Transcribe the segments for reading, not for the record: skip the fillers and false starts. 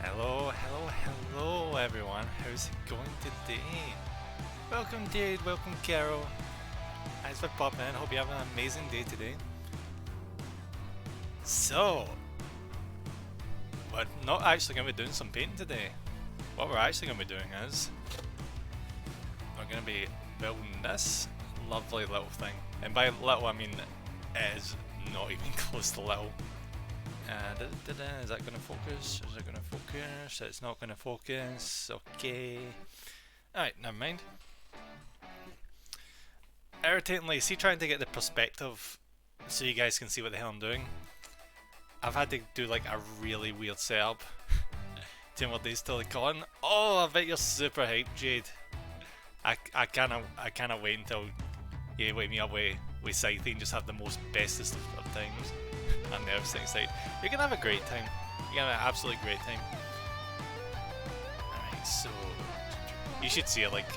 Hello, hello, hello everyone. How's it going today? Welcome Dade, welcome Carol. Thanks for popping in. Hope you have an amazing day today. So, we're not actually going to be doing some painting today. What we're actually going to be doing is we're going to be building this lovely little thing. And by little I mean it is not even close to little. Is that going to focus? Is it going to focus? It's not going to focus. Okay. Alright, never mind. Irritatingly, see, trying to get the perspective so you guys can see what the hell I'm doing. I've had to do like a really weird setup. 10 more days till the con. Oh, I bet you're super hyped, Jade. I can't wait until you wake me up with Scythe and just have the most bestest of times. I'm nervous and excited. You're gonna have a great time. You're gonna have an absolutely great time. Alright, so you should see it. Like,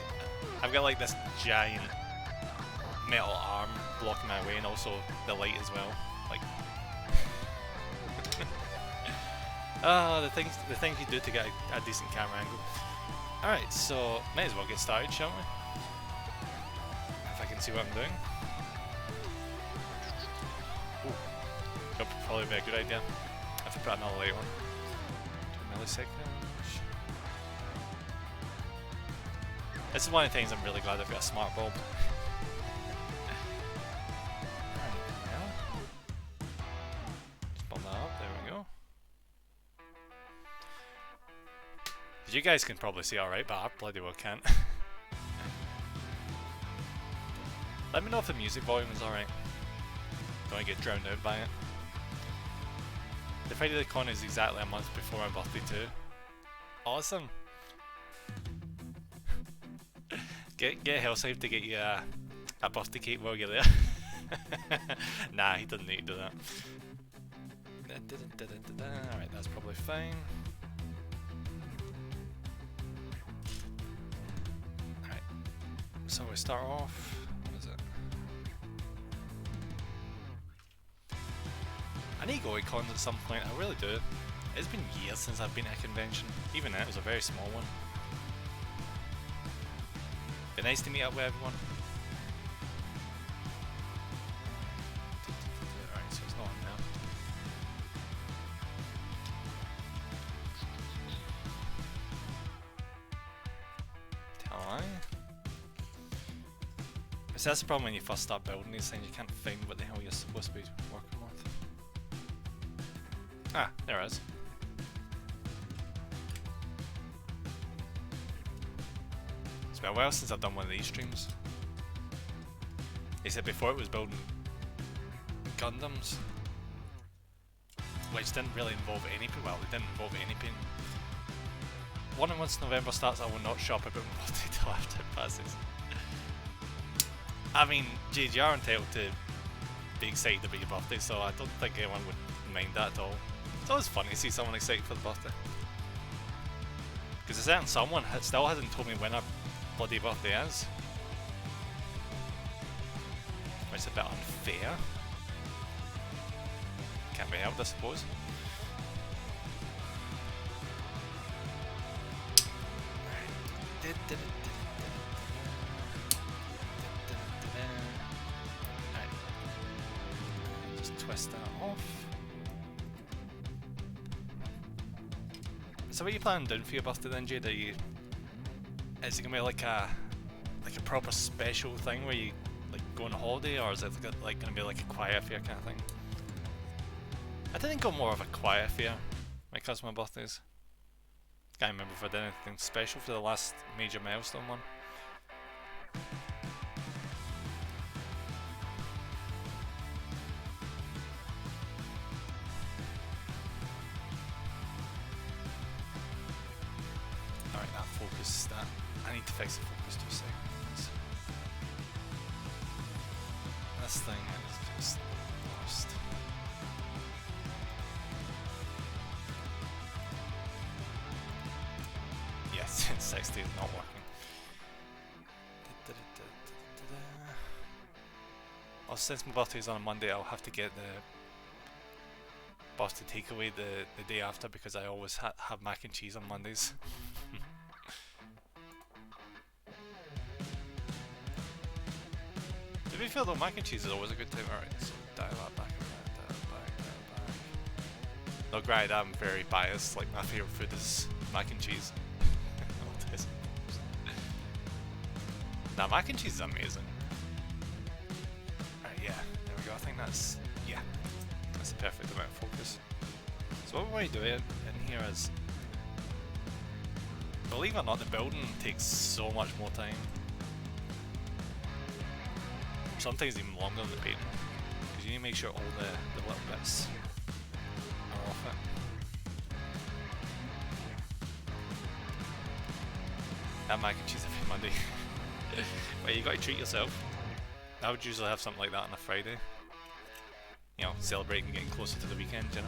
I've got like this giant metal arm blocking my way, and also the light as well. Like, the things you do to get a decent camera angle. Alright, so might as well get started, shall we? If I can see what I'm doing. Ooh. That'd probably be a good idea if I put another light on. 2 milliseconds. This is one of the things I'm really glad I've got a smart bulb. Just bump that up, there we go. You guys can probably see alright, but I bloody well can't. Let me know if the music volume is alright. Don't want to get drowned out by it. The Friday the con is exactly a month before my birthday too. Awesome! Get Hellside to get you a birthday cake while you're there. Nah, he doesn't need to do that. Alright, that's probably fine. Alright, so we start off. What is it? I need to go to cons at some point, I really do. It's been years since I've been at a convention. Even then, it was a very small one. Be nice to meet up with everyone. Alright, so it's not on now. Tell I. So that's the problem when you first start building these things, you can't find what the hell you're supposed to be working with. Ah, there it is. It's been a while since I've done one of these streams. He said before it was building Gundams, which didn't really involve any paint. Well, it didn't involve any paint. Once November starts, I will not shop about my birthday till after it passes. I mean, Jade, you are entitled to be excited about your birthday, so I don't think anyone would mind that at all. It's always funny to see someone excited for the birthday. Because a certain someone still hasn't told me when our bloody birthday is. Which is a bit unfair. Can't be helped, I suppose. Just twist that off. So what are you planning on doing for your birthday then, Jade? Is it gonna be like a proper special thing where you like go on a holiday, or is it like gonna be like a quiet affair kind of thing? I didn't go more of a quiet affair when it comes to my birthdays. Can't remember if I did anything special for the last major milestone one. Alright, that focus, I need to fix the focus 2 seconds. This thing is just lost. Yes, 60 is not working. Well, since my birthday is on a Monday, I'll have to get the boss to take away the day after because I always have mac and cheese on Mondays. To be fair though, mac and cheese is always a good time. Alright, so dial that back, dial back. No, granted, I'm very biased, like my favourite food is mac and cheese. Nah, mac and cheese is amazing. Alright, yeah, there we go. I think that's, yeah, that's the perfect amount of focus. So what we're doing in here is, believe it or not, the building takes so much more time. Sometimes even longer than the painting. Because you need to make sure all the little bits are off it. That mac and cheese every Monday. Well, you gotta treat yourself. I would usually have something like that on a Friday. You know, celebrating getting closer to the weekend, you know?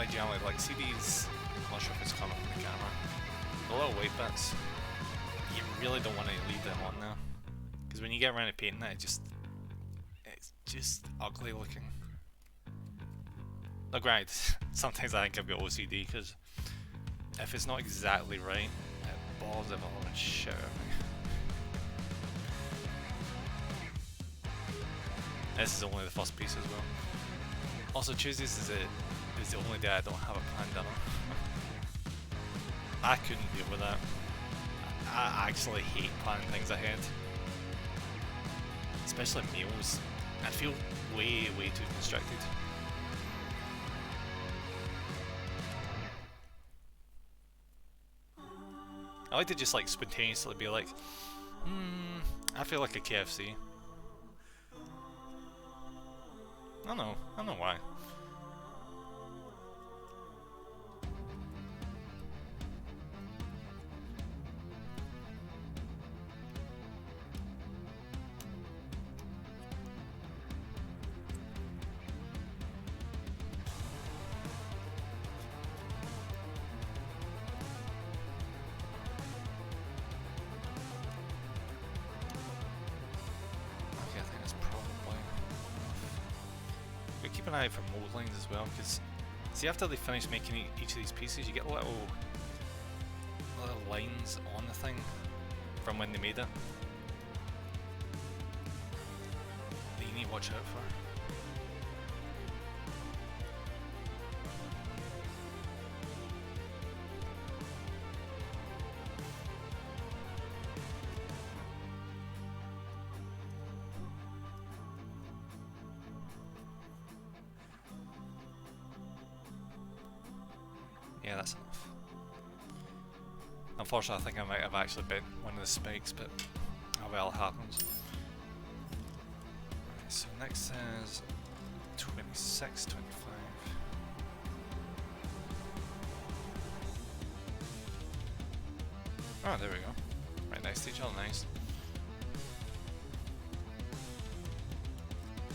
Generally, like, see these, I'm not sure if it's coming from the camera, the little white bits, you really don't want to leave them on there, because when you get around to painting it, it's just ugly looking. Now granted, sometimes I think I've got OCD, because if it's not exactly right, it balls of all that shit out of me. This is only the first piece as well. Also, Tuesdays is the only day I don't have a planned dinner. I couldn't deal with that. I actually hate planning things ahead. Especially meals. I feel way too constricted. I like to just like spontaneously be like, I feel like a KFC. I don't know why. Keep an eye out for mold lines as well, because see, after they finish making each of these pieces, you get little lines on the thing from when they made it that you need to watch out for. Yeah, that's enough. Unfortunately, I think I might have actually bent one of the spikes, but oh well, it happens. Right, so next is 26, 25. Oh, there we go. Right next to each other, nice.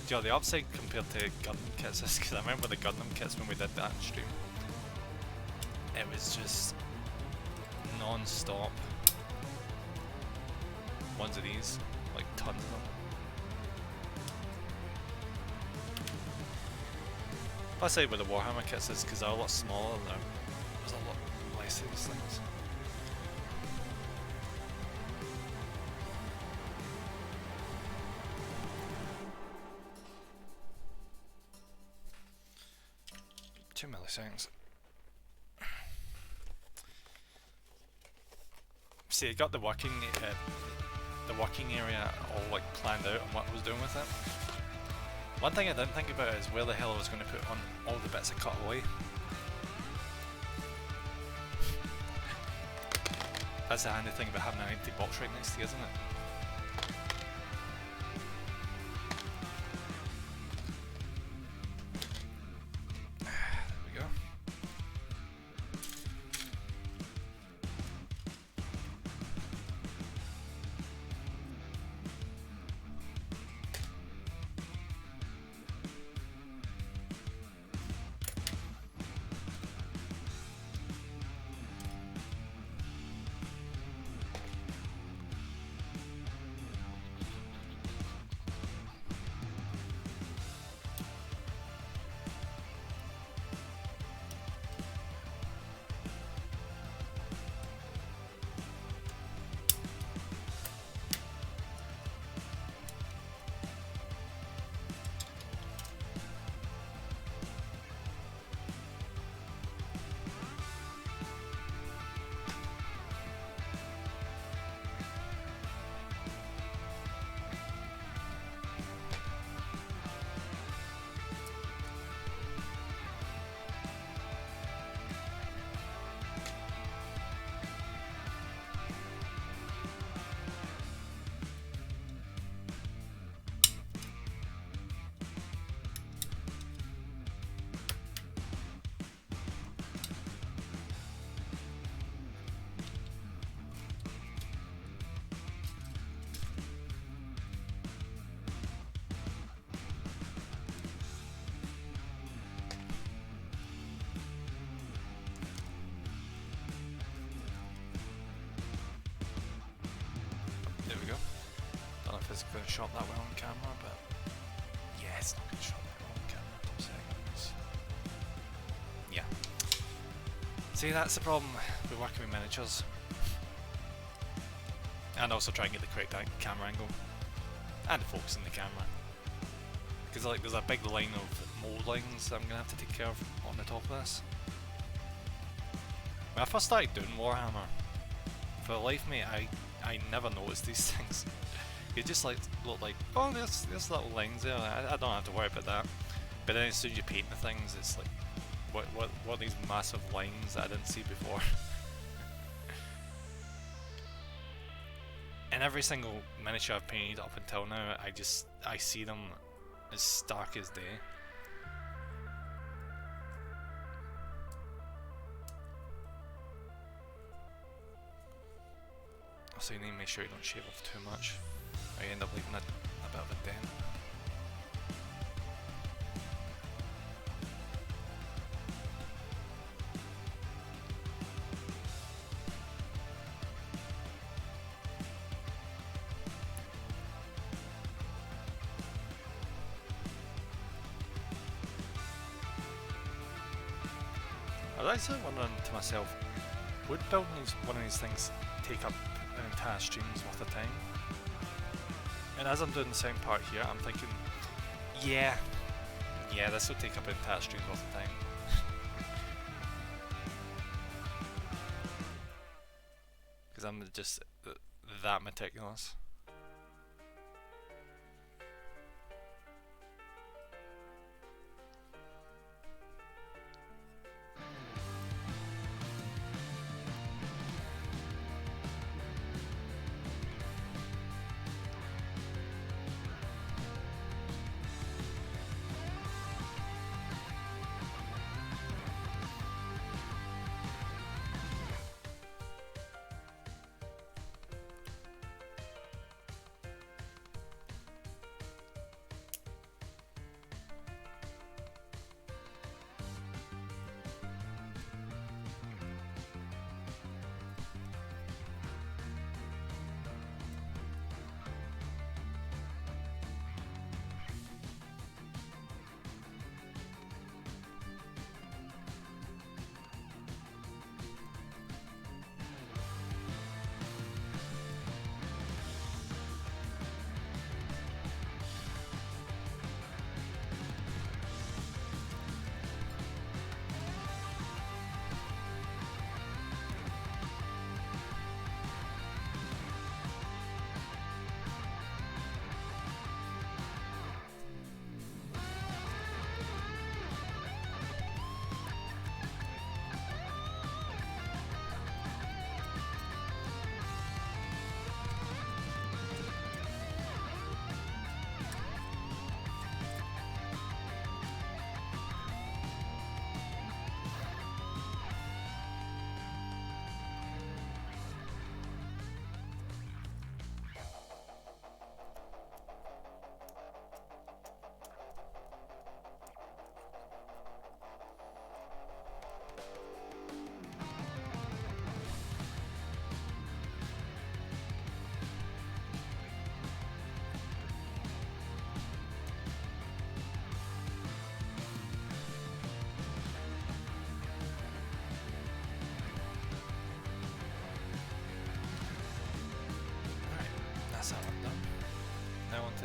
Yo, the upside compared to Gundam kits is because I remember the Gundam kits when we did that in stream. It was just non-stop ones of these, like tons of them. Plus, I say with the Warhammer kits is because they're a lot smaller and there's a lot less of these things. Two milliseconds. See, I got the working area all like planned out on what I was doing with it. One thing I didn't think about is where the hell I was going to put on all the bits I cut away. That's the handy thing about having an empty box right next to you, isn't it? There we go. Don't know if it's going to shot that well on camera, but yeah, it's not going to shot that well on camera. 2 seconds. Yeah. See, that's the problem with working with miniatures. And also try and get the correct camera angle. And focus on the camera. Because like there's a big line of mold lines that I'm going to have to take care of on the top of this. When I first started doing Warhammer, for the life of me, I never noticed these things. It just like look like, oh, there's little lines there. I don't have to worry about that. But then as soon as you paint the things, it's like, what are these massive lines that I didn't see before? And every single miniature I've painted up until now, I see them as stark as day. So you need to make sure you don't shave off too much, or you end up leaving a bit of a dent. I was actually wondering to myself, would building one of these things take up an entire stream's worth of time? And as I'm doing the second part here, I'm thinking, yeah, this will take up an entire stream's worth of time. Because I'm just that meticulous.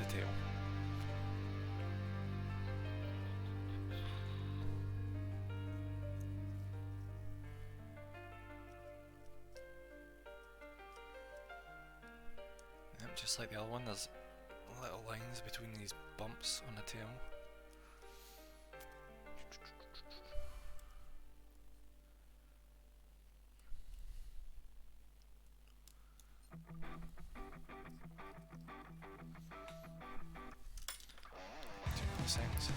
the tail. Yep, just like the other one, there's little lines between these bumps on the tail. Things.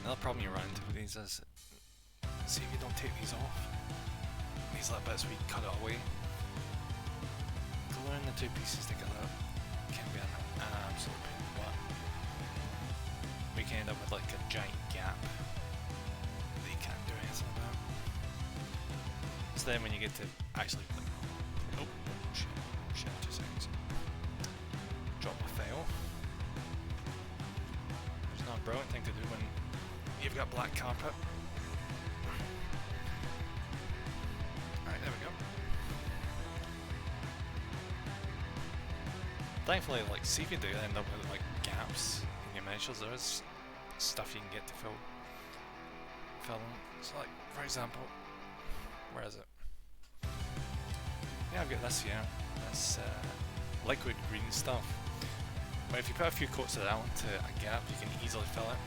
Another problem you run into with these is, see if you don't take these off, these little bits we cut it away, gluing the two pieces together can be an absolute pain in the butt. We can end up with like a giant gap that you can't do anything about. So then when you get to actually like, oh shit, 2 seconds, drop my fail. It's not a brilliant thing to do when you've got black carpet. Alright, there we go. Thankfully, like, see if you do end up with like gaps in your measures, there is stuff you can get to fill them. So like, for example, where is it? Yeah, I've got this here, this liquid green stuff. But if you put a few coats of that onto a gap, you can easily fill it.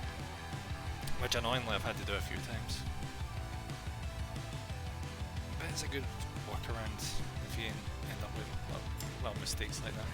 Which annoyingly I've had to do a few times. But it's a good workaround if you end up with little mistakes like that.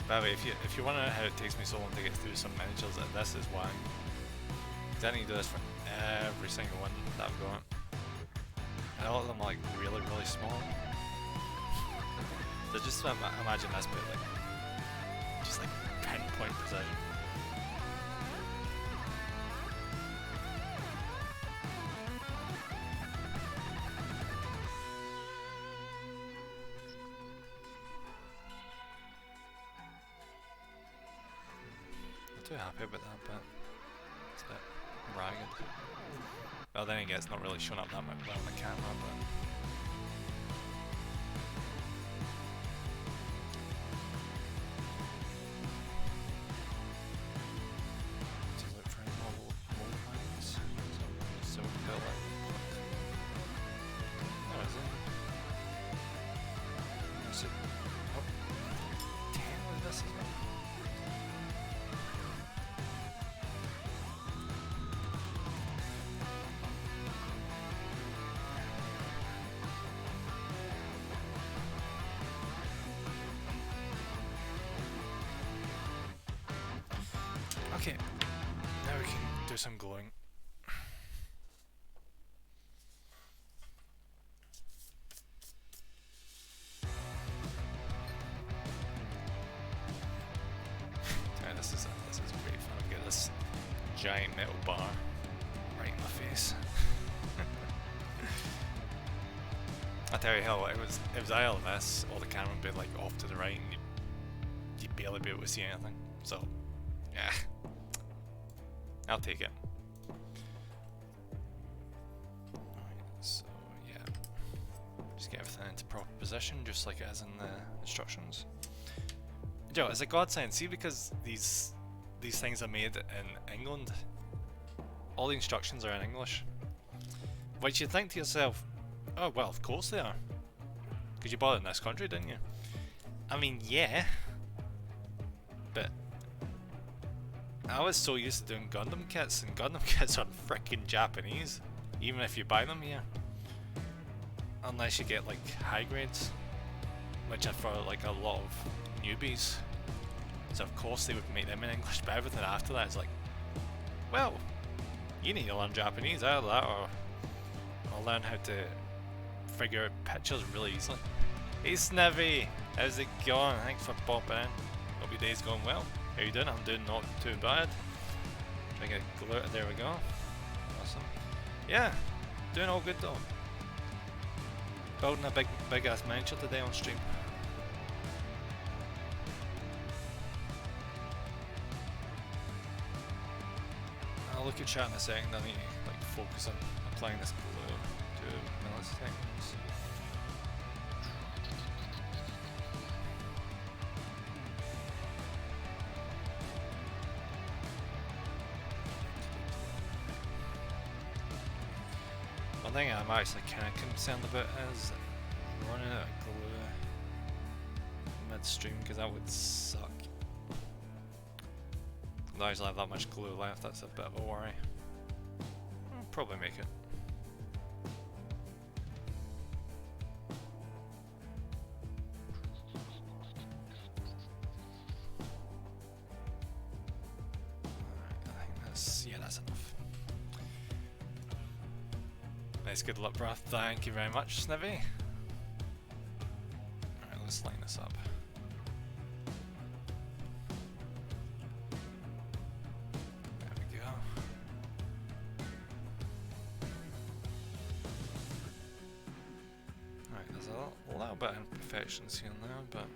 By the way, if you're wondering how it takes me so long to get through some miniatures, this is why. Because I need to do this for every single one that I've got. And a lot of them are like really, really small. So just imagine this bit like, just like pinpoint precision. Too happy about that bit. It's a bit ragged. Well, then again, it's not really showing up that much well on the camera, but. Just look for any more lines. So we feel like. Oh, is it? Is it? Oh. 10 with this as well. Okay, now we can do some glowing. This is great fun. We get this giant metal bar right in my face. I tell you how, it was either this or the camera would be like off to the right and you'd barely be able to see anything. So, yeah. I'll take it. Alright, so yeah. Just get everything into proper position, just like it is in the instructions. Joe, it's a godsend, see, because these things are made in England. All the instructions are in English. Which you'd think to yourself, oh well, of course they are. Because you bought it in this country, didn't you? I mean, yeah. But I was so used to doing Gundam kits, and Gundam kits are frickin' Japanese, even if you buy them here. Unless you get like high grades, which are for like a lot of newbies. So of course they would make them in English, but everything after that is like, well, you need to learn Japanese out of that, or learn how to figure out pictures really easily. Hey Snivy, how's it going? Thanks for popping in. Hope your day's going well. How you doing? I'm doing not too bad. Trying to get glue. There we go. Awesome. Yeah, doing all good though. Building a big ass miniature today on stream. I'll look at chat in a second. I need to like focus on applying this glue to milliseconds. One thing I'm actually kind of concerned about is running out of glue midstream, because that would suck. I don't have that much glue left, that's a bit of a worry. I'll probably make it. Alright, I think that's enough. Nice, good luck, bruh. Thank you very much, Snivy. Alright, let's line this up. There we go. Alright, there's a little bit of imperfections here and there, but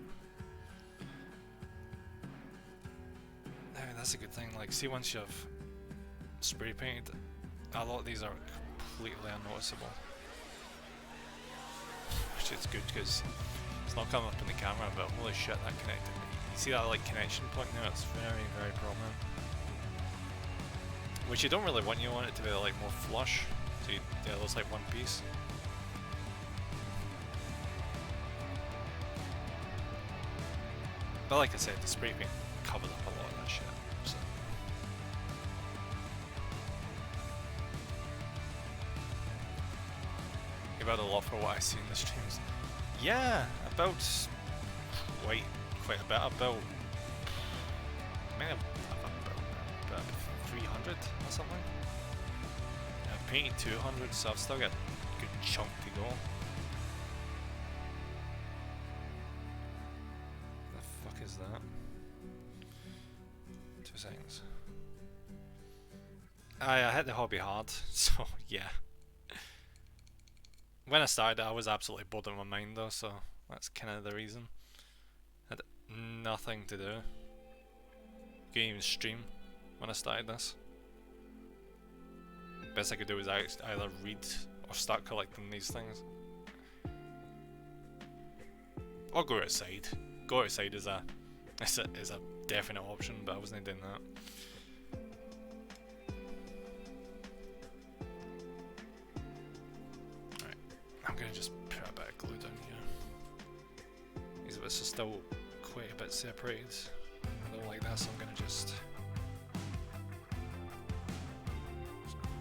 that's a good thing. Like, see, once you've spray painted, a lot of these are completely unnoticeable, which is good because it's not coming up in the camera, but holy shit, that connected. You see that like connection point there? It's very, very prominent, which you don't really want. You want it to be like more flush, so yeah, it looks like one piece. But like I said, the spray paint covers up a lot of that shit. So. About a lot for what I see in the streams. Yeah, about quite a bit. About might have about 300 or something. I've painted 200, so I've still got a good chunk to go. The fuck is that? 2 seconds. I hit the hobby hard, so yeah. When I started, I was absolutely bored in my mind though, so that's kind of the reason. I had nothing to do. Couldn't even stream when I started this. Best I could do was either read or start collecting these things. Or go outside. Go outside is a definite option, but I wasn't doing that. Right, I'm gonna just put a bit of glue down here. These bits are still quite a bit separated. I don't like that, so I'm gonna just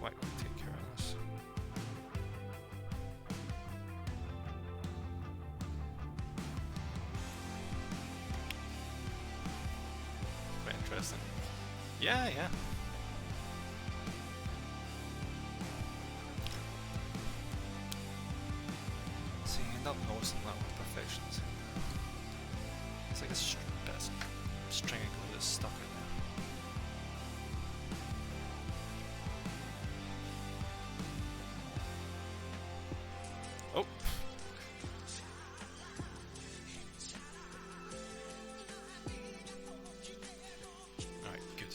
quietly take care of this. Quite interesting. Yeah, yeah. So you end up noticing that with perfections. It's like a bit of string of glue that's stuck in there. Oh! Alright, good.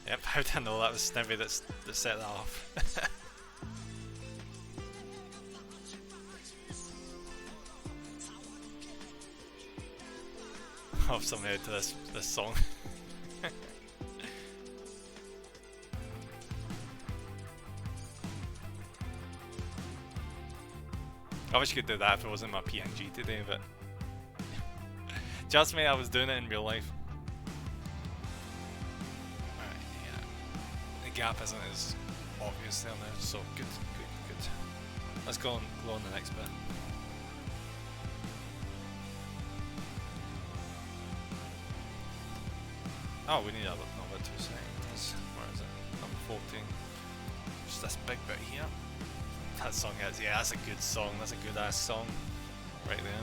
Yep, how did I know that was Snivy that set that off? Off somehow to this song. I wish I could do that if it wasn't my PNG today, but just me, I was doing it in real life. Alright, yeah. The gap isn't as obvious down there, so good. Let's go on the next bit. Oh, we need another 2 seconds. Where is it? Number 14. Just this big bit here. That song is, yeah, that's a good song. That's a good ass song. Right there.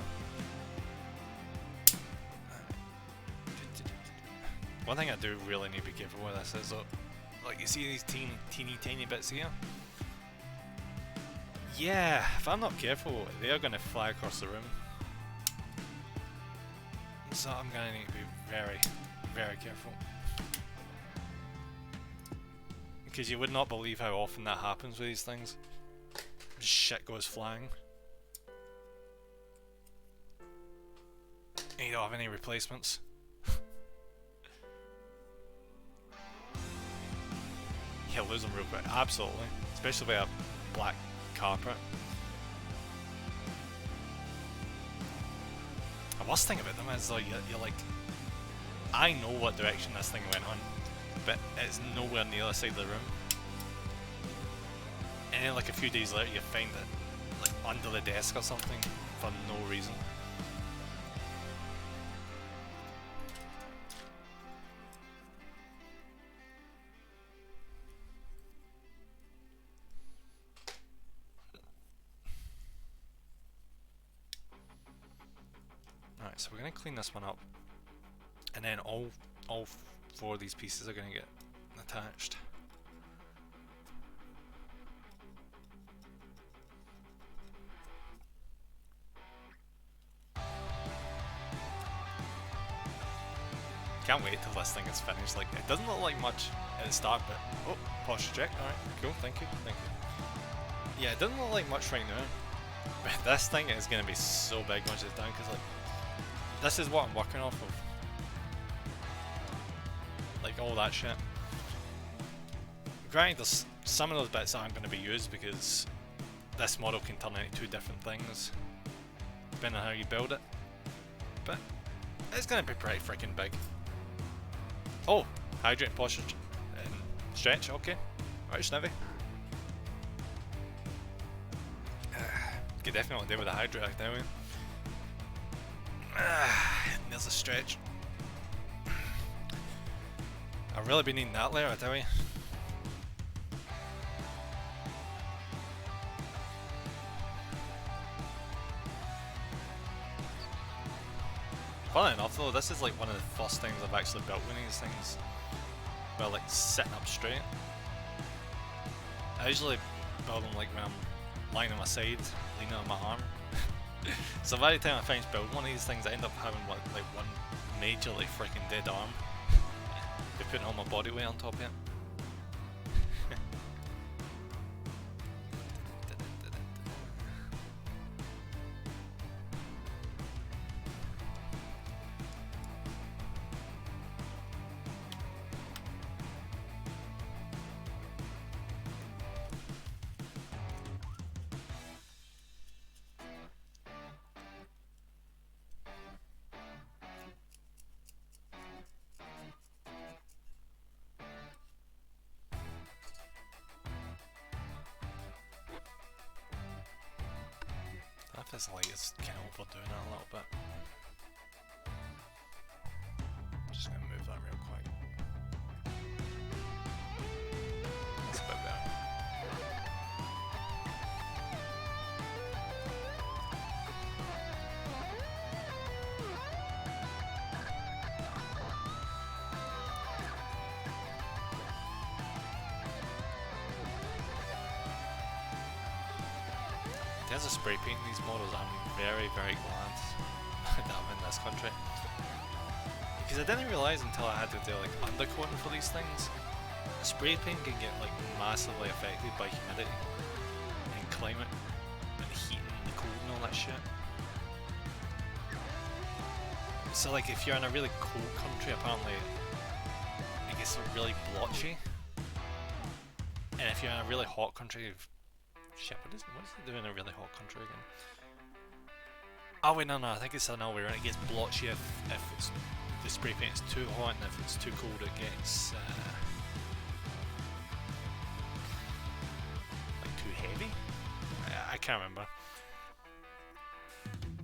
One thing I do really need to be careful with this is, like, you see these teeny tiny bits here? Yeah, if I'm not careful, they're going to fly across the room. So I'm going to need to be very careful. Because you would not believe how often that happens with these things. Shit goes flying. And you don't have any replacements. You'll lose them real quick, absolutely. Especially with a black carpet. The worst thing about them is though, you're like, I know what direction this thing went on, but it's nowhere near the side of the room. And then like a few days later you find it like under the desk or something for no reason. Alright, so we're going to clean this one up. And then all 4 of these pieces are going to get attached. Can't wait till this thing is finished. Like, it doesn't look like much at the start, but oh, posture check. Alright, cool, thank you. Yeah, it doesn't look like much right now, but this thing is going to be so big once it's done, because like, this is what I'm working off of. Like all that shit. Granted, there's some of those bits aren't going to be used because this model can turn into 2 different things depending on how you build it. But it's going to be pretty freaking big. Oh, hydrate, posture, and stretch. Okay, right, Snivy. Could definitely do with a hydrate now. There's a stretch. I've really been needing that layer, I tell you. Funny enough though, this is like one of the first things I've actually built one of these things where like sitting up straight. I usually build them like when I'm lying on my side, leaning on my arm. So by the time I finish building one of these things, I end up having like one major like freaking dead arm. They're putting all my body weight on top of it. I feel like it's kind of overdoing it a little bit. I'm just going to move that real quick. That's a bit better. There's a spray painting these models. I'm very, very glad that I'm in this country. Because I didn't realise until I had to do like undercoating for these things. Spray paint can get like massively affected by humidity and climate and heat and the cold and all that shit. So like if you're in a really cold country, apparently it gets really blotchy. And if you're in a really hot country, shit, what is it doing in a really hot country again? Oh wait, no, I think it's another way around. It gets blotchy if it's, the spray paint is too hot, and if it's too cold it gets like too heavy? I can't remember.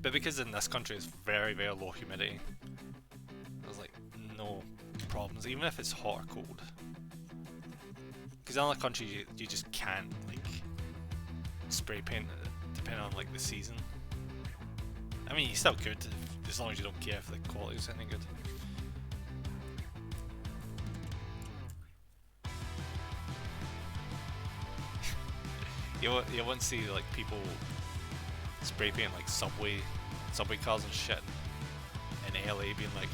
But because in this country it's very, very low humidity, there's like no problems, even if it's hot or cold. Because in other countries you just can't like spray paint depending on like the season. I mean, you still could as long as you don't care if the quality is any good. You won't see like people spray paint like subway cars and shit in LA being like,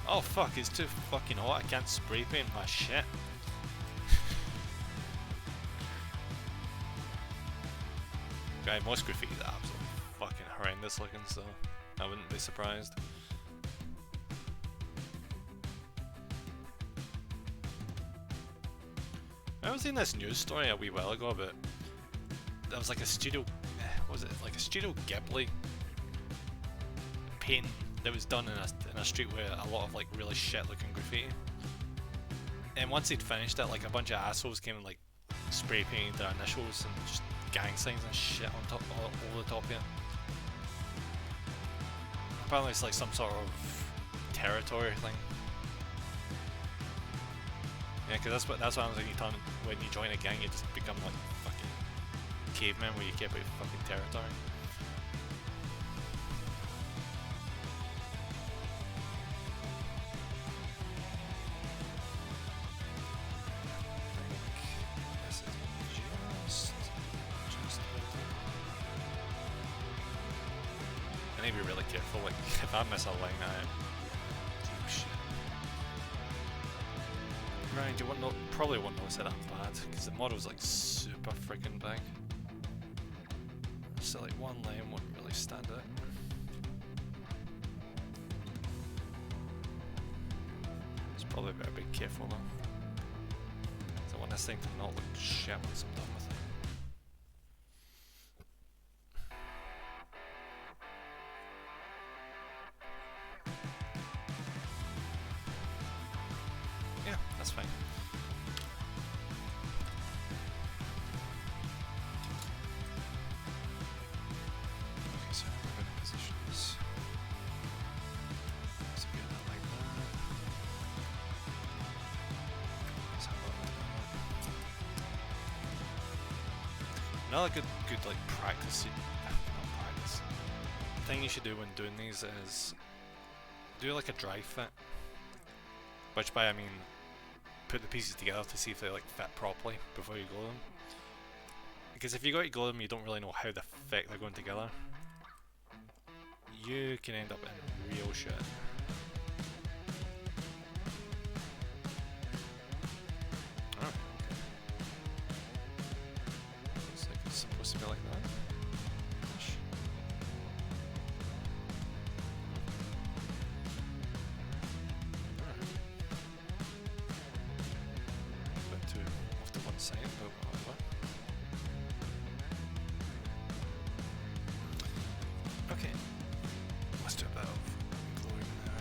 oh fuck, it's too fucking hot, I can't spray paint my shit. Guy, most graffiti is absolutely fucking horrendous looking, so I wouldn't be surprised. I was in this news story a wee while ago about there was like a studio, was it like a Studio Ghibli painting that was done in a street with a lot of like really shit looking graffiti. And once he'd finished it, like a bunch of assholes came and like spray painted their initials and just gang signs and shit on top, all over the top of it. Apparently it's like some sort of territory thing. Yeah, because that's what happens when you join a gang. You just become like fucking cavemen where you care about your fucking territory. I need to be really careful, like if I miss a line out, deep shit. Right, you probably won't notice it that bad, because the model's like super freaking big. So like one line wouldn't really stand out. It's probably better be careful though. So I want this thing to not look shit once I'm done with it. Yeah, that's fine. Okay, so I'm going to position this. Another good like practice, not practice, thing you should do when doing these is do like a dry fit, which by I mean put the pieces together to see if they like fit properly before you glue them. Because if you go to glue them, you don't really know how the fuck they're going together. You can end up in real shit. Oh, okay. Looks like it's supposed to be like that. Side, but whatever. Okay, let's do a bit of gluing there.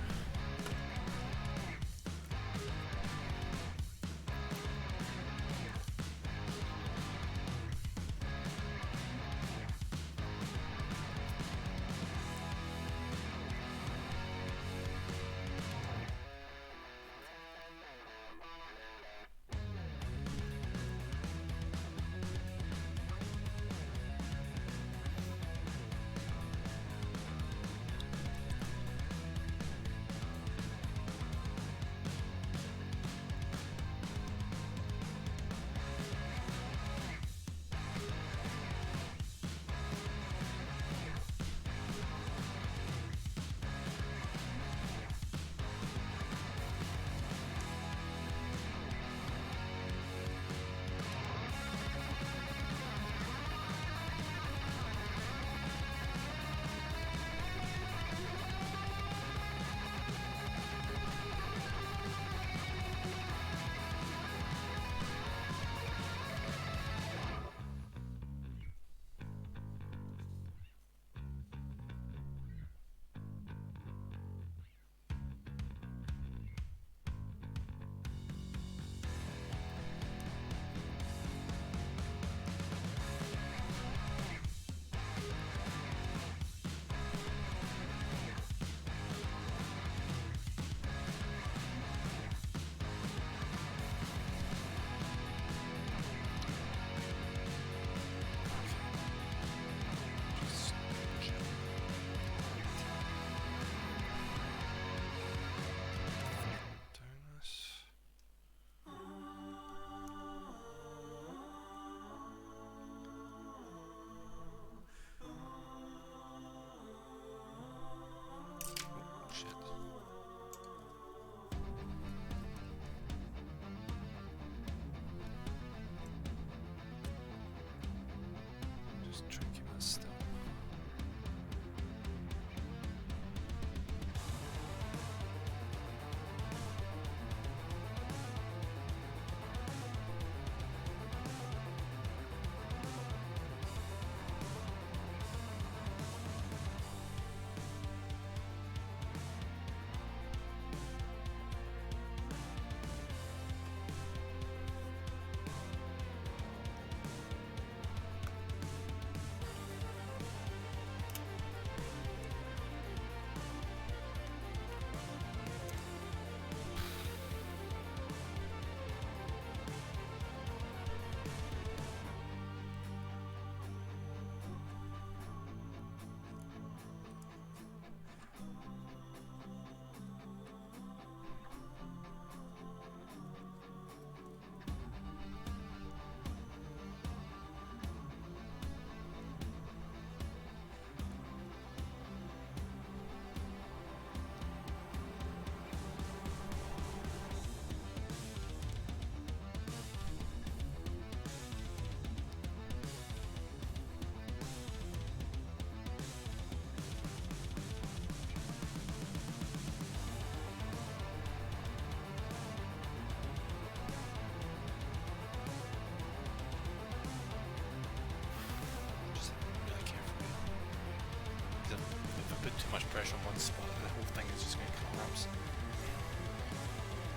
Much pressure on one spot, the whole thing is just going to collapse.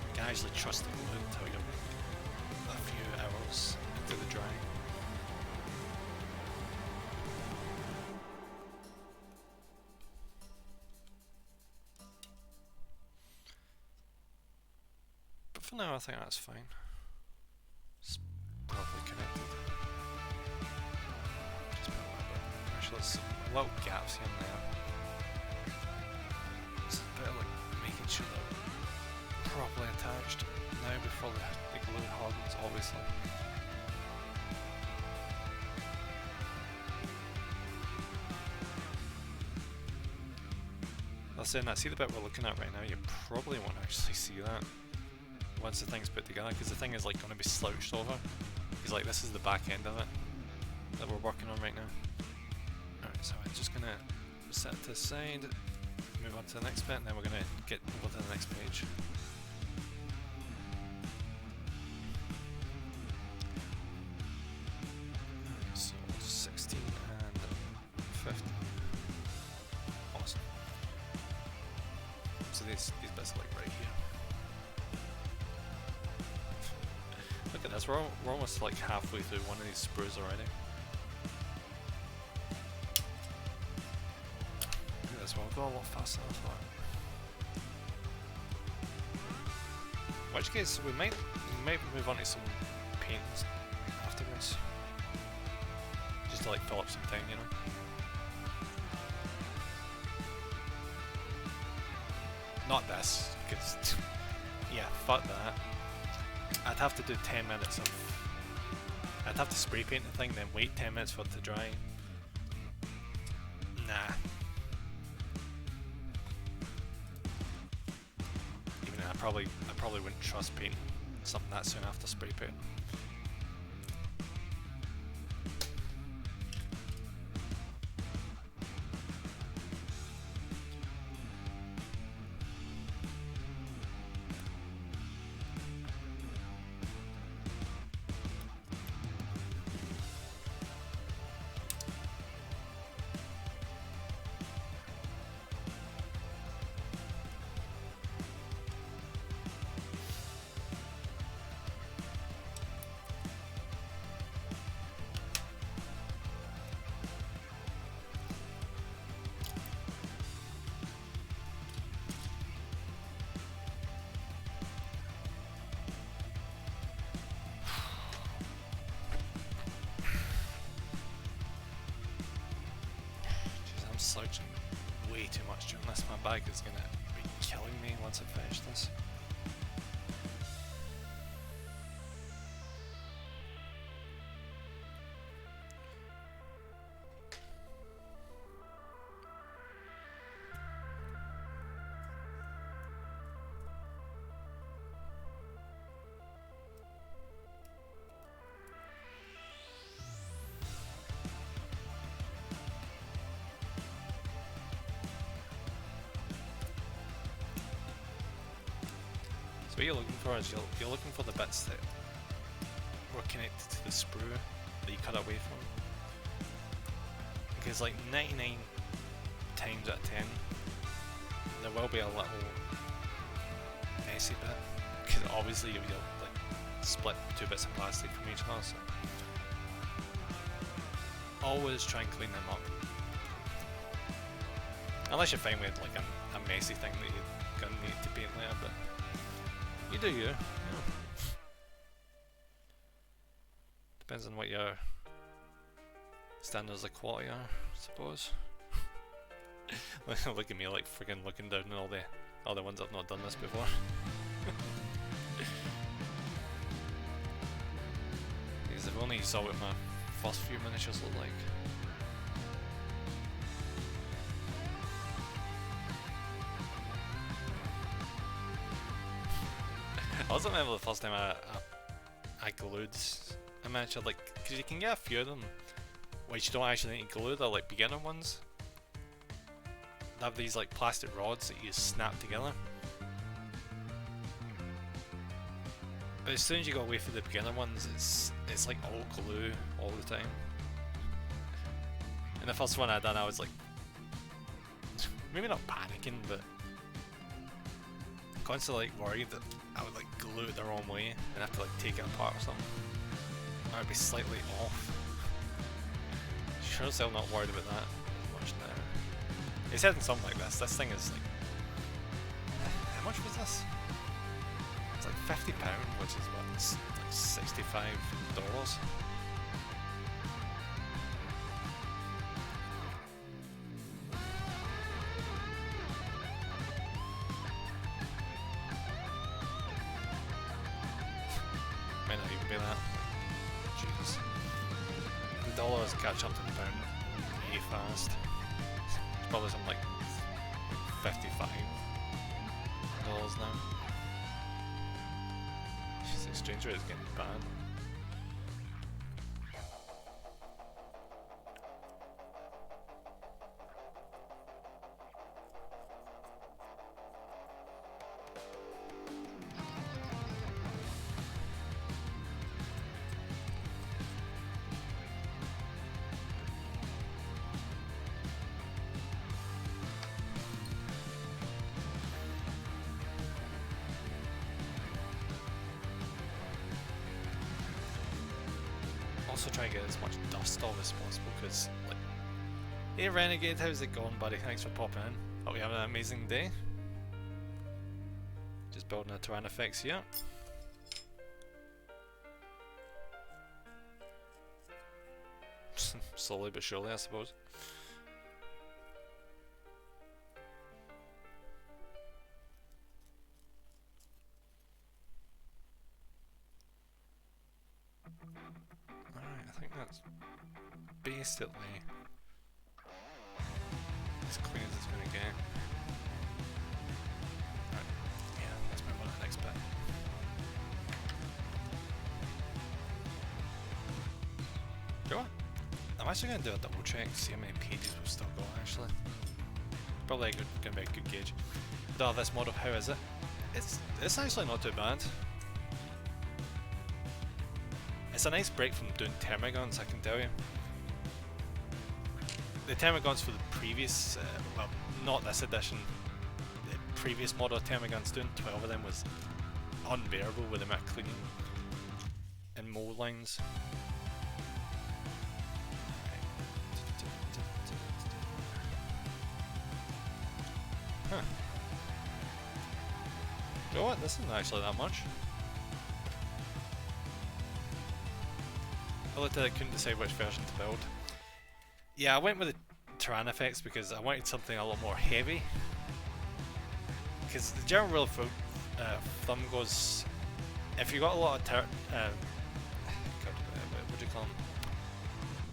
You can actually trust the glue until you're a few hours into the drying. But for now I think that's fine. It's probably connected. got some little gaps here and there. It's a bit like making sure they're properly attached now before the glue hardens, obviously. I was saying that, see the bit we're looking at right now, you probably won't actually see that once the thing's put together, because the thing is like going to be slouched over, because like this is the back end of it that we're working on right now. Alright, so I'm just going to set it to the side, move on to the next bit, and then we're going to get over to the next page. So 16 and 15. Awesome. So these bits are like right here. Look at this, we're almost like halfway through one of these sprues already. Look at this, we'll go a lot faster than I thought. In which case, we might move on to some paints afterwards. Just to like fill up some time, you know? Not this, because yeah, fuck that. I'd have to do 10 minutes of... I'd have to spray paint the thing, then wait 10 minutes for it to dry. Nah. Even though I probably wouldn't trust painting something that soon after spray paint. Slouching way too much during this. My bag is gonna be killing me once I finish this. What you're looking for is you're looking for the bits that were connected to the sprue that you cut away from. Because like 99 times out of 10 there will be a little messy bit, because obviously you'll like split two bits of plastic from each other, so always try and clean them up. Unless you find with like a messy thing that you're gonna need to paint later, but you do you. Yeah. Depends on what your standards of quality are, I suppose. Look at me like friggin' looking down on all the ones I've not done this before. Because if only you saw what my first few miniatures look like. I also remember the first time I glued a miniature, like, because you can get a few of them which you don't actually need to glue, they're like beginner ones. They have these like plastic rods that you snap together. But as soon as you go away from the beginner ones, it's like all glue all the time. And the first one I done, I was like, maybe not panicking, but constantly like worried that I would like glue it the wrong way and have to like take it apart or something. Or I'd be slightly off. Sure as hell not worried about that much now. It's heading something like this. This thing is like, how much was this? It's like £50, which is what, it's like $65. Jesus. The dollar has catch up to the pound really fast. It's probably something like $55 now. Jeez, the exchange rate is getting bad. Also try to get as much dust off as possible because, like, hey Renegade, how's it going, buddy? Thanks for popping in. Hope you have an amazing day. Just building a Tyrannofex here. Slowly but surely, I suppose. Alright, I think that's basically as clean as it's going to get. Alright, yeah, let's move on to the next bit. You know what? I'm actually going to do a double check, see how many pages we've still got actually. Probably going to be a good gauge. Oh, this model, how is it? It's actually not too bad. It's a nice break from doing Termagants, I can tell you. The Termagants for the previous, well, not this edition, the previous model of Termagants, doing 12 of them was unbearable with the amount of cleaning and mold lines. Huh. You know what? This isn't actually that much. I looked at it, couldn't decide which version to build. Yeah, I went with the Tyrannofex because I wanted something a lot more heavy. Because the general rule of thumb goes, if you got a lot of what do you call them?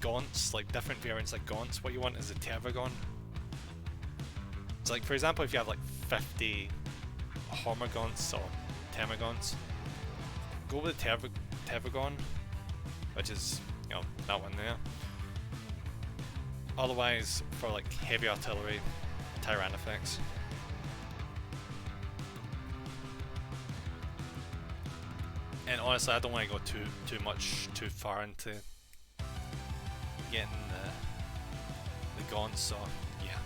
Gaunts, like different variants like gaunts, what you want is a Tervagon. So like for example, if you have like 50 Hormagaunts or Termagants, go with the Tervagon, which is, you know, that one there. Otherwise, for like heavy artillery, Tyrannofex. And honestly, I don't want to go too far into getting the Gaunts, so yeah.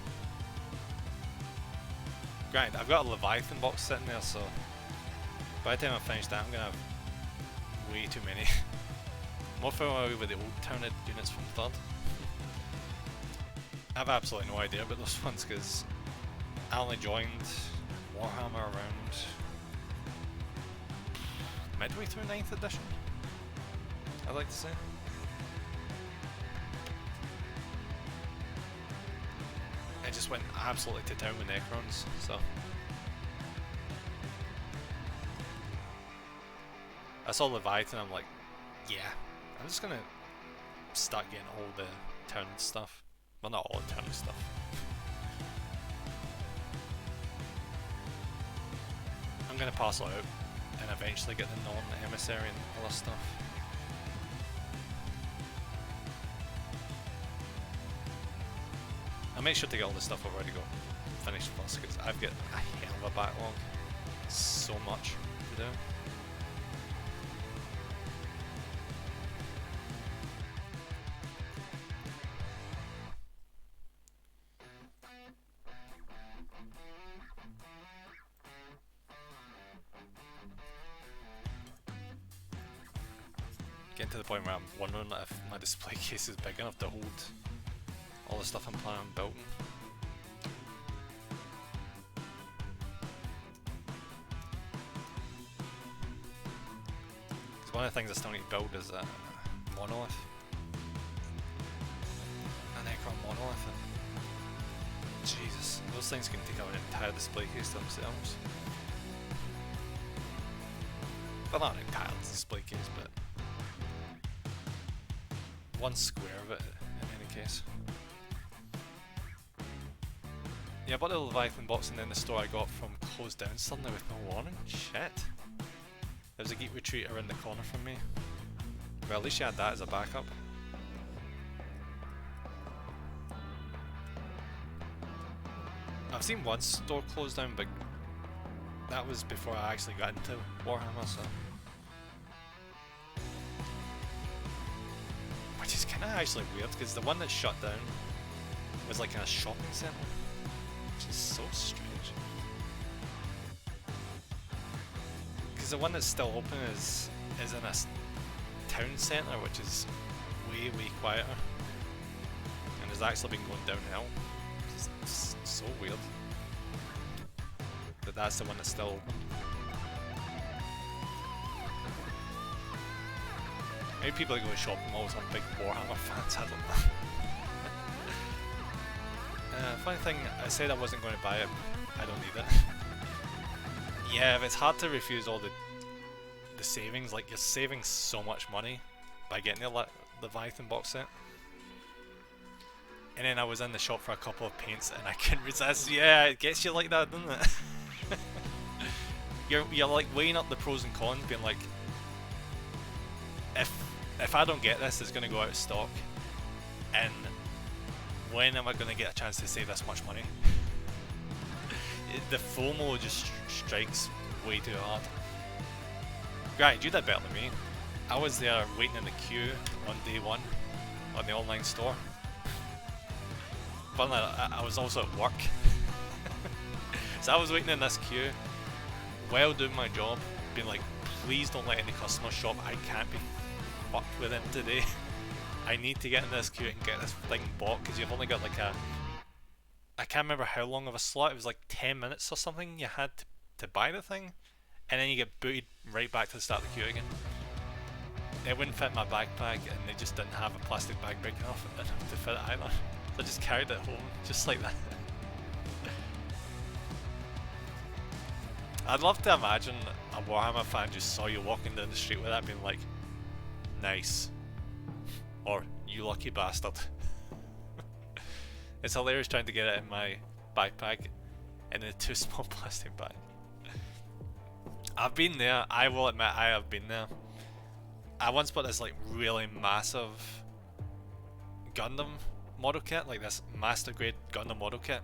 Granted, I've got a Leviathan box sitting there, so by the time I finish that, I'm gonna have way too many. More familiar with the old Tyranid units from 3rd. I have absolutely no idea about those ones because I only joined Warhammer around midway through 9th edition, I'd like to say. I just went absolutely to town with Necrons, so I saw Leviathan, I'm like, yeah, I'm just gonna start getting all the town stuff. Well, not all the town stuff. I'm gonna pass it out and eventually get the non-emissary and other stuff. I'll make sure to get all the stuff I've already got finished first because I've got a hell of a backlog. So much to do. Getting to the point where I'm wondering if my display case is big enough to hold all the stuff I'm planning on building. Because one of the things I still need to build is a monolith. A Necron monolith. And Jesus, those things can take out an entire display case to themselves. Well, not an entire display case, but one square of it in any case. Yeah, I bought the Leviathan box and then the store I got from closed down suddenly with no warning. Shit. There's a Geek Retreat around the corner from me. Well, at least you had that as a backup. I've seen one store close down, but that was before I actually got into Warhammer, so... Which is kinda actually weird, because the one that shut down was like in a shopping centre. Which is so strange. Because the one that's still open is in a town centre, which is way quieter. And has actually been going downhill. It's so weird. But that's the one that's still open. Maybe people that go to shopping malls are big Warhammer fans, I don't know. Funny thing, I said I wasn't going to buy it. I don't need it. Yeah, it's hard to refuse all the savings. Like, you're saving so much money by getting the Leviathan box set. And then I was in the shop for a couple of paints and I couldn't resist. Yeah, it gets you like that, doesn't it? You're like weighing up the pros and cons, being like, if I don't get this, it's going to go out of stock. And when am I going to get a chance to save this much money? The FOMO just strikes way too hard. Right, you did better than me. I was there waiting in the queue on day one on the online store. But I was also at work. So I was waiting in this queue while doing my job, being like, please don't let any customers shop, I can't be fucked with them today. I need to get in this queue and get this thing bought, because you've only got like I can't remember how long of a slot, it was like 10 minutes or something you had to buy the thing, and then you get booted right back to the start of the queue again. It wouldn't fit in my backpack and they just didn't have a plastic bag big enough to fit it either. So I just carried it home, just like that. I'd love to imagine a Warhammer fan just saw you walking down the street with that being like, nice. Or, you lucky bastard. It's hilarious trying to get it in my backpack in a too small plastic bag. I've been there, I will admit I have been there. I once bought this like really massive Gundam model kit, like this master grade Gundam model kit.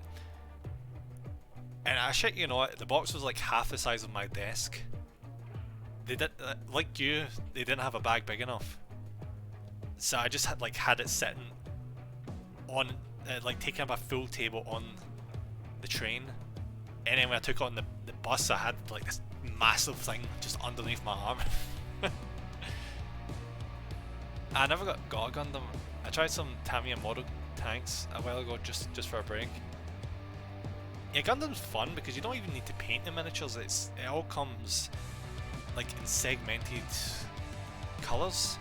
And I shit you know, the box was like half the size of my desk. They did, like you, they didn't have a bag big enough. So I just had it sitting on, like taking up a full table on the train. And then when I took it on the bus, I had like this massive thing just underneath my arm. I never got a Gundam. I tried some Tamiya model tanks a while ago just for a break. Yeah, Gundam's fun because you don't even need to paint the miniatures. It all comes like in segmented colours.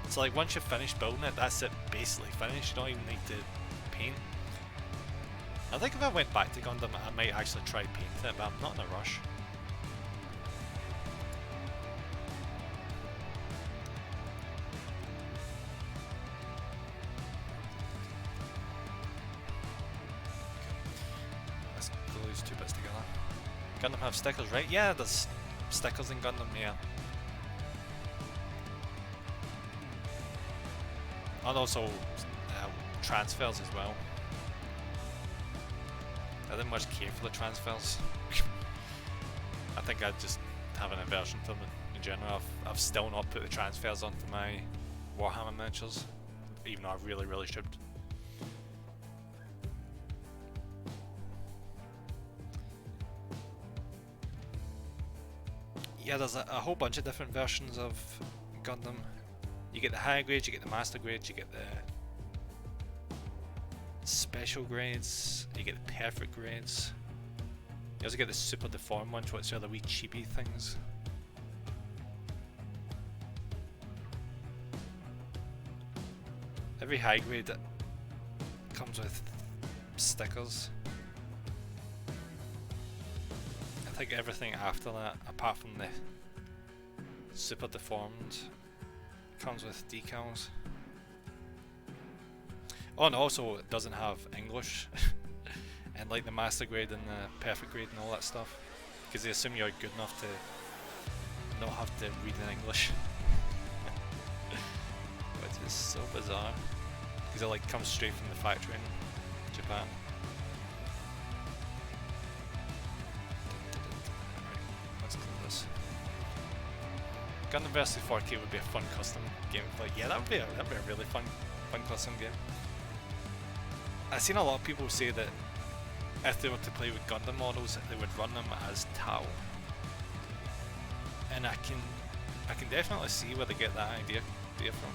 So like once you've finished building it, that's it basically finished. You don't even need to paint. I think if I went back to Gundam, I might actually try painting it, but I'm not in a rush. Let's glue these two bits together. Gundam have stickers, right? Yeah, there's stickers in Gundam, yeah. And also transfers as well. I didn't much care for the transfers. I think I just have an aversion to them in general. I've still not put the transfers onto my Warhammer miniatures, even though I really should. Yeah, there's a whole bunch of different versions of Gundam. You get the high grades, you get the master grades, you get the special grades, you get the perfect grades. You also get the super deformed ones, which are the wee cheapy things. Every high grade comes with stickers. I think everything after that, apart from the super deformed, comes with decals. Oh, and also it doesn't have English, and like the master grade and the perfect grade and all that stuff, because they assume you're good enough to not have to read in English, which is so bizarre, because it like comes straight from the factory in Japan. Let's clear this. Gundam vs 4K would be a fun custom game. Like, yeah, that'd be a really fun custom game. I've seen a lot of people say that if they were to play with Gundam models, they would run them as Tau, and I can definitely see where they get that idea from.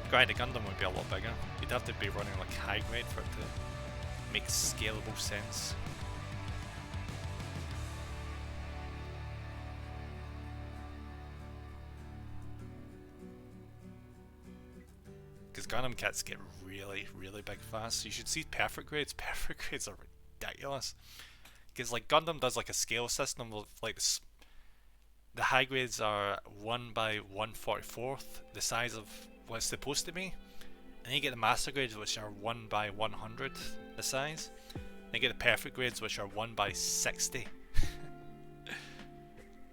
Granted, Gundam would be a lot bigger. You'd have to be running like high grade for it to make scalable sense. Because Gundam kits get really big fast. You should see perfect grades. Perfect grades are ridiculous. Because like Gundam does like a scale system of like the high grades are 1 by 1/44th the size of what it's supposed to be, and you get the master grades which are 1 by 100 the size. Then you get the perfect grades which are 1 by 60.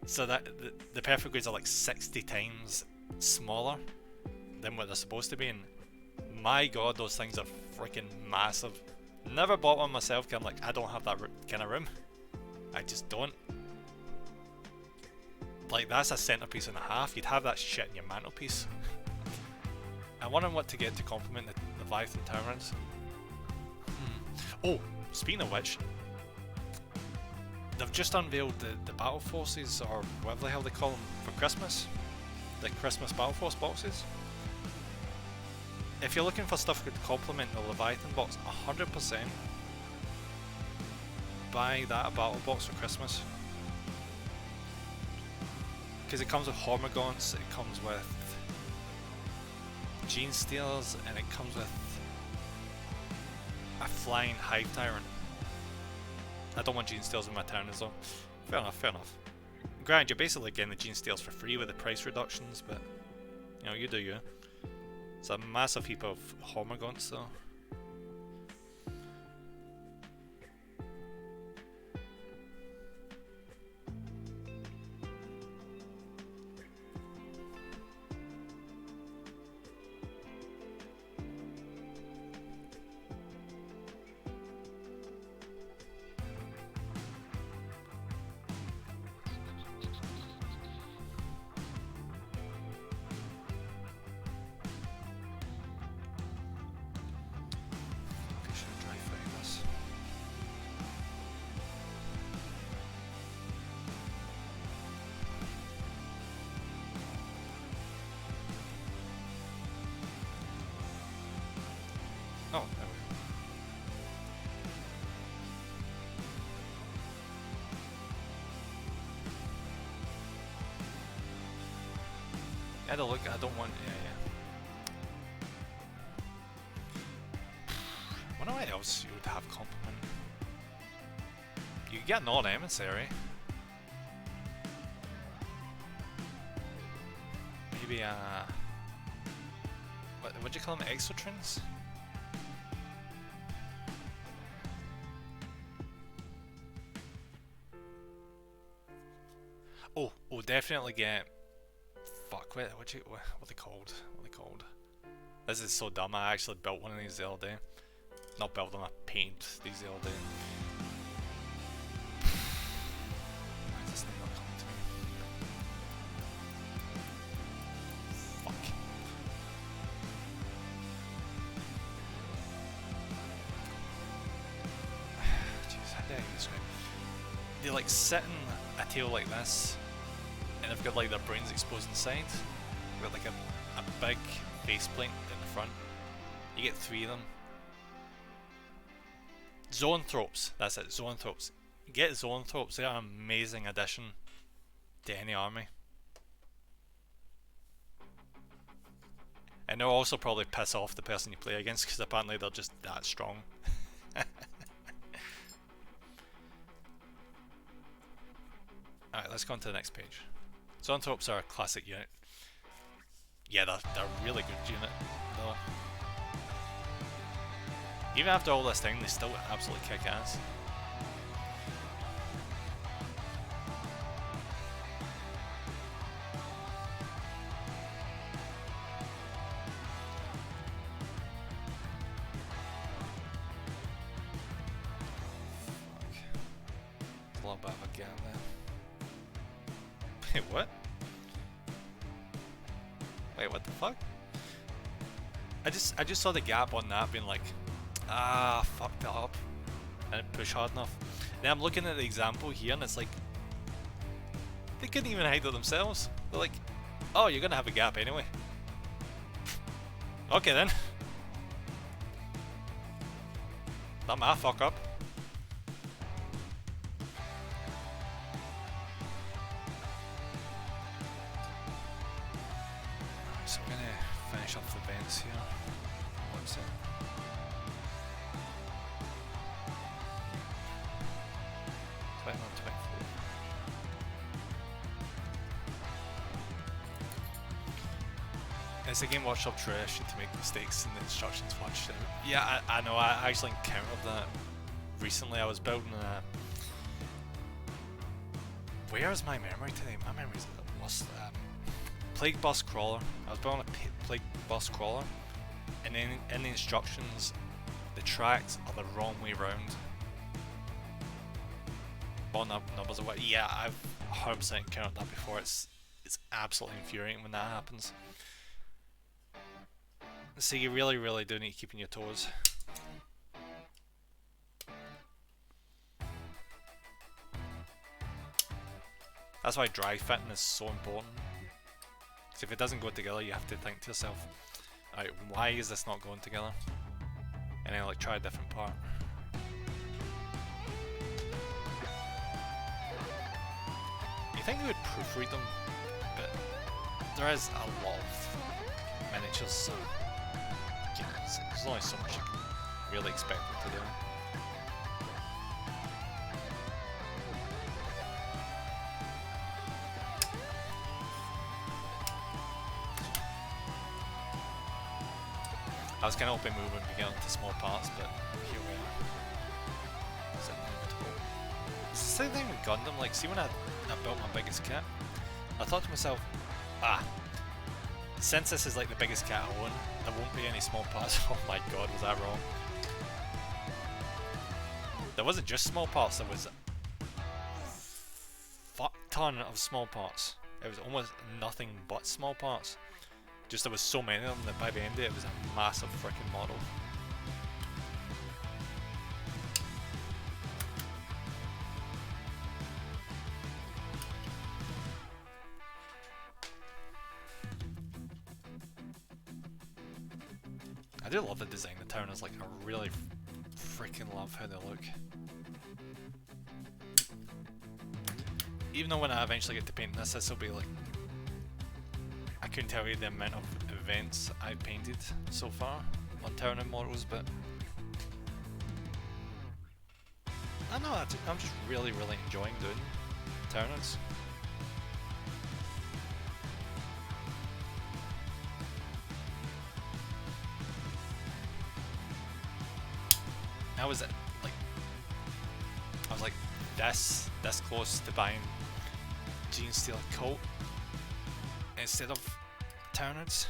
So that the perfect grades are like 60 times smaller than what they're supposed to be, and my god, those things are freaking massive. Never bought one myself because I'm like, I don't have that kind of room. I just don't. Like, that's a centerpiece and a half. You'd have that shit in your mantelpiece. I'm wondering what to get to complement the Leviathan Tyrants. Oh, speaking of which, they've just unveiled the Battle Forces, or whatever the hell they call them, for Christmas. The Christmas Battle Force boxes. If you're looking for stuff to complement the Leviathan box, 100% buy that battle box for Christmas. Because it comes with Hormagaunts, it comes with Gene Stealers, and it comes with a flying Hive Tyrant. I don't want Gene Stealers in my Tyrants though. Fair enough, fair enough. Granted, you're basically getting the Gene Stealers for free with the price reductions, but you know, you do you. It's a massive heap of Hormagaunts though. Oh, there we go. I had a look, I don't want, I wonder what else you would have complement. You could get non-emissary. Maybe what'd you call them, exotrins? Oh, definitely get. Fuck, what are they called? What are they called? This is so dumb. I actually built one of these the other day. Not built them, I painted these the other day. Why is this thing not coming to me? Fuck. Jeez, how did I describe it? They like sit in a tail like this, and they've got like their brains exposed inside. They've got like a big faceplate in the front. You get 3 of them. Zoanthropes, that's it, Zoanthropes. Get Zoanthropes, they're an amazing addition to any army. And they'll also probably piss off the person you play against, because apparently they're just that strong. Alright, let's go on to the next page. Zoanthropes are a classic unit. Yeah, they're a really good unit, though. Even after all this time, they still absolutely kick ass. A little bit of a gap there. Wait, what? Wait, what the fuck? I just saw the gap on that being like, ah, fucked it up. I didn't push hard enough. Now I'm looking at the example here and it's like, they couldn't even hide it themselves. They're like, oh, you're gonna have a gap anyway. Okay then. Not my fuck up. So we're gonna finish up the events here. What's it? It's a Game Workshop tradition to make mistakes in the instructions watched out. Yeah, I know, I actually encountered that recently. I was building a... Where's my memory today? My memory's lost. Plague Bus Crawler. I was building a Plague Bus Crawler, and then in the instructions, the tracks are the wrong way round. Well, numbers are what? Yeah, I've 100% encountered that before. It's absolutely infuriating when that happens. So you really, really do need to keep on your toes. That's why dry fitting is so important. Because if it doesn't go together, you have to think to yourself, alright, why is this not going together? And then like try a different part. You think you would proofread them, but there is a lot of miniatures, so yeah, there's only so much you can really expect them to do. I was kind of hoping we wouldn't be getting into small parts, but here we are. It's inevitable. It's the same thing with Gundam. Like, see when I built my biggest kit, I thought to myself, since this is like the biggest kit I own, there won't be any small parts. Oh my god, was that wrong? There wasn't just small parts, there was a fuck ton of small parts. It was almost nothing but small parts. Just there was so many of them that by the end of it was a massive freaking model. I do love the design of the Tyrannofex, like I really freaking love how they look. Even though when I eventually get to paint this will be like, I couldn't tell you the amount of events I've painted so far on Tyrannofex models, but I don't know, I'm just really enjoying doing Tyrannofex. I was like this close to buying Genestealer Cult instead of Tyrannofex.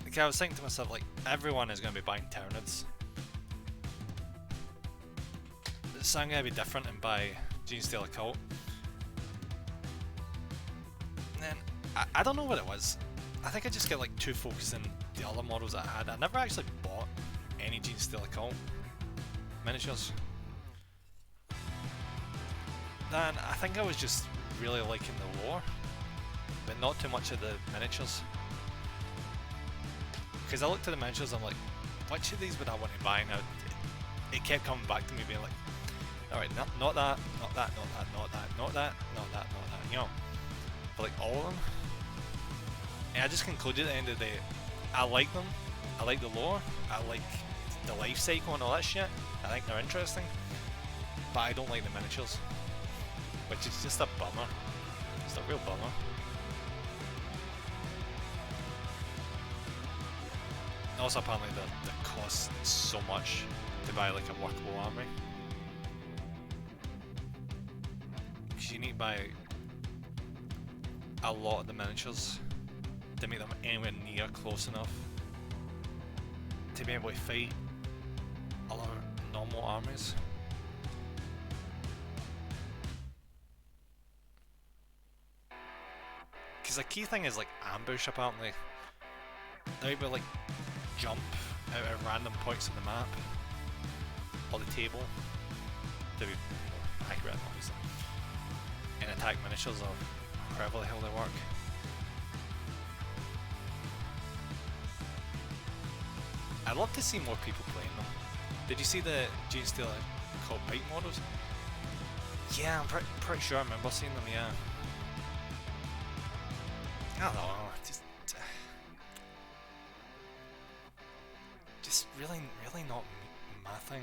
Like, I was thinking to myself, like, everyone is going to be buying Tyrannofex, so I'm going to be different and buy Genestealer Cult. And then I don't know what it was. I think I just get like too focused on the other models that I had. I never actually bought any Genestealer Cult miniatures. Then I think I was just really liking the lore, but not too much of the miniatures. Because I looked at the miniatures, I'm like, which of these would I want to buy now? It kept coming back to me being like, alright, not that, not that, not that, not that, not that, not that, not that, you know. But like all of them. And I just concluded at the end of the day, I like them, I like the lore, I like the life cycle and all that shit. I think they're interesting, but I don't like the miniatures, which is just a bummer. It's a real bummer. also apparently the cost so much to buy like a workable army. Because you need to buy a lot of the miniatures to make them anywhere near close enough to be able to fight other normal armies. Because the key thing is like ambush apparently. They're able to like jump out at random points on the map or the table to be more accurate obviously, and attack miniatures or however the hell they work. I'd love to see more people playing them. Did you see the Gene Stealer called bike models? Yeah, I'm pretty sure I remember seeing them, yeah. I don't know, just really not my thing.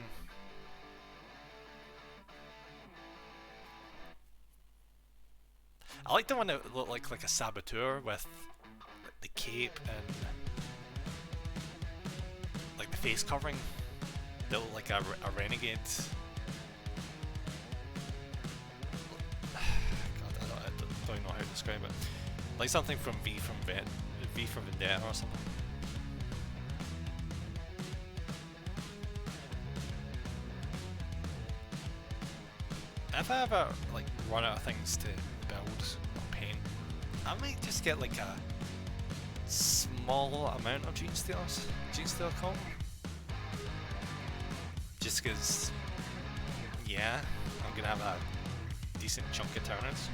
I like the one that looked like a saboteur with the cape and like the face covering. They look like a renegade. God, I don't know how to describe it. Like something from V for Vendetta or something. If I ever like run out of things to build or paint, I might just get like a small amount of Gene Stealer comp. Just because, yeah, I'm gonna have a decent chunk of turners.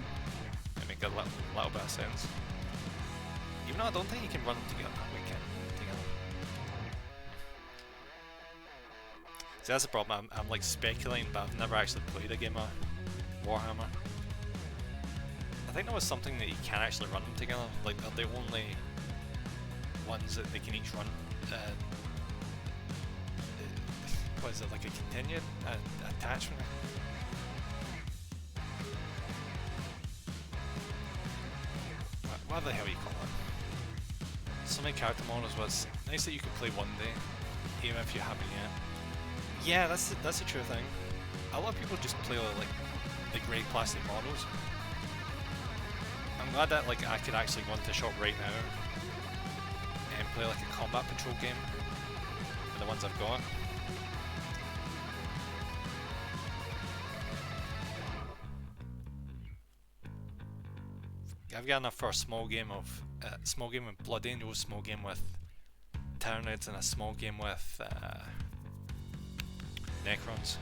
It make a little bit of sense. Even though I don't think you can run them together. We can together. So that's the problem. I'm like speculating, but I've never actually played a game of Warhammer. I think there was something that you can actually run them together. Like they're the only ones that they can each run. What is it, like a continued attachment? What the hell you call it? So many character models was nice that you could play one day, even if you haven't yet. Yeah, that's a true thing. A lot of people just play like the grey plastic models. I'm glad that like I could actually go into the shop right now and play like a combat patrol game with the ones I've got. I've got enough for a small game with Blood Angels, small game with Tyrannofex, and a small game with Necrons.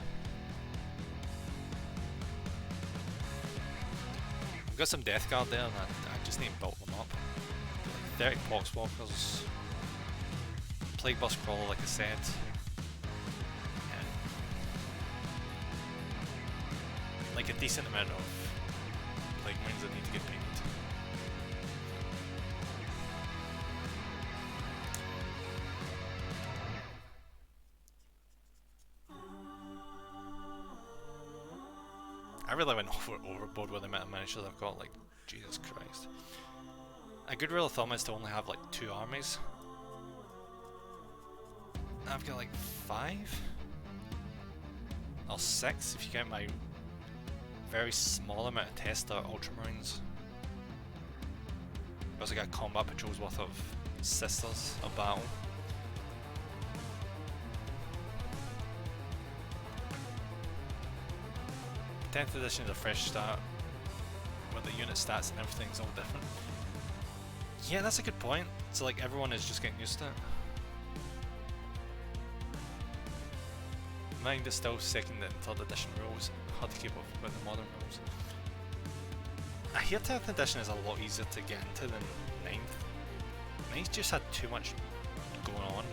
I've got some Death Guard there, and I just need to bulk them up. Like 30 Poxwalkers, Plague Bus Crawler, like I said. And like a decent amount of Plague Marines that need to get painted. I really went overboard with the amount of miniatures I've got, like, Jesus Christ. A good rule of thumb is to only have like 2 armies. I've got like 5? Or 6 if you count my very small amount of Tester Ultramarines. I've also got combat patrols worth of Sisters of Battle. 10th edition is a fresh start, where the unit stats and everything's all different. Yeah, that's a good point. So like everyone is just getting used to it. Mind is still 2nd and 3rd edition rules, hard to keep up with the modern rules. I hear 10th edition is a lot easier to get into than 9th. 9th just had too much going on.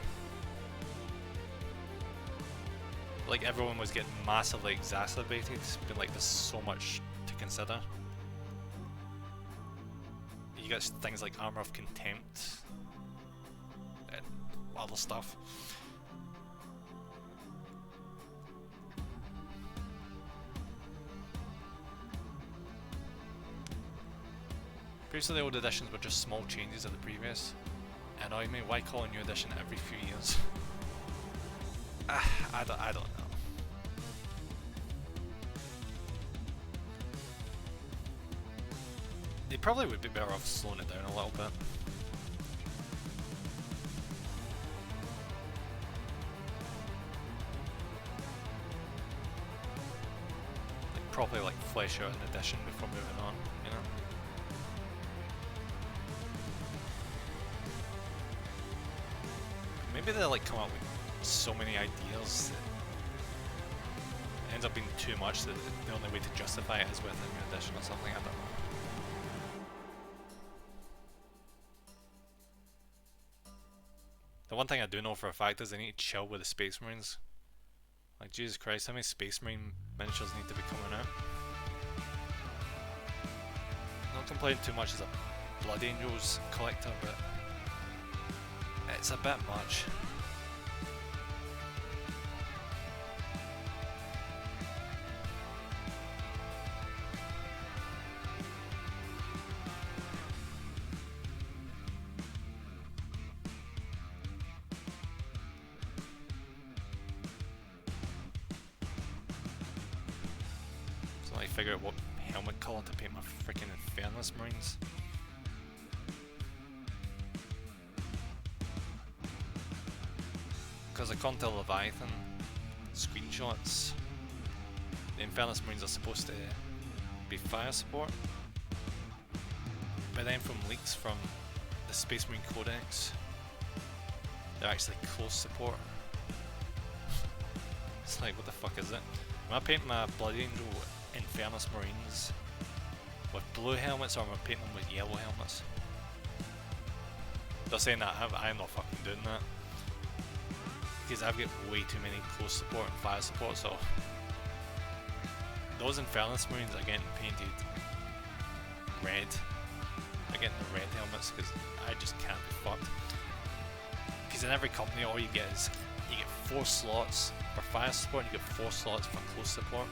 Like everyone was getting massively exacerbated, but like there's so much to consider. You got things like Armor of Contempt and other stuff. Previously the old editions were just small changes of the previous. Annoy me, why call a new edition every few years? I don't know. They probably would be better off slowing it down a little bit. Like probably like flesh out an edition before moving on, you know? Maybe they like come up with so many ideas that it ends up being too much that the only way to justify it is with a new edition or something, I don't know. The one thing I do know for a fact is they need to chill with the Space Marines. Like, Jesus Christ, how many Space Marine miniatures need to be coming out? Not complaining too much as a Blood Angels collector, but it's a bit much. So I figure out what helmet colour to paint my freaking Infernus Marines. Because according to Leviathan screenshots, the Infernus Marines are supposed to be fire support, but then from leaks from the Space Marine Codex, they're actually close support. It's like, what the fuck is it? Am I painting my Blood Angel Infernus Marines with blue helmets, or am I painting them with yellow helmets? They're saying that, I'm not fucking doing that. Because I've got way too many close support and fire support, so those Infernus Marines are getting painted red. They're getting the red helmets because I just can't be fucked. Because in every company all you get is you get 4 slots for fire support and you get 4 slots for close support,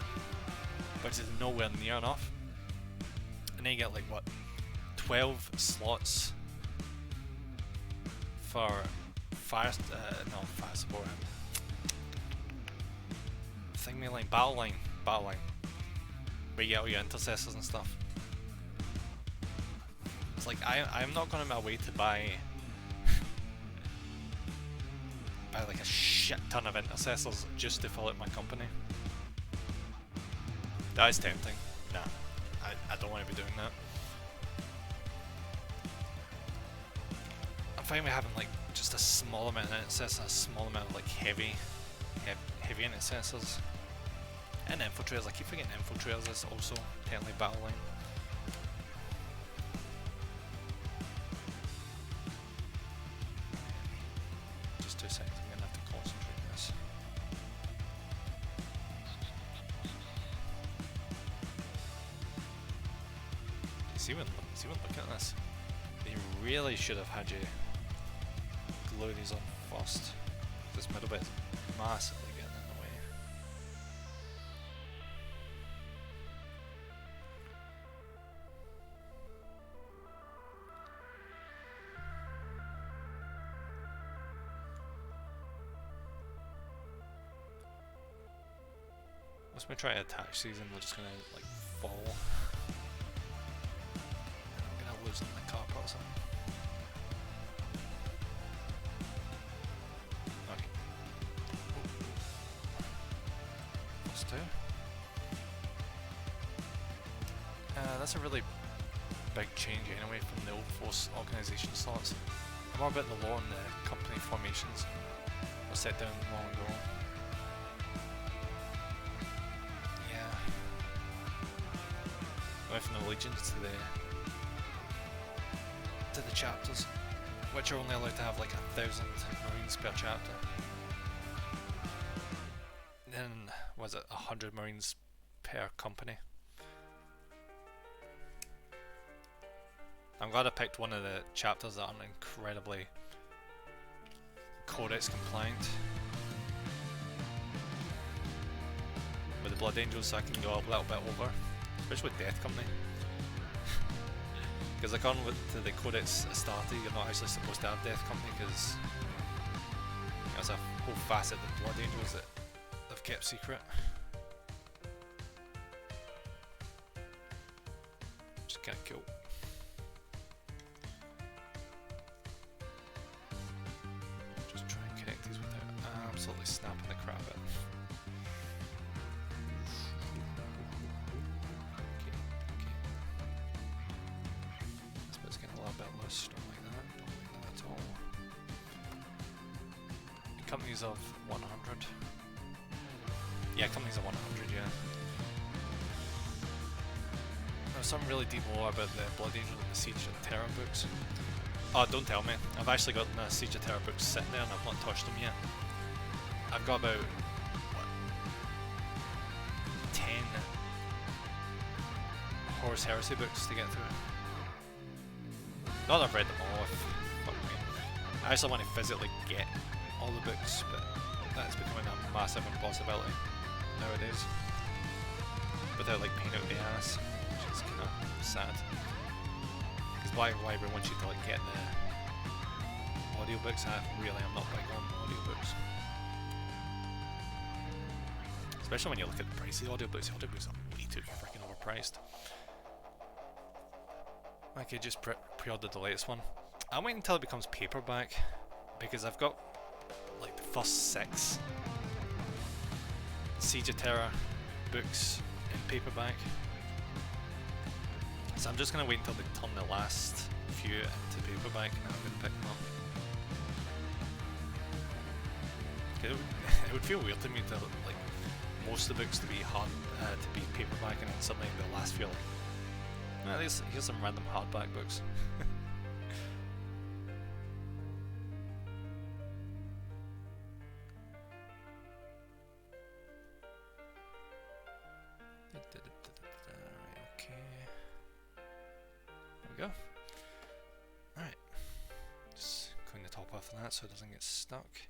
which is nowhere near enough. And then you get like what, 12 slots for fire support. Thingy line, battle line, where you get all your intercessors and stuff. It's like I'm not going to my way to buy like a shit ton of intercessors just to fill out my company. That is tempting. Nah, I don't want to be doing that. I'm fine with having like just a small amount of intercessors and a small amount of like heavy intercessors. And infiltrators, I keep forgetting infiltrators is also technically battle line. Just 2 seconds, I'm gonna have to concentrate on this. See when look at this. They really should have had you glue these on first. This middle bit is massively getting in the way. Once we try to attach these and they're just gonna like fall. I'm gonna lose them in the carpet or something. Okay. Plus 2. That's a really big change anyway from the old force organisation slots. I'm more about the lore and the company formations were set down long ago. Yeah. I went from the legions to the chapters, which are only allowed to have like 1,000 marines per chapter. Then was it 100 marines per company? I'm glad I picked one of the chapters that aren't incredibly codex compliant with the Blood Angels, so I can go a little bit over, especially with Death Company. Because according to the Codex Astarte, you're not actually supposed to have Death Company because there's a whole facet of Blood Angels that they've kept secret. Which is kind of cool. Just try and connect these without absolutely snapping the crap out. Don't like that at all. Companies of 100. Yeah, companies of 100, yeah. There's some really deep lore about the Blood Angel and the Siege of Terra books. Oh, don't tell me. I've actually got the Siege of Terra books sitting there and I've not touched them yet. I've got about, what, 10 Horus Heresy books to get through. Not that I've read them all, fuck me. I actually want to physically get all the books, but that's becoming a massive impossibility nowadays. Without like paying out the ass, which is kind of sad. Because why we want you to like get the audiobooks? I'm not big on audiobooks. Especially when you look at the price of the audiobooks are way too freaking overpriced. Okay, just pre-ordered the latest one. I'm waiting until it becomes paperback because I've got like the first 6 Siege of Terra books in paperback. So I'm just gonna wait until they turn the last few into paperback and I'm gonna pick them up. It would feel weird to me to like most of the books to be to be paperback and then suddenly the last few like, here's some random hardback books. Right, okay. There we go. Alright. Just clean the top off of that so it doesn't get stuck.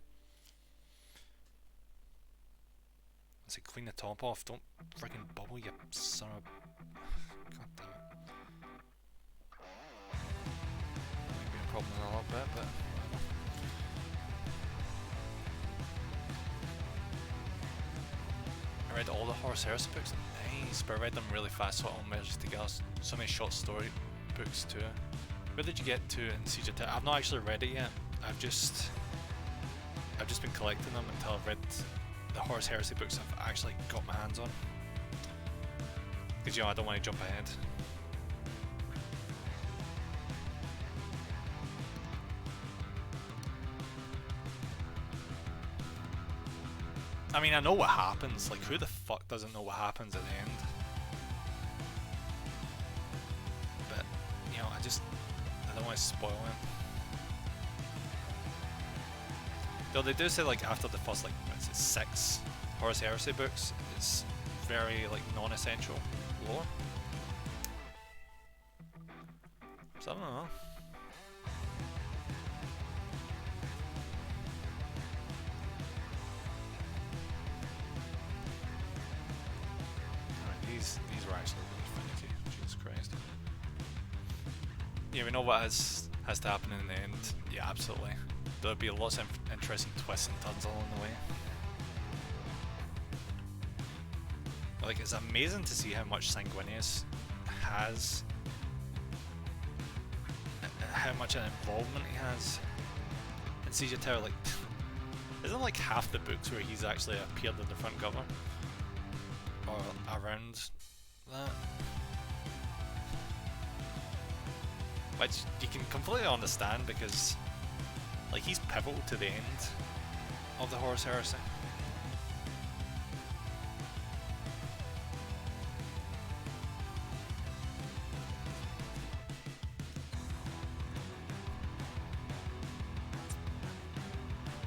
I say clean the top off, don't freaking bubble, you son of a... God damn it. Problem a little bit, but whatever. I read all the Horus Heresy books, nice, but I read them really fast so it all merged together. So many short story books too. Where did you get to in Siege of Terra? I've not actually read it yet. I've just been collecting them until I've read the Horus Heresy books I've actually got my hands on. Because I don't want to jump ahead. I mean, I know what happens, like who the fuck doesn't know what happens at the end? But, I don't want to spoil it. Though they do say like after the first like, 6 Horus Heresy books, it's very like non-essential lore. So I don't know. These were actually really finicky, Jesus Christ. Yeah, we know what has to happen in the end. Yeah, absolutely. There'll be lots of interesting twists and turns along the way. But, like, it's amazing to see how much Sanguinius has, how much an involvement he has in Siege of Terra. Like, isn't like half the books where he's actually appeared in the front cover? Or around that. Which you can completely understand because like he's pivotal to the end of the Horus Heresy.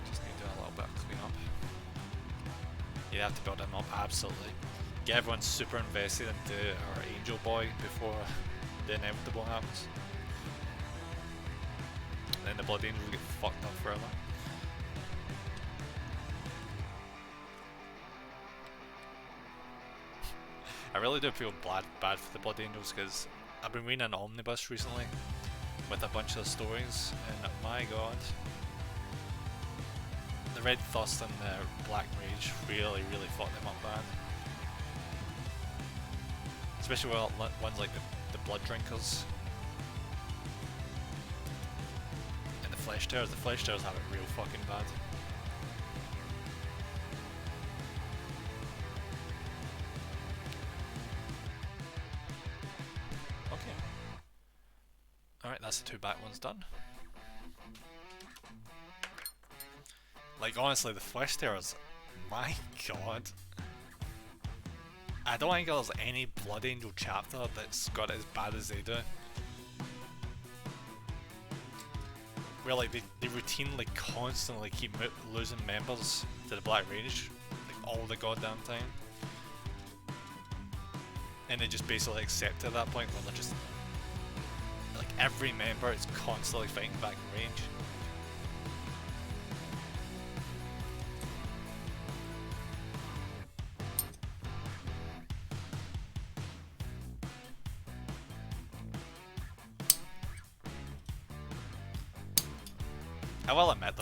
Just need to do a little bit of clean up. You have to build him up, absolutely. Get everyone super invested into our Angel Boy before the inevitable happens. And then the Blood Angel will get fucked up forever. I really do feel bad for the Blood Angels because I've been reading an omnibus recently with a bunch of stories, and my god, the Red Thirst and the Black Rage really fucked them up bad. Especially ones like the Blood Drinkers and the Flesh Tearers. The Flesh Tearers have it real fucking bad. Okay. Alright, that's the 2 back ones done. Like, honestly, the Flesh Tearers, my god. I don't think there's any Blood Angel chapter that's got it as bad as they do. Where like they routinely, constantly keep losing members to the Black Rage, like all the goddamn time. And they just basically accept it at that point where they're just, like every member is constantly fighting back in range. I will admit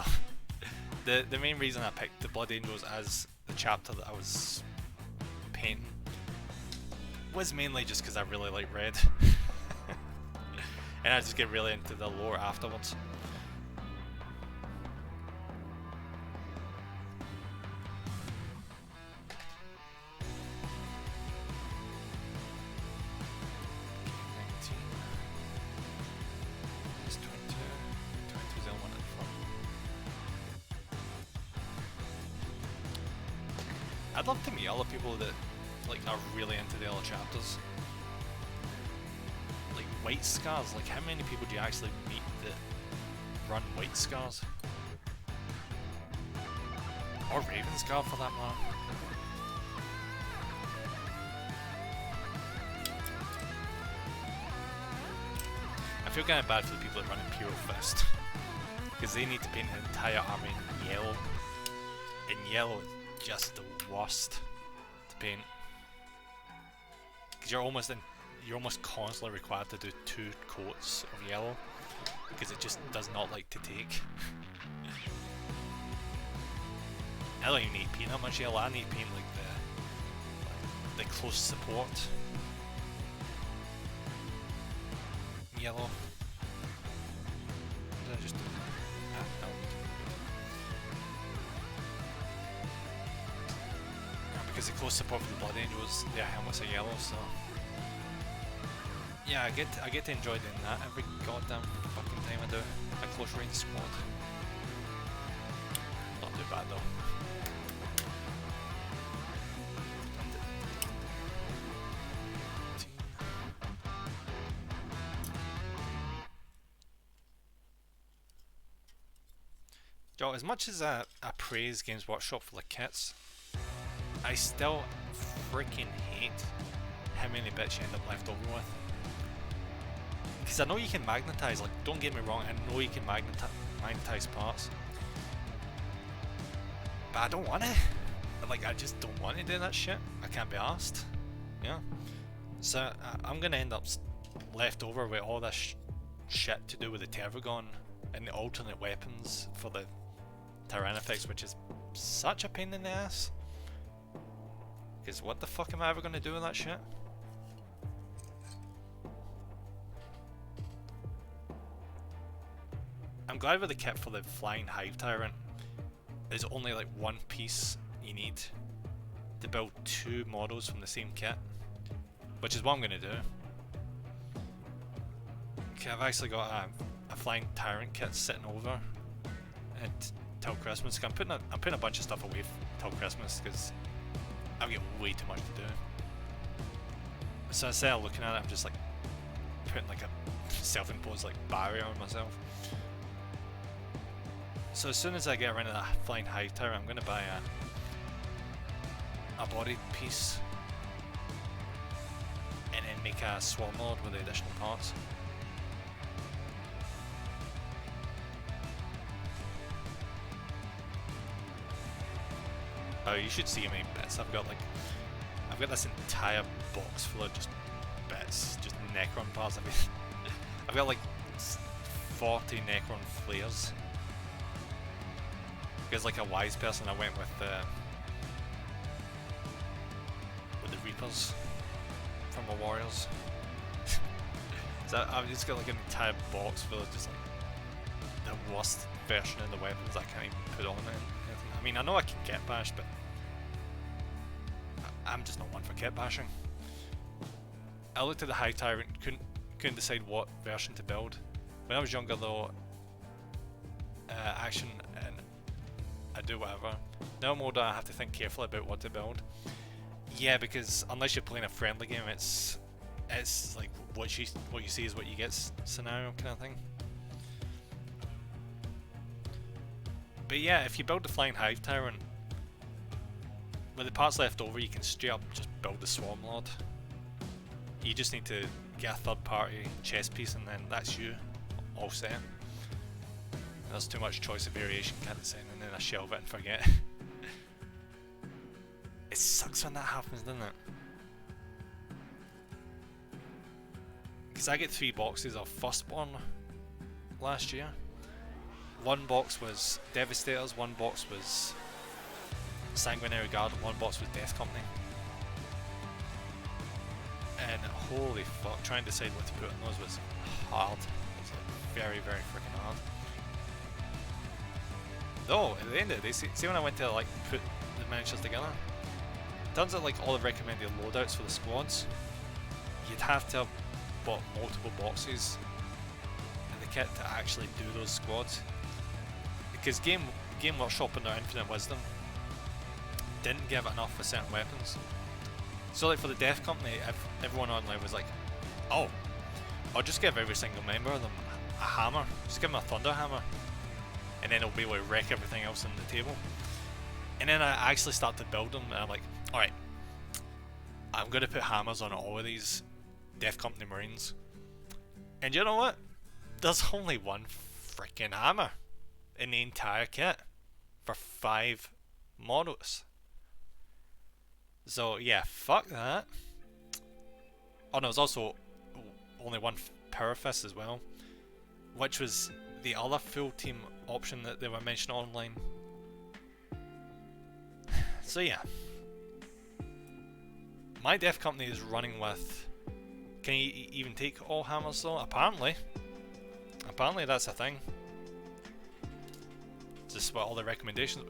though, the main reason I picked the Blood Angels as the chapter that I was painting was mainly just because I really like red. And I just get really into the lore afterwards. I'd love to meet other people that like are really into the other chapters. Like White Scars, like how many people do you actually meet that run White Scars? Or Raven Scar for that matter. I feel kind of bad for the people that run Imperial Fist. Because they need to paint an entire army in yellow. And yellow is just the worst to paint, because you're almost constantly required to do 2 coats of yellow because it just does not like to take. I don't even need to paint that much yellow. I need to paint like the close support yellow. What did I just do? No. Because the close support for the Blood Angels, their helmets are yellow, so yeah, I get to enjoy doing that every goddamn fucking time I do a close range squad. Not too bad though. Joe, as much as I praise Games Workshop for the kits, I still freaking hate how many bits you end up left over with. Because I know you can magnetize, like, don't get me wrong, I know you can magnetize parts. But I don't want to. Like, I just don't want to do that shit. I can't be arsed. Yeah. So, I'm going to end up left over with all this shit to do with the Tervagon and the alternate weapons for the Tyrannofex, which is such a pain in the ass. Because what the fuck am I ever going to do with that shit? I'm glad with the kit for the Flying Hive Tyrant, there's only like 1 piece you need to build 2 models from the same kit, which is what I'm going to do. Okay, I've actually got a Flying Tyrant kit sitting over till Christmas. I'm putting a bunch of stuff away till Christmas because I've got way too much to do. So instead of looking at it, I'm just like putting like a self-imposed like barrier on myself. So as soon as I get around to that Flying Hive Tower, I'm going to buy a body piece and then make a Swarm Lord with the additional parts. Oh, you should see how many bits I've got. Like, I've got this entire box full of just bits. it's just Necron parts. I've got like 40 Necron flares. Because like a wise person, I went with the Reapers from the Warriors. So I've just got like an entire box full of just like the worst version of the weapons I can't even put on it. I mean, I know I can kit bash, but I'm just not one for kit bashing. I looked at the High Tyrant, couldn't decide what version to build. When I was younger though, action and I do whatever. Now I'm older, I have to think carefully about what to build. Yeah, because unless you're playing a friendly game, it's like what you see is what you get scenario kind of thing. But yeah, if you build the Flying Hive Tyrant, with the parts left over, you can straight up just build the Swarm Lord. You just need to get a third party chess piece and then that's you, all set. There's too much choice of variation kind of thing, and then I shelve it and forget. It sucks when that happens, doesn't it? Because I get 3 boxes of Firstborn last year. One box was Devastators, one box was Sanguinary Guard, and one box was Death Company. And holy fuck, trying to decide what to put on those was hard. It was like very, very freaking hard. Though, at the end of the day, see when I went to like put the miniatures together, turns out like all the recommended loadouts for the squads, you'd have to have bought multiple boxes in the kit to actually do those squads. Because Game Workshop in their infinite wisdom didn't give enough for certain weapons. So like for the Death Company, everyone online was like, oh, I'll just give every single member of them a hammer. Just give them a Thunder Hammer. And then it'll be able to wreck everything else on the table. And then I actually start to build them and I'm like, alright, I'm going to put hammers on all of these Death Company Marines. And you know what? There's only one freaking hammer in the entire kit for 5 models. So yeah, fuck that. Oh no, there's also only one Power Fist as well, which was the other full team option that they were mentioning online. So yeah, my Death Company is running with, can you even take all hammers though? Apparently that's a thing. Just what all the recommendations.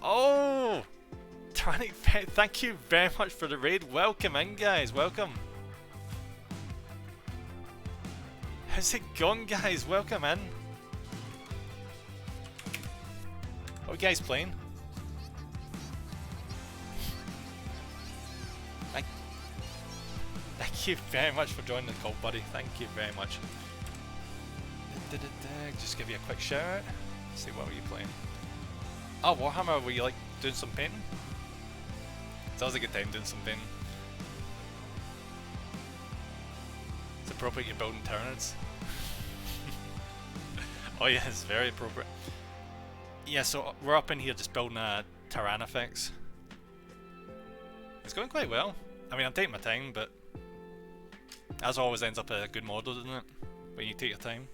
Oh, Tyrannofex, thank you very much for the raid. Welcome in, guys. Welcome. How's it going, guys? Welcome in. What are you guys playing? Thank you very much for joining the call, buddy. Thank you very much. Just give you a quick shout out. See, what were you playing? Oh, Warhammer, were you like doing some painting? It's always a good time doing some painting. It's appropriate you're building Tyranids. Oh yeah, it's very appropriate. Yeah, so we're up in here just building a Tyrannofex. It's going quite well. I mean, I'm taking my time, but as always ends up a good model, doesn't it? When you take your time.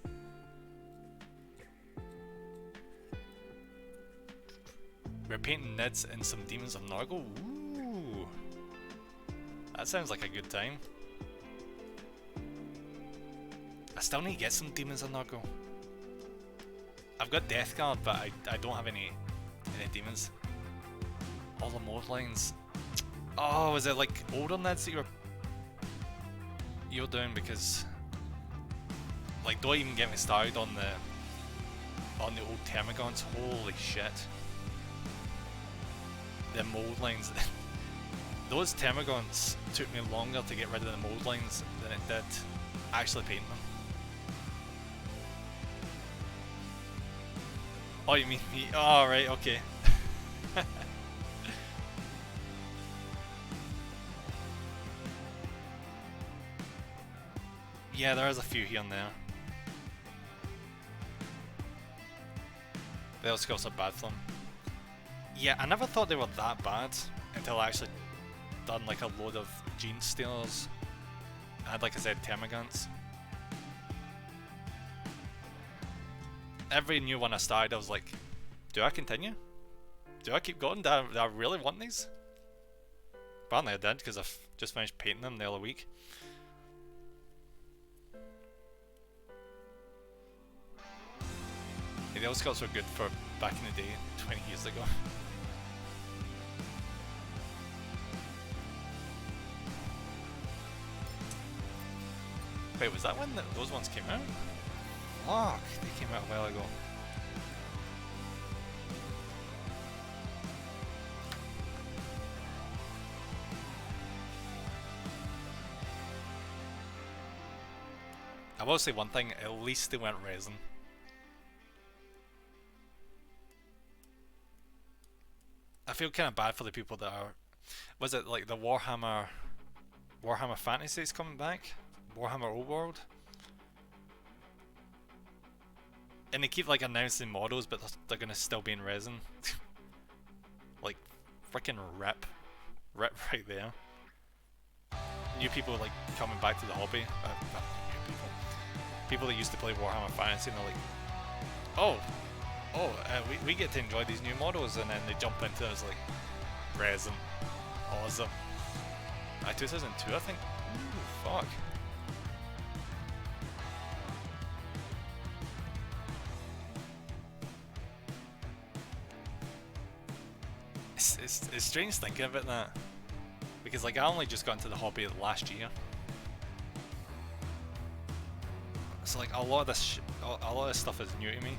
We're painting Nids and some Demons of Nurgle. Ooh, that sounds like a good time. I still need to get some Demons of Nurgle. I've got Death Guard, but I don't have any demons. All the mold lines. Oh, is it like older Nids that you're doing? Because like, don't even get me started on the old Termagants. Holy shit. The mold lines. Those Termagants took me longer to get rid of the mold lines than it did actually painting them. Oh, you mean me? Oh, right, okay. Yeah, there is a few here and there. The Elseworlds are bad for them. Yeah, I never thought they were that bad until I actually done like a load of Gene Stealers And like I said, Termagants. Every new one I started, I was like, do I continue? Do I keep going? Do I really want these? Apparently I did, because I've just finished painting them the other week. Yeah, the Old Scots were good for back in the day, 20 years ago. Wait, was that when those ones came out? Fuck, they came out a while ago. I will say one thing, at least they went resin. I feel kind of bad for the people that are... Was it like the Warhammer Fantasy is coming back? Warhammer Old World? And they keep like announcing models, but they're gonna still be in resin. Like, freaking rip right there. New people like coming back to the hobby. People that used to play Warhammer Fantasy, and they're like, we get to enjoy these new models, and then they jump into it as like resin. Awesome. 2002, I think. Ooh, fuck. It's strange thinking about that, because like I only just got into the hobby last year, so like a lot of this stuff is new to me.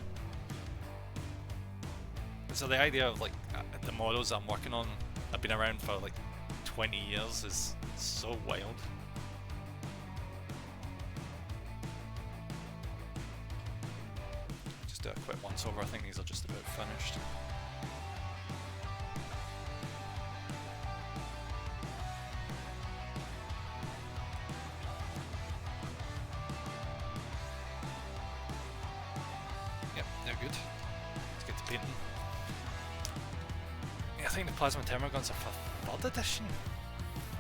So the idea of like the models I'm working on have been around for like 20 years is so wild. Just do a quick once over. I think these are just about finished. I think the Plasma Termagants are for 3rd edition.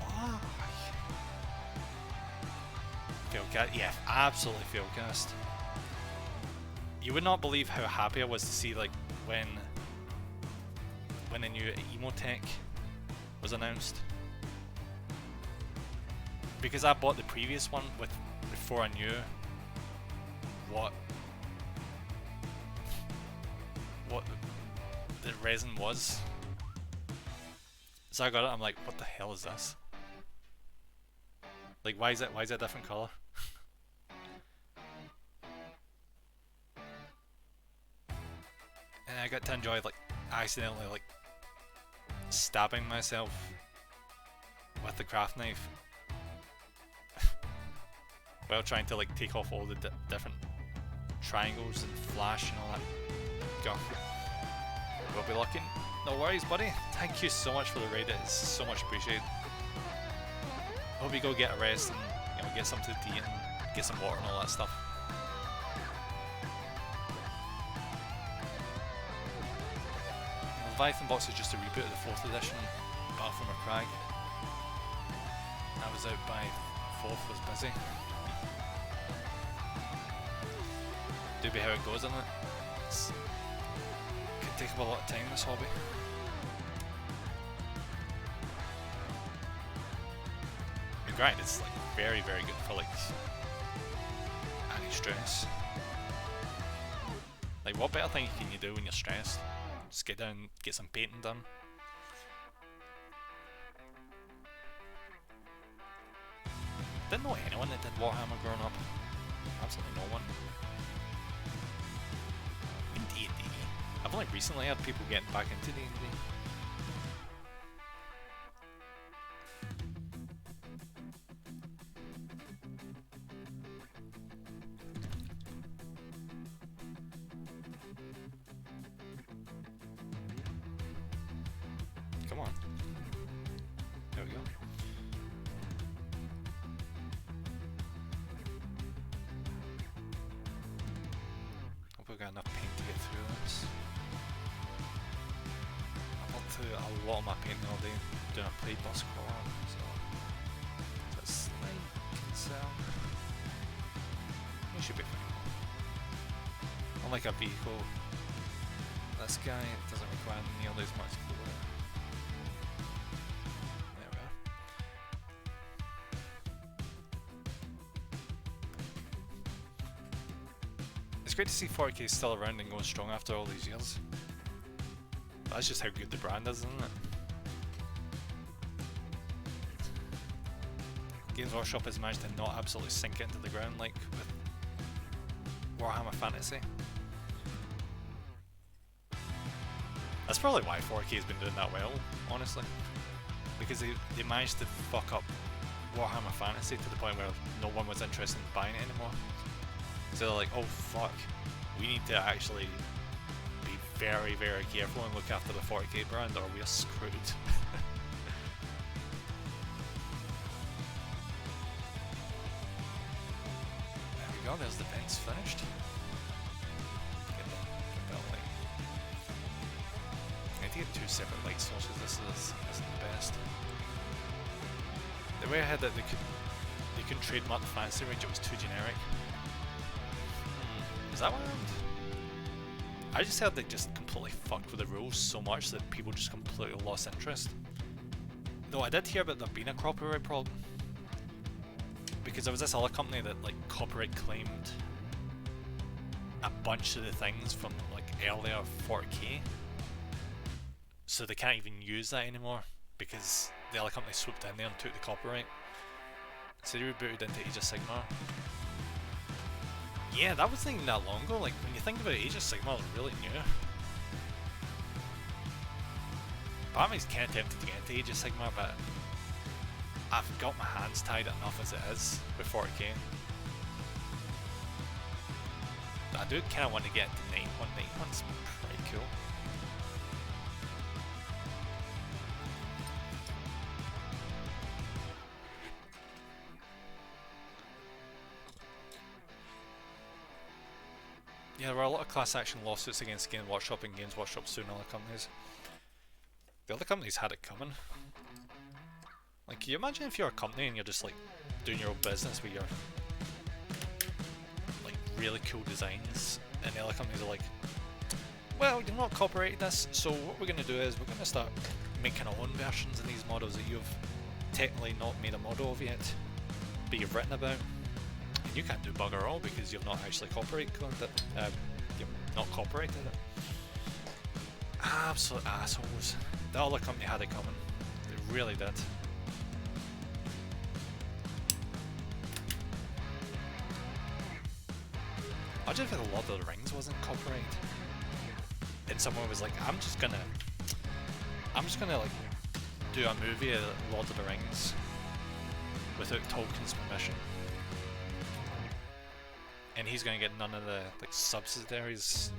Oh. Fieldcast, yeah, absolutely Fieldcast. You would not believe how happy I was to see like when a new Emotech was announced. Because I bought the previous one before I knew what the resin was. So I got it, I'm like, what the hell is this? Like, why is it a different colour? And I got to enjoy, like, accidentally, like, stabbing myself with the craft knife while trying to, like, take off all the different triangles and flash and all that guff. We'll be looking. No worries, buddy. Thank you so much for the raid. It's so much appreciated. Hope you go get a rest and get something to eat and get some water and all that stuff. Leviathan Box is just a reboot of the 4th edition Battle from a Crag. I was out by 4th, was busy. Do be how it goes, isn't it? Take up a lot of time, this hobby. The grind is like very good for like anti-stress. Like, what better thing can you do when you're stressed? Just get down, get some painting done. Didn't know anyone that did Warhammer growing up. Absolutely no one. D&D. I've only recently had people getting back into D&D. Come on. There we go. Hope we've got enough paint to get through this. A lot of my painting all day doing a play bus crawl, so that's like sound. It should be fine. Unlike a vehicle, this guy doesn't require nearly as much coolant. There we are. It's great to see 40k still around and going strong after all these years. That's just how good the brand is, isn't it? Games Workshop has managed to not absolutely sink it into the ground like with Warhammer Fantasy. That's probably why 4K has been doing that well, honestly. Because they managed to fuck up Warhammer Fantasy to the point where no one was interested in buying it anymore. So they're like, oh fuck, we need to actually be very, very careful and look after the 40k brand or we're screwed. There we go, there's the vents finished. Get that light. I need to get 2 separate light sources, this isn't the best. The way I had that they couldn't trademark the fantasy range, it was too generic. Is that what happened? I just heard they just completely fucked with the rules so much that people just completely lost interest. Though I did hear about there being a copyright problem. Because there was this other company that like copyright claimed a bunch of the things from like earlier 40k. So they can't even use that anymore because the other company swooped in there and took the copyright. So they rebooted into Age of Sigmar. Yeah, that wasn't even that long ago. Like, when you think about it, Age of Sigmar was really new. Part of me's kind of tempted to get into Age of Sigmar, but I've got my hands tied enough as it is with 40k. But I do kind of want to get into 91. 91's pretty cool. Yeah, there were a lot of class action lawsuits against Games Workshop and Games Workshop suing other companies. The other companies had it coming. Like, can you imagine if you're a company and you're just like doing your own business with your like really cool designs, and the other companies are like, well, you're not copyrighted this, so what we're going to do is we're going to start making our own versions of these models that you've technically not made a model of yet, but you've written about. You can't do bugger all because you've not actually copyrighted it. You've not copyrighted it. Absolute assholes. The other company had it coming. They really did. Imagine if Lord of the Rings wasn't copyrighted, and someone was like, I'm just gonna like do a movie of Lord of the Rings without Tolkien's permission. And he's going to get none of the like subsidiaries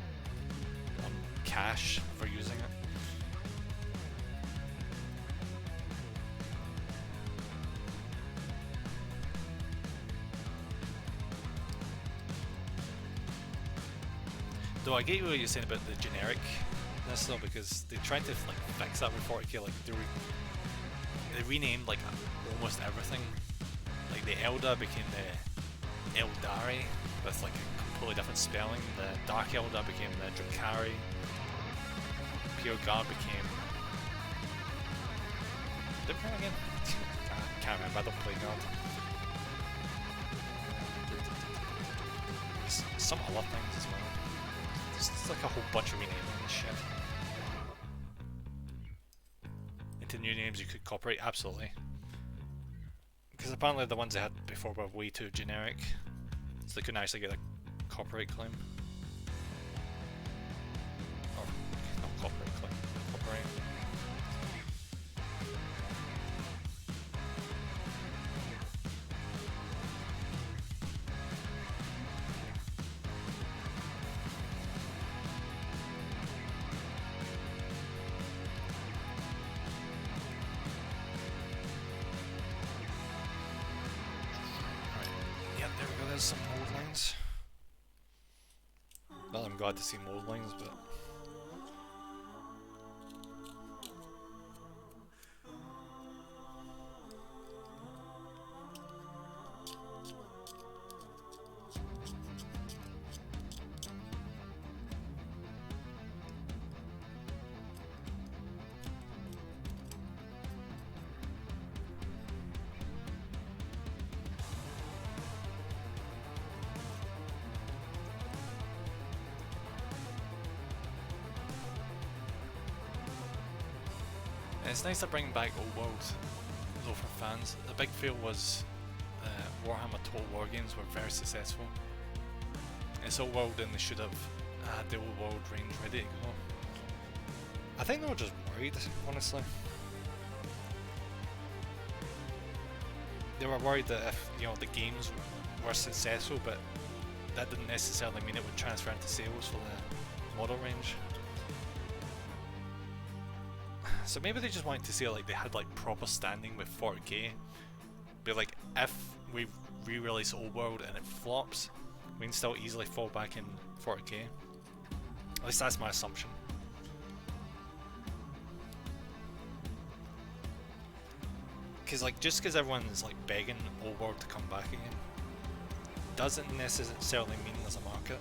on cash for using it. Though I get what you're saying about the genericness though, because they tried to like fix that with 40k. Like they renamed like almost everything. Like the Eldar became the Eldari, with like a completely different spelling. The Dark Eldar became the Drakari. Pure Guard became... Different again? I can't remember, I don't play Guard. Some other things as well. There's like a whole bunch of renaming and shit. Into new names you could copyright, absolutely. Because apparently the ones they had before were way too generic. So they couldn't actually get a copyright claim. Or, not copyright claim, copyright. There's some mold lines. Not that I'm glad to see mold lines, but it's nice to bring back old world though for fans. The big fail was Warhammer Total War games were very successful. It's old world and they should have had the old world range ready to go. I think they were just worried, honestly. They were worried that if, you know, the games were successful, but that didn't necessarily mean it would transfer into sales for the model range. So maybe they just wanted to say like they had like proper standing with 40k. Be like, if we re-release Old World and it flops, we can still easily fall back in 40k. At least that's my assumption. Because like, just because everyone's like begging Old World to come back again, doesn't necessarily mean there's a market.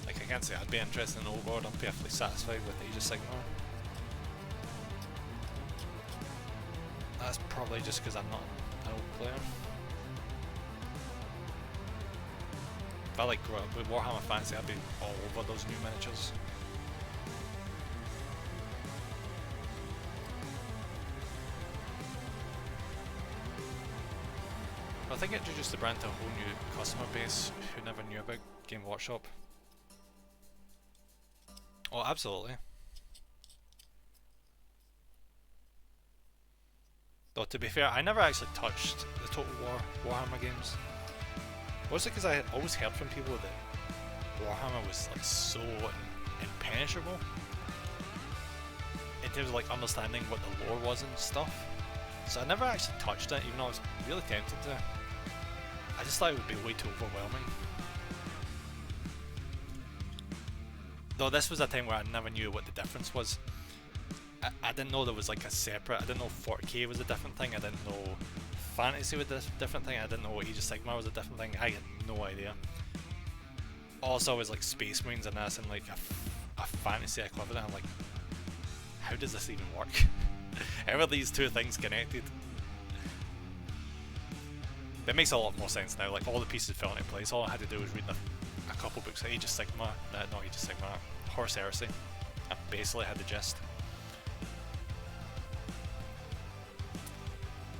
Like, I can't say I'd be interested in Old World. I'm perfectly satisfied with Age of Sigmar. That's probably just because I'm not an old player. If I like grew up with Warhammer Fantasy, I'd be all over those new miniatures. I think it introduced the brand to a whole new customer base who never knew about Game Workshop. Oh, absolutely. Though to be fair, I never actually touched the Total War Warhammer games. Mostly because I had always heard from people that Warhammer was like so impenetrable in terms of like understanding what the lore was and stuff. So I never actually touched it, even though I was really tempted to. I just thought it would be way too overwhelming. Though this was a time where I never knew what the difference was. I didn't know there was like a separate, I didn't know 40k was a different thing, I didn't know fantasy was a different thing, I didn't know Age of Sigmar was a different thing, I had no idea. Also, it was like Space Marines and this and like a fantasy equivalent. I'm like, how does this even work? How are these two things connected? It makes a lot more sense now, like all the pieces fell into place. All I had to do was read a couple books of Age of Sigmar, not Age of Sigmar, Horus Heresy. I basically had the gist.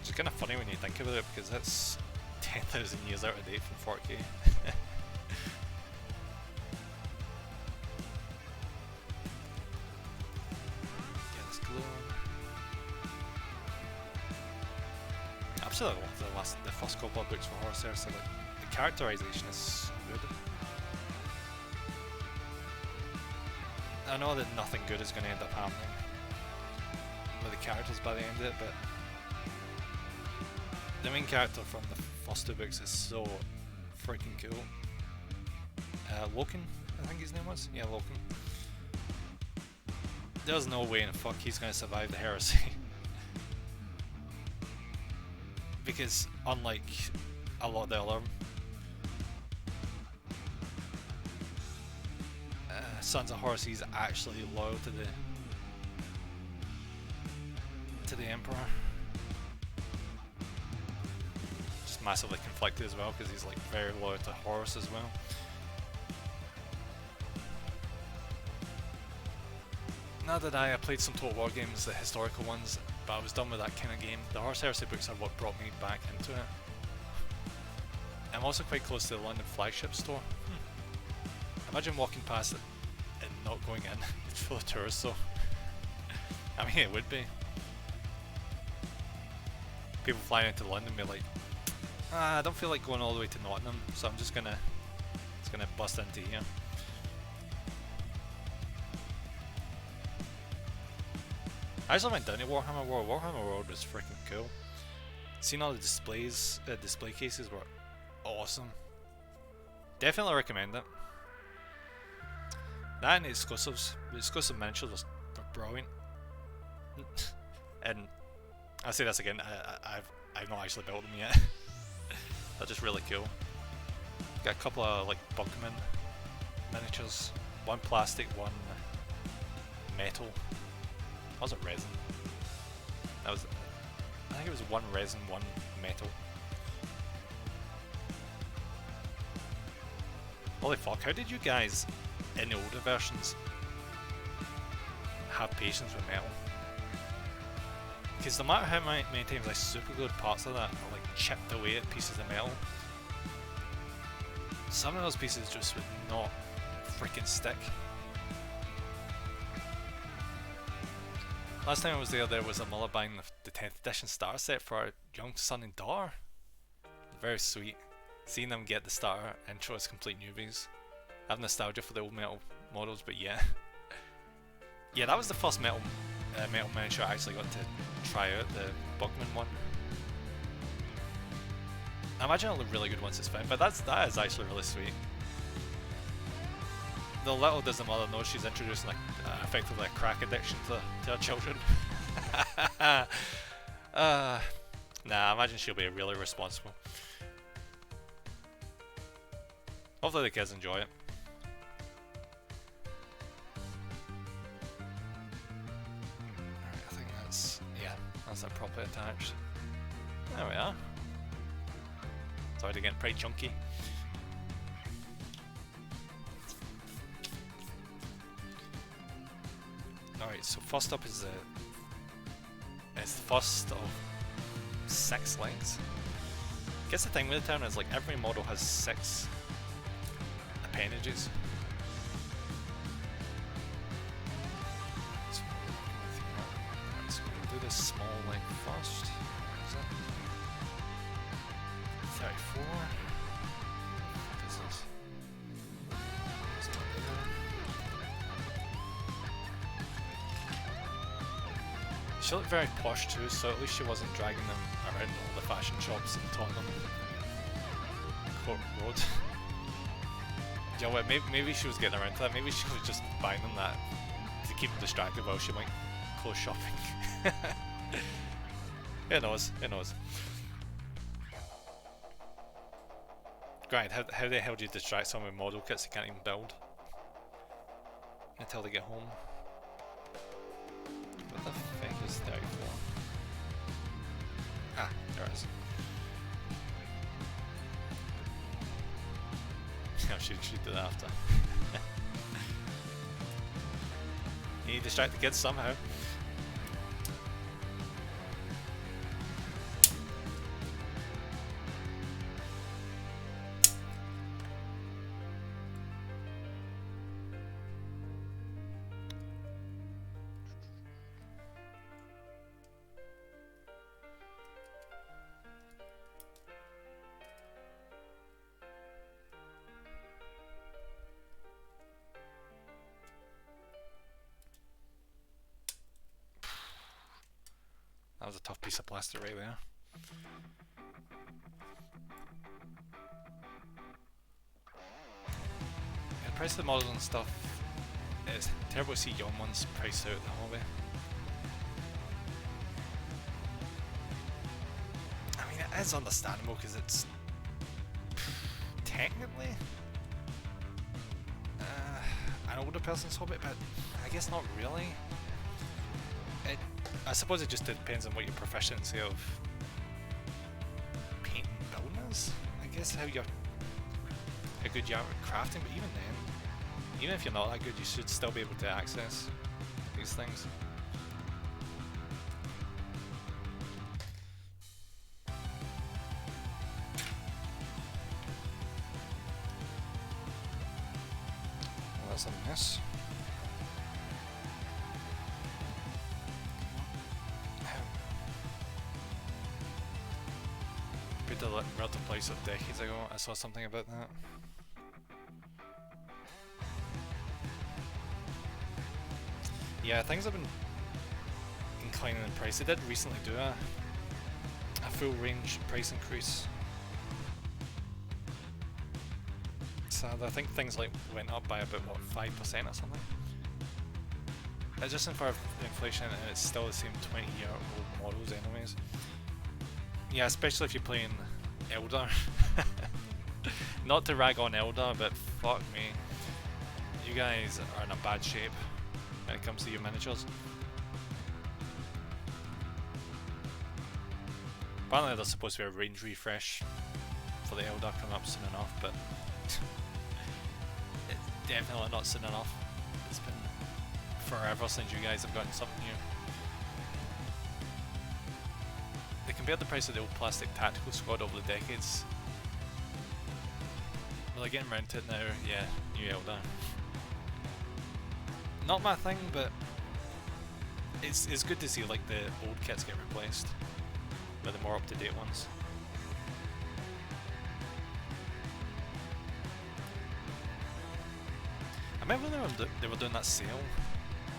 Which is kind of funny when you think about it, because that's 10,000 years out of date from 4K. Absolutely, the first couple of books for Horus Heresy, like, the characterization is good. I know that nothing good is going to end up happening with the characters by the end of it, but the main character from the first two books is so freaking cool. Loken, I think his name was? Yeah, Loken. There's no way in the fuck he's going to survive the heresy. Because unlike a lot of the other Sons of Horus, he's actually loyal to the Emperor. Just massively conflicted as well, because he's like very loyal to Horus as well. Now that I played some Total War games, the historical ones, but I was done with that kind of game. The Horus Heresy books are what brought me back into it. I'm also quite close to the London flagship store. Imagine walking past it and not going in. It's full of tourists though. I mean, it would be. People flying into London be like, I don't feel like going all the way to Nottingham, so I'm just gonna bust into here. I actually went down to Warhammer World. Warhammer World was freaking cool. Seeing all the displays, display cases were awesome. Definitely recommend it. That and the exclusives. The exclusive miniatures were brilliant. And I'll say this again, I've not actually built them yet. They're just really cool. Got a couple of like Bunkman miniatures. One plastic, one metal. Was it resin? That was, I think it was one resin, one metal. Holy fuck, how did you guys in the older versions have patience with metal? Because no matter how many times I super glued parts of that or like chipped away at pieces of metal, some of those pieces just would not freaking stick. Last time I was there was a Muller buying the 10th edition starter set for our young son and daughter. Very sweet. Seeing them get the starter intro as complete newbies. I have nostalgia for the old metal models, but yeah. Yeah, that was the first metal miniature I actually got to try out, the Bugman one. I imagine it'll look really good once it's found, but that is actually really sweet. The little does the mother know she's introducing like effectively a crack addiction to her children. Nah, I imagine she'll be really responsible. Hopefully the kids enjoy it. Alright, I think that's that properly attached. There we are. It's already getting pretty chunky. Alright, so first up is it's the first of 6 links. I guess the thing with the term is like every model has 6 appendages. So we'll do this small link first. Where is it? 34. What is this? It's not there. She looked very posh too, so at least she wasn't dragging them around all the fashion shops in Tottenham Court Road. You know what, maybe she was getting around to that, maybe she was just buying them that to keep them distracted while she went clothes shopping. Who knows, who knows. Right, how the hell do you distract someone with model kits they can't even build? Until they get home. What the fuck is 34? Ah, there it is. I should do that after. You need to distract the kids somehow. That was a tough piece of plastic right there. Yeah, the price of the models and stuff, it's terrible to see young ones priced out the hobby. I mean, it is understandable because it's technically an older person's hobby, but I guess not really. I suppose it just depends on what your proficiency of painting and building is. I guess how good you are at crafting, but even then, even if you're not that good, you should still be able to access these things. Well, that's a mess. The relative place of decades ago, I saw something about that. Yeah, things have been inclining in price. They did recently do a full range price increase. So I think things like went up by about what, 5% or something. Adjusting for inflation, and it's still the same 20-year-old models anyways. Yeah, especially if you're playing Elder. Not to rag on Elder, but fuck me. You guys are in a bad shape when it comes to your miniatures. Apparently there's supposed to be a range refresh for the Elder coming up soon enough, but definitely not soon enough. It's been forever since you guys have gotten something new. They compared the price of the old plastic tactical squad over the decades. Well, again, around to it now, yeah, new Eldar. Not my thing, but it's good to see like the old kits get replaced by the more up-to-date ones. I remember they were doing that sale.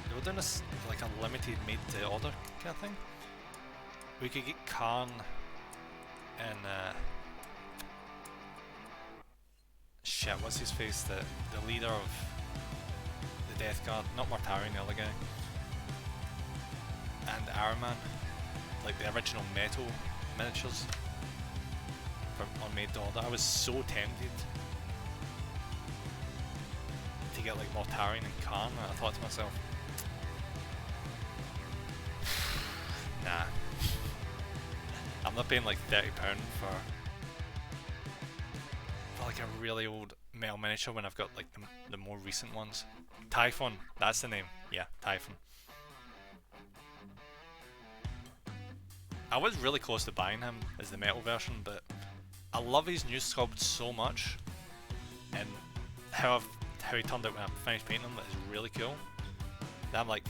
They were doing this like a limited made-to-order kind of thing. We could get Karn and shit, what's his face? The leader of the Death Guard, not Mortarion, the other guy, and Iron Man, like the original metal miniatures on made to order. I was so tempted to get like Mortarion and Karn, and I thought to myself, nah, I'm not paying like £30 for like a really old metal miniature when I've got like the more recent ones. Typhon, that's the name. Yeah, Typhon. I was really close to buying him as the metal version, but I love his new sculpt so much, and how he turned out when I finished painting him is really cool. That I'm like,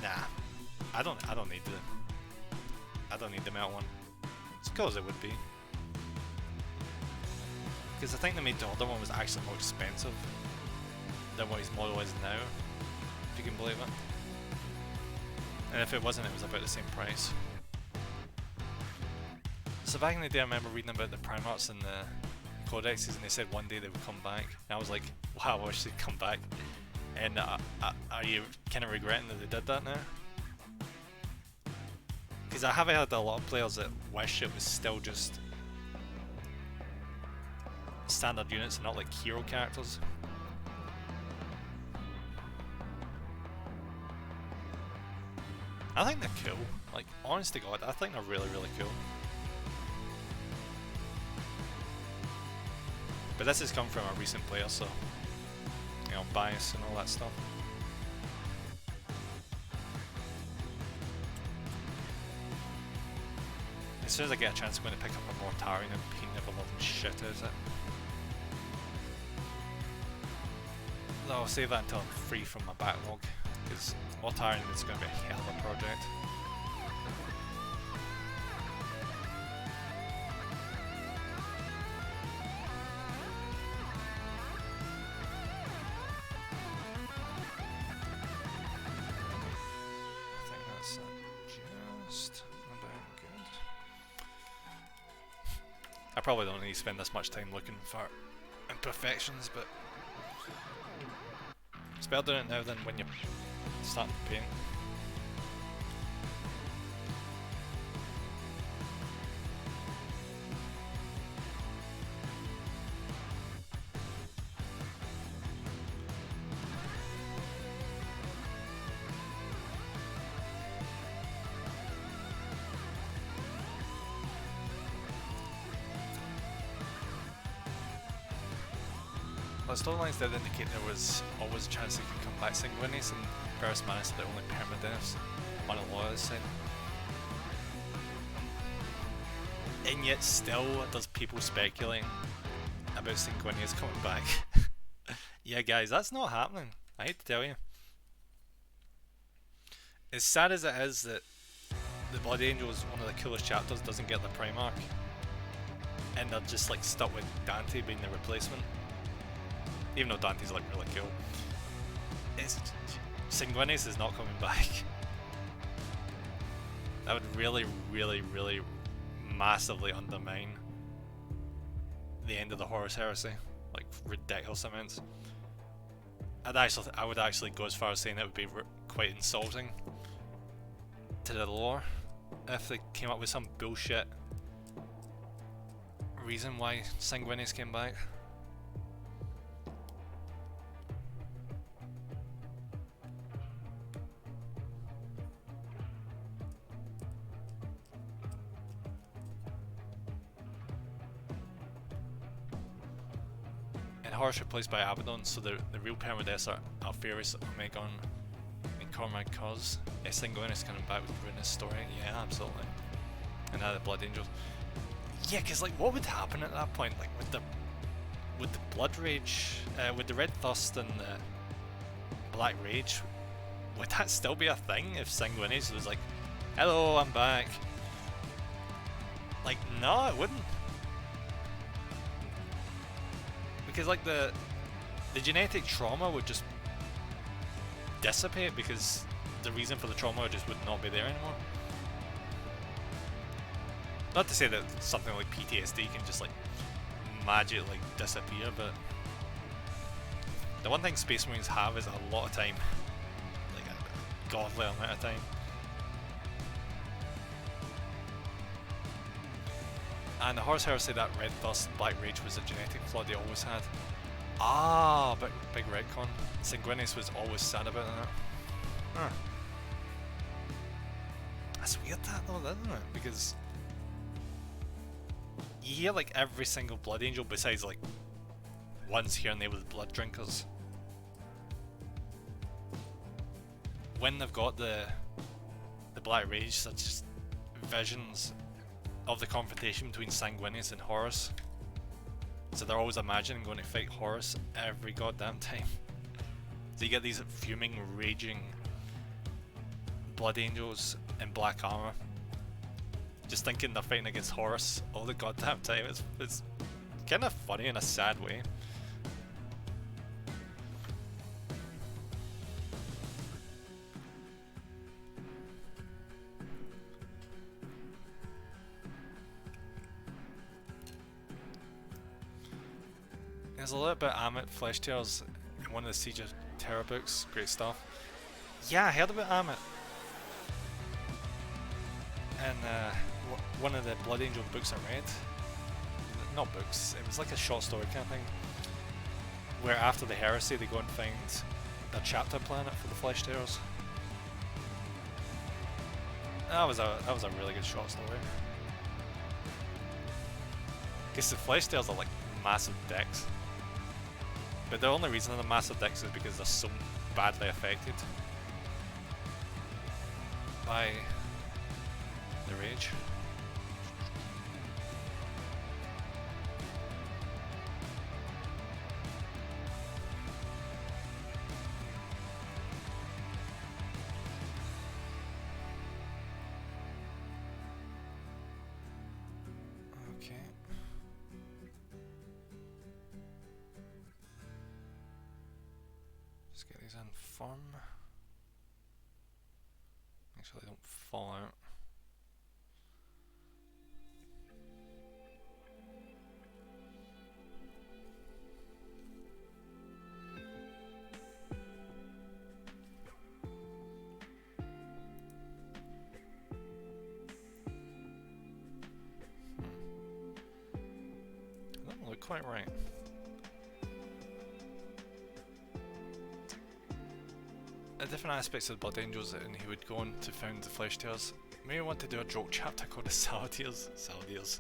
nah, I don't need the metal one. It's cool as it would be, because I think the made to order one was actually more expensive than what his model is now, if you can believe it. And if it wasn't, it was about the same price. So back in the day, I remember reading about the Primarchs and the Codexes, and they said one day they would come back. And I was like, wow, I wish they'd come back. And are you kind of regretting that they did that now? Because I have had a lot of players that wish it was still just standard units and not like hero characters. I think they're cool. Like, honest to God, I think they're really, really cool. But this has come from a recent player, so, you know, bias and all that stuff. As soon as I get a chance, I'm going to pick up a Mortarion and paint the living shit out of it. Though I'll save that until I'm free from my backlog, because Mortarion is going to be a hell of a project. I think that's just about good. I probably don't need to spend this much time looking for imperfections, but it's better doing it now than when you're starting to paint. The storylines did indicate there was always a chance they could come back. Sanguinius and Paris Manus are the only permadeaths on a lawyer's side. And yet still there's people speculating about Sanguinius coming back. Yeah guys, that's not happening. I hate to tell you. As sad as it is that the Blood Angel is one of the coolest chapters, doesn't get the Primarch, and they're just like stuck with Dante being the replacement. Even though Dante's like really cool, Sanguinius is not coming back. That would really, really, really massively undermine the end of the Horus Heresy, like ridiculous amounts. I would actually go as far as saying it would be quite insulting to the lore if they came up with some bullshit reason why Sanguinius came back. and Horus replaced by Abaddon, so the real permadeaths are Alpharius, Omegon, and Cormac Cos. Sanguinius coming back with Ruinous story. Yeah, absolutely. And now the Blood Angels. Yeah, because like, what would happen at that point? Like with the Blood Rage, with the Red Thirst and the Black Rage, would that still be a thing if Sanguinius was like, "Hello, I'm back"? Like, no, it wouldn't. Because like the genetic trauma would just dissipate because the reason for the trauma just would not be there anymore. Not to say that something like PTSD can just like magically disappear, but the one thing Space Marines have is a lot of time, like a godly amount of time. And the Horus Heresy, that Red Thirst and Black Rage was a genetic flaw they always had. Ah, but big retcon. Sanguinius was always sad about that. Huh. That's weird that though, isn't it? Because you hear like every single Blood Angel besides like ones here and there with Blood Drinkers. When they've got the Black Rage, that's just visions of the confrontation between Sanguinius and Horus. So they're always imagining going to fight Horus every goddamn time. So you get these fuming, raging Blood Angels in black armor, just thinking they're fighting against Horus all the goddamn time. It's kind of funny in a sad way. There's a little bit of Amit Flesh Tears in one of the Siege of Terror books. Great stuff. Yeah, I heard about Amit. And one of the Blood Angel books I read, not books, it was like a short story kind of thing, where after the Heresy they go and find their chapter planet for the Flesh Tears. That was a really good short story. Because the Flesh Tears are like massive dicks. But the only reason they're massive dicks is because they're so badly affected by the rage. Okay. Just get these in form. Make sure they don't fall out. That doesn't look quite right. Different aspects of the Blood Angels, and he would go on to found the Flesh Tears. Maybe want to do a joke chapter called the Saladiers. Saladiers.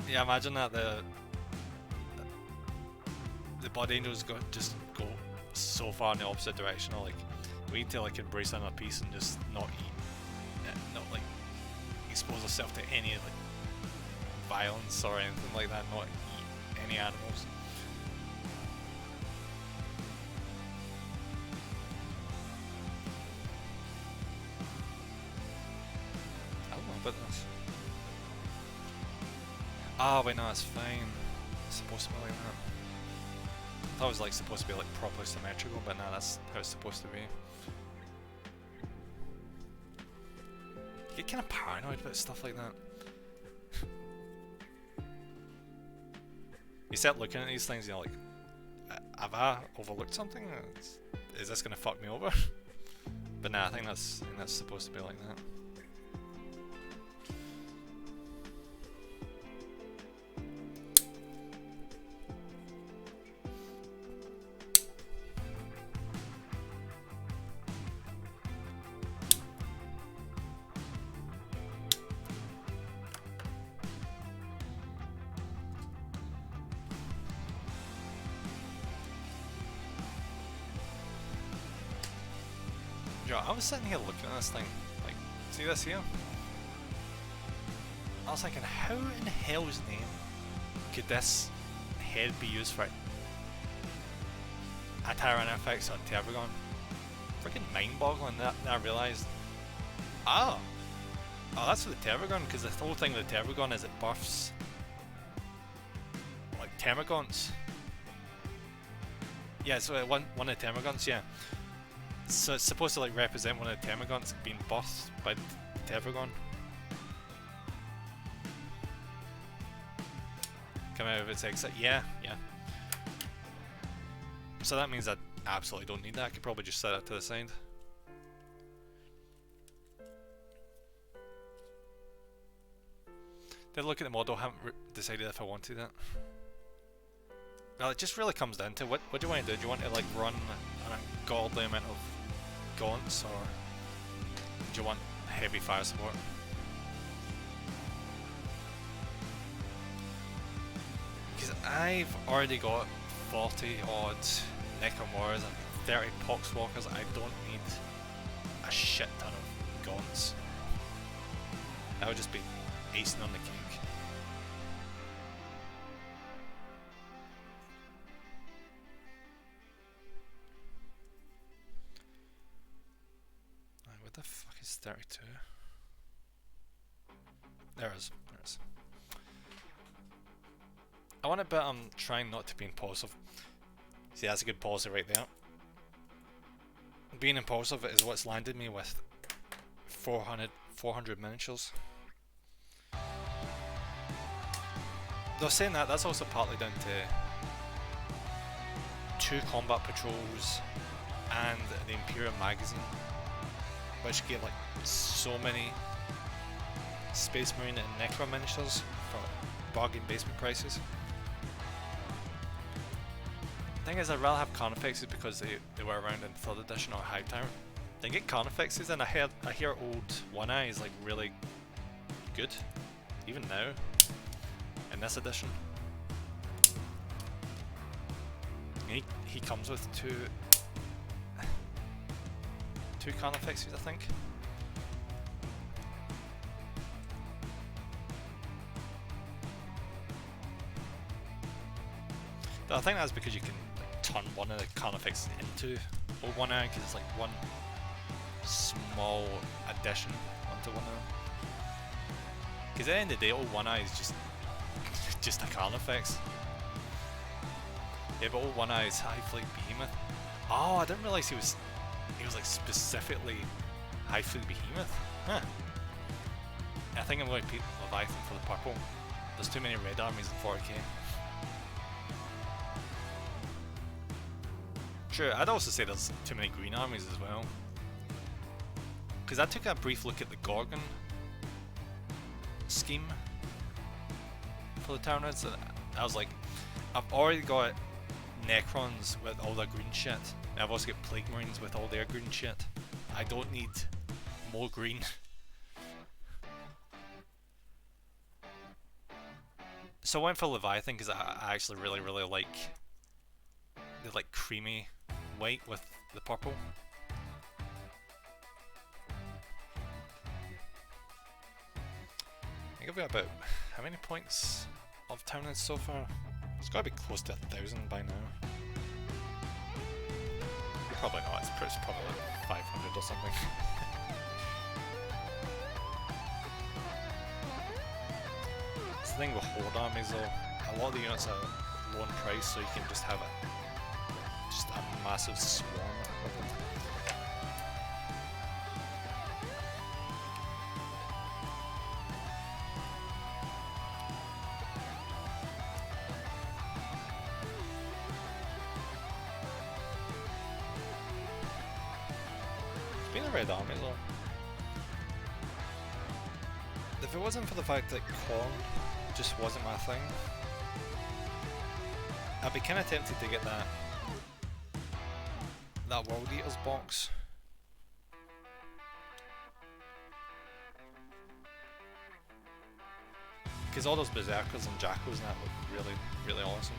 Yeah, imagine that the Blood Angels just go so far in the opposite direction. Or like, we need to like embrace inner peace and just not eat, not like expose ourselves to any like violence or anything like that. Not eat any animals. Oh wait, no, it's fine. It's supposed to be like that. I thought it was like supposed to be like properly symmetrical, but no, that's how it's supposed to be. You get kind of paranoid about stuff like that. You start looking at these things and you're like, have I overlooked something? Is this gonna fuck me over? But nah, I think that's supposed to be like that. Joe, I was sitting here looking at this thing, like, see this here? I was thinking, how in hell's name could this head be used for a Tyrannofex or Terragon? Freaking mind-boggling that I realised. Oh, that's for the Terragon, because the whole thing with the Terragon is it buffs like Termagants. Yeah, so one of the Termagants, yeah. So it's supposed to like represent one of the Termagants being buffed by the Terragon. Come out of its exit. Yeah. So that means I absolutely don't need that. I could probably just set it to the side. Did look at the model, haven't decided if I wanted it. Well, it just really comes down to what do you want to do? Do you want to like run an ungodly amount of gaunts, or do you want heavy fire support? Because I've already got 40 odd Necromorphs and 30 Poxwalkers. I don't need a shit ton of gaunts. That would just be acing on the cake. What the fuck is 32? There it is. I want it, but I'm trying not to be impulsive. See, that's a good policy right there. Being impulsive is what's landed me with 400 miniatures. Though saying that, that's also partly down to 2 combat patrols and the Imperial magazine, which gave like so many Space Marine and Necro miniatures for bargain basement prices. The thing is, I'd rather have Carnifexes because they were around in 3rd edition or High Tower. Then get Carnifexes, and I hear old One Eye is like really good, even now in this edition. He comes with two Carnifexes, I think. But I think that's because you can like, turn one of the Carnifexes into old One Eye, because it's like one small addition onto one of them. Because at the end of the day, old One Eye is just a Carnifex. Yeah, but old One Eye is High Fleet Behemoth. Oh, I didn't realise he was like specifically High Fleet Behemoth. Huh. I think I'm going to pick Leviathan for the purple. There's too many red armies in 40k. True, I'd also say there's too many green armies as well. Because I took a brief look at the Gorgon scheme for the Tyranids, and I was like, I've already got Necrons with all their green shit, and I've also got Plague Marines with all their green shit. I don't need more green. So I went for Leviathan because I actually really like the like creamy white with the purple. I think I've got about, how many points of Tyranids so far? It's got to be close to 1,000 by now. Probably not, it's probably like 500 or something. It's the thing with Horde armies though, a lot of the units are low in price, so you can just have a massive swarm with them. It's been a red army though. If it wasn't for the fact that Korn just wasn't my thing, I'd be kind of tempted to get that World Eaters box. Because all those Berserkers and Jackals and that look really awesome.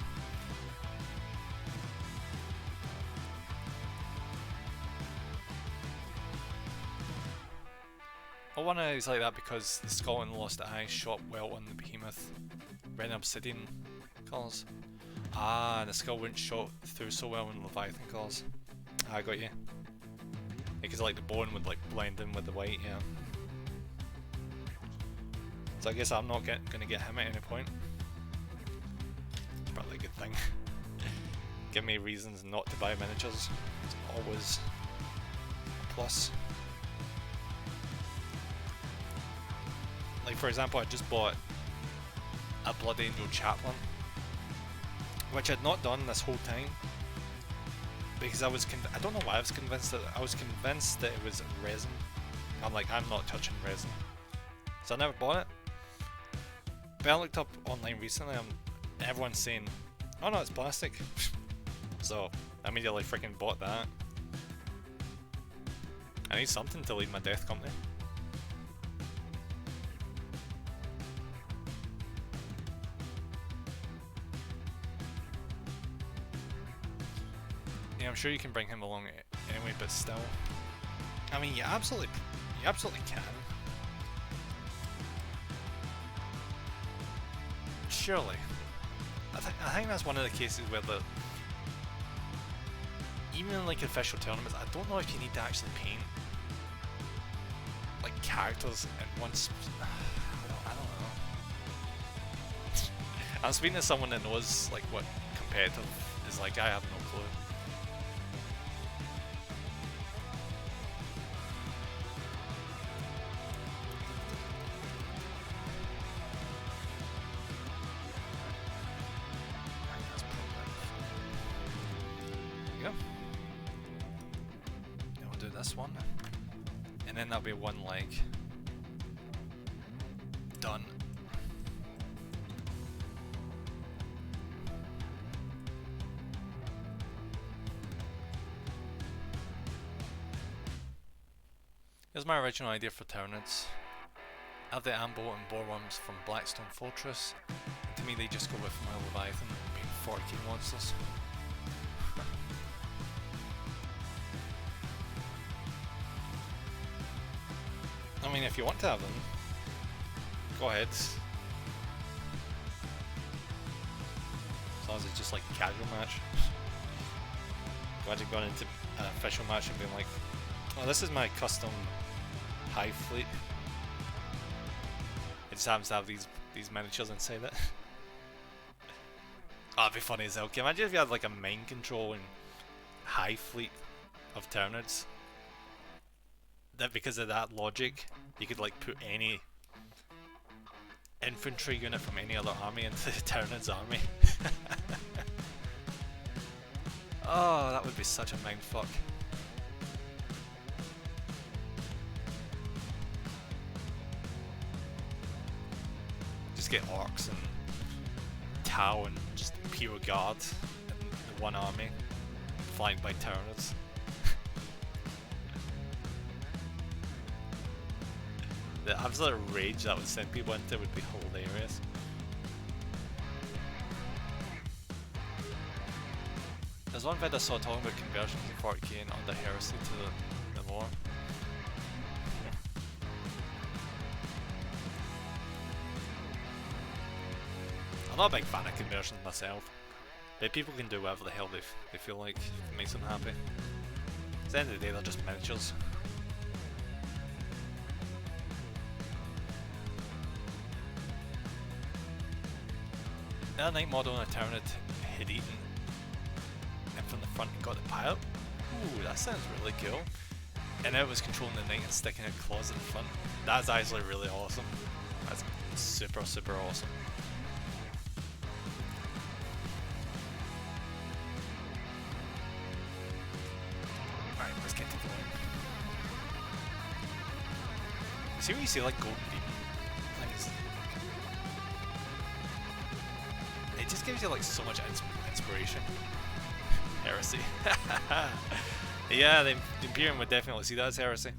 I wonder he's like that because the Scotland Lost Eye shot well on the Behemoth Red Obsidian colours. Ah, and the skull wouldn't shot through so well in Leviathan colours. Ah, I got you. Because like the bone would like blend in with the white, yeah. So I guess I'm not gonna get him at any point. Probably a good thing. Give me reasons not to buy miniatures. It's always a plus. Like for example, I just bought a Blood Angel Chaplain, which I'd not done this whole time because I was I don't know why I was convinced that it was resin. I'm like, I'm not touching resin, so I never bought it. But I looked up online recently and everyone's saying, oh no, it's plastic. So I immediately freaking bought that. I need something to lead my death company. Yeah, I'm sure you can bring him along anyway, but still. I mean, you absolutely can. Surely. I think that's one of the cases where even in like official tournaments, I don't know if you need to actually paint like characters at once. I don't know. I'm speaking to someone that knows like what competitive is like. I have no clue. One, and then that'll be one leg done. Here's my original idea for Tyranids. Have the Ambo and Boreworms from Blackstone Fortress. To me, they just go with my Leviathan being 40k monsters. I mean, if you want to have them, go ahead. As long as it's just like a casual match. Imagine going into an official match and being like, oh, this is my custom hive fleet. It just happens to have these miniatures inside it. Oh, that'd be funny as hell. Can you imagine if you had like a mind controlling hive fleet of Tyranids? That because of that logic, you could like put any infantry unit from any other army into the Tyranids army. Oh, that would be such a mindfuck. Just get orcs and Tau and just Imperial Guard in the one army, flanked by Tyranids. The absolute rage that would send people into would be hilarious. There's one vid I saw talking about conversions in 40k and under heresy to the lore. I'm not a big fan of conversions myself, but people can do whatever the hell they feel like if it makes them happy. At the end of the day, they're just miniatures. The other night model on a Tyranid had eaten and from the front and got the pilot. Ooh, that sounds really cool. And now it was controlling the knight and sticking out claws in the front. That's actually really awesome. That's super awesome. Alright, let's get to going. See what you see like golden beam? It just gives you like so much inspiration. Heresy. Yeah, the Imperium would definitely see that as heresy.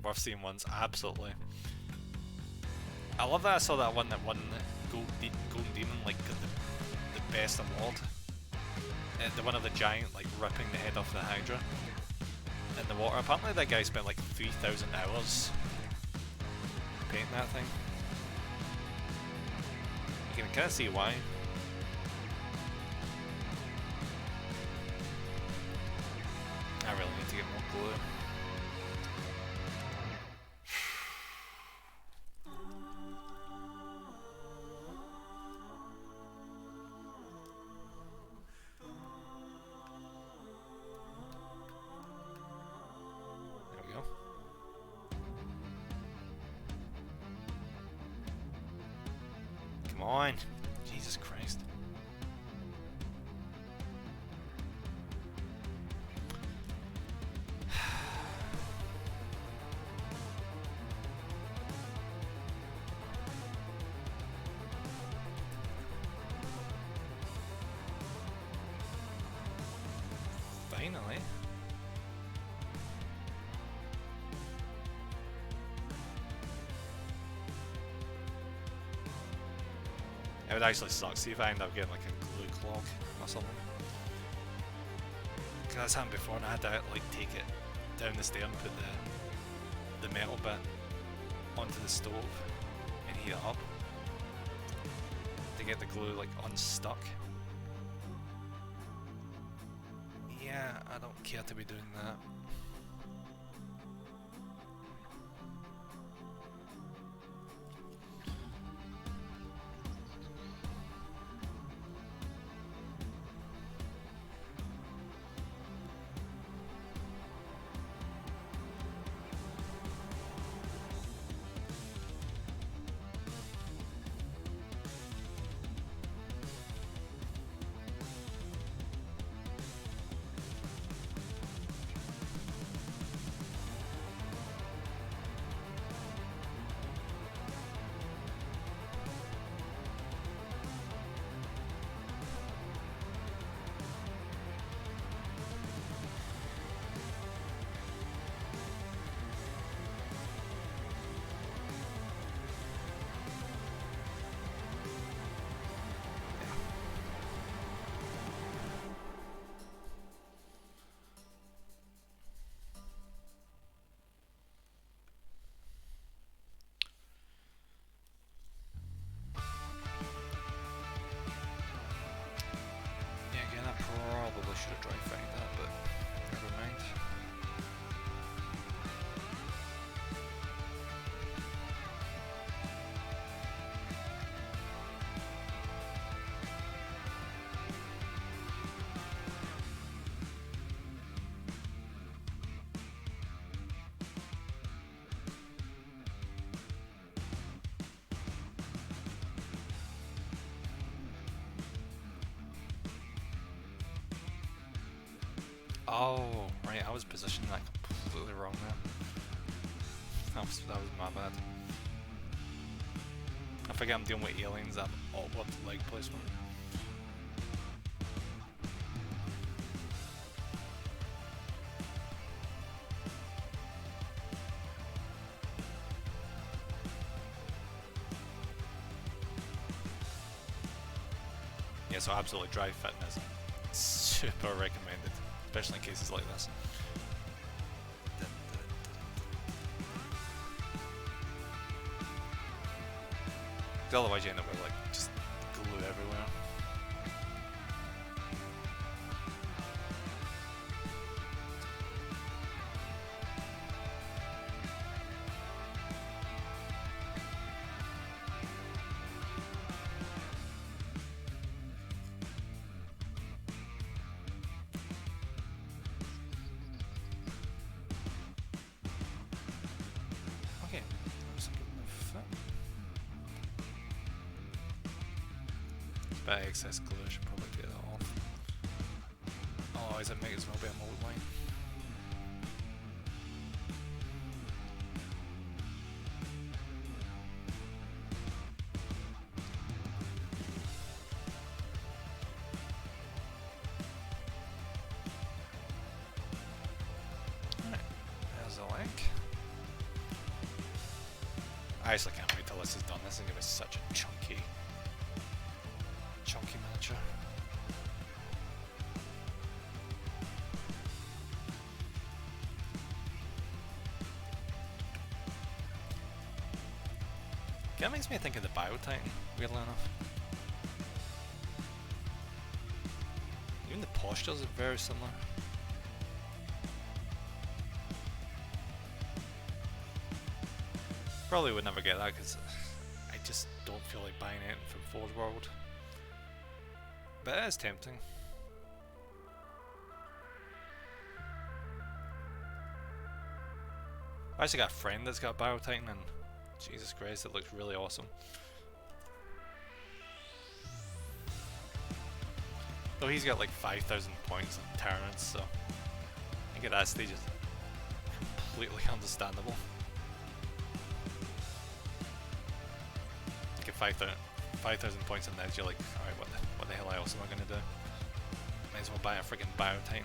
Worth seeing once, absolutely. I love that I saw that one that won the Golden Demon, like the best award the one of the giant, like, ripping the head off the Hydra in the water. Apparently that guy spent like 3,000 hours painting that thing. You can kind of see why. I really need to get more glue. There we go. Come on. Jesus Christ. Finally. It would actually suck. See if I end up getting like a glue clog or something. Cause that's happened before and I had to like take it down the stair and put the metal bit onto the stove and heat it up to get the glue like unstuck. Yeah, I don't care to be doing that. Probably should have tried to find that, but never mind. Oh, right, I was positioning that completely wrong there. That was my bad. I forget I'm dealing with aliens, I'm awkward leg placement. Yeah, so absolutely drive fitness. Super recommended. Especially in cases like this. Otherwise you end up with like just glue everywhere. By excess glue, I should probably get that off. Otherwise it might as well be a mold line. Alright, there's the link. I actually can't wait till this is done. This is going to be such a chunky miniature. That makes me think of the Biotitan, weirdly enough. Even the postures are very similar. Probably would never get that because I just don't feel like buying anything from Forge World. But it is tempting. I actually got a friend that's got a Biotitan and Jesus Christ, it looks really awesome. Though he's got like 5,000 points in Tyrannofex, so I think at that stage is completely understandable. Get 5,000 points in Neds, you're like, alright, what the hell else am I gonna do? Might as well buy a friggin' Biotitan.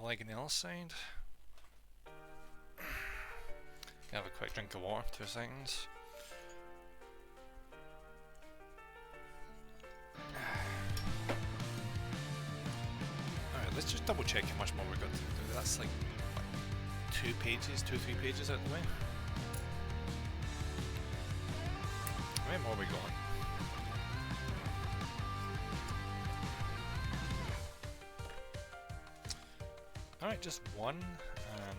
Leg on the other side. Have a quick drink of water, 2 seconds. Alright, let's just double check how much more we've got to do. That's like what, 2 pages, 2-3 pages out the way. How many more are we got? Alright, just one, and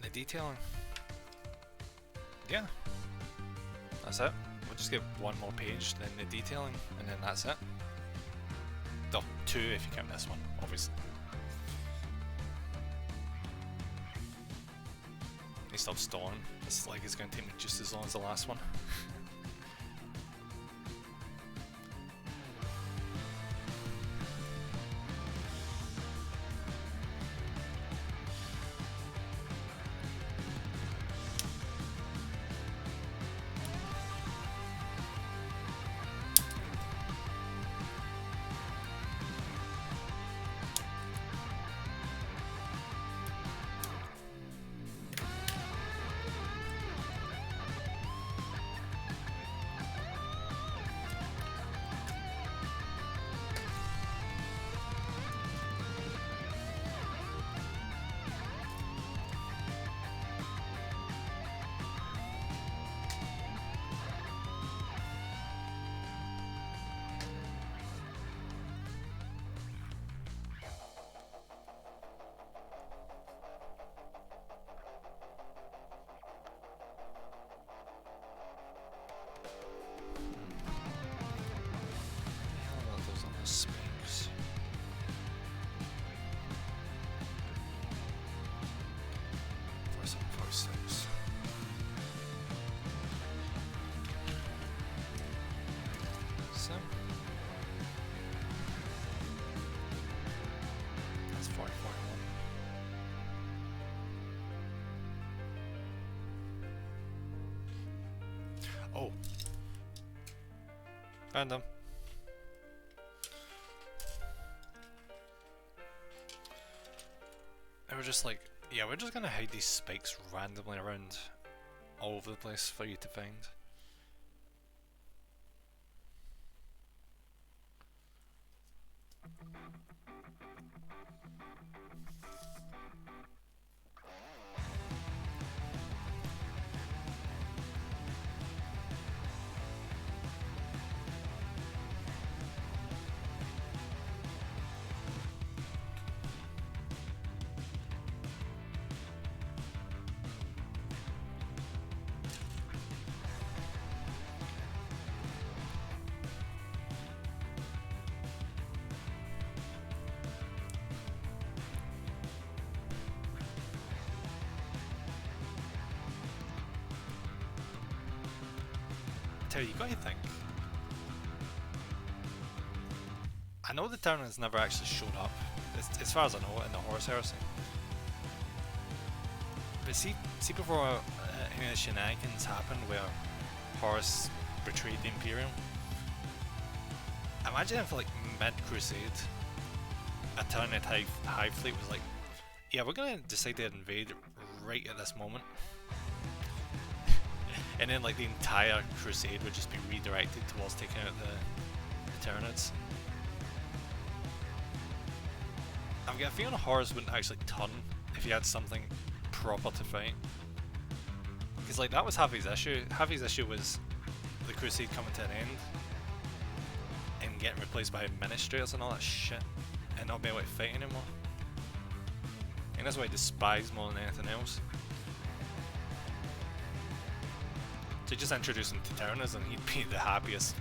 the detailing. Yeah, that's it. We'll just get one more page, then the detailing, and then that's it. No, 2 if you count this one, obviously. He stopped stalling. This leg is going to take me just as long as the last one. Spikes. 4746. So that's 4041. Oh, found them. They were just like, yeah, we're just gonna hide these spikes randomly around all over the place for you to find. You gotta think. I know the town has never actually showed up, as far as I know, in the Horus Heresy. But see before any of the shenanigans happened where Horus betrayed the Imperium, Imagine if like mid-crusade, a Tyrannid hive fleet was like, yeah, we're gonna decide to invade right at this moment. And then like the entire crusade would just be redirected towards taking out the Tyrannids. I've got a feeling horrors wouldn't actually turn if you had something proper to fight. Because like that was Javi's issue. Javi's issue was the crusade coming to an end and getting replaced by administrators and all that shit and not being able to fight anymore. And that's what I despise more than anything else. So just introduce him to Tyrannids and he'd be the happiest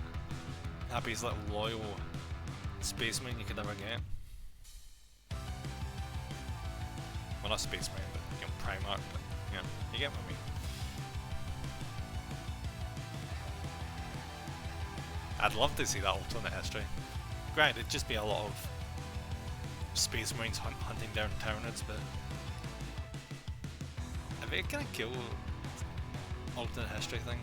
little loyal spaceman you could ever get. Well, not spaceman, but you know, Primarch, but yeah, you get what I mean. I'd love to see that alternate history. Granted, it'd just be a lot of space marines hunting down Tyrannids, but I mean, it kind of cool alternate history thing.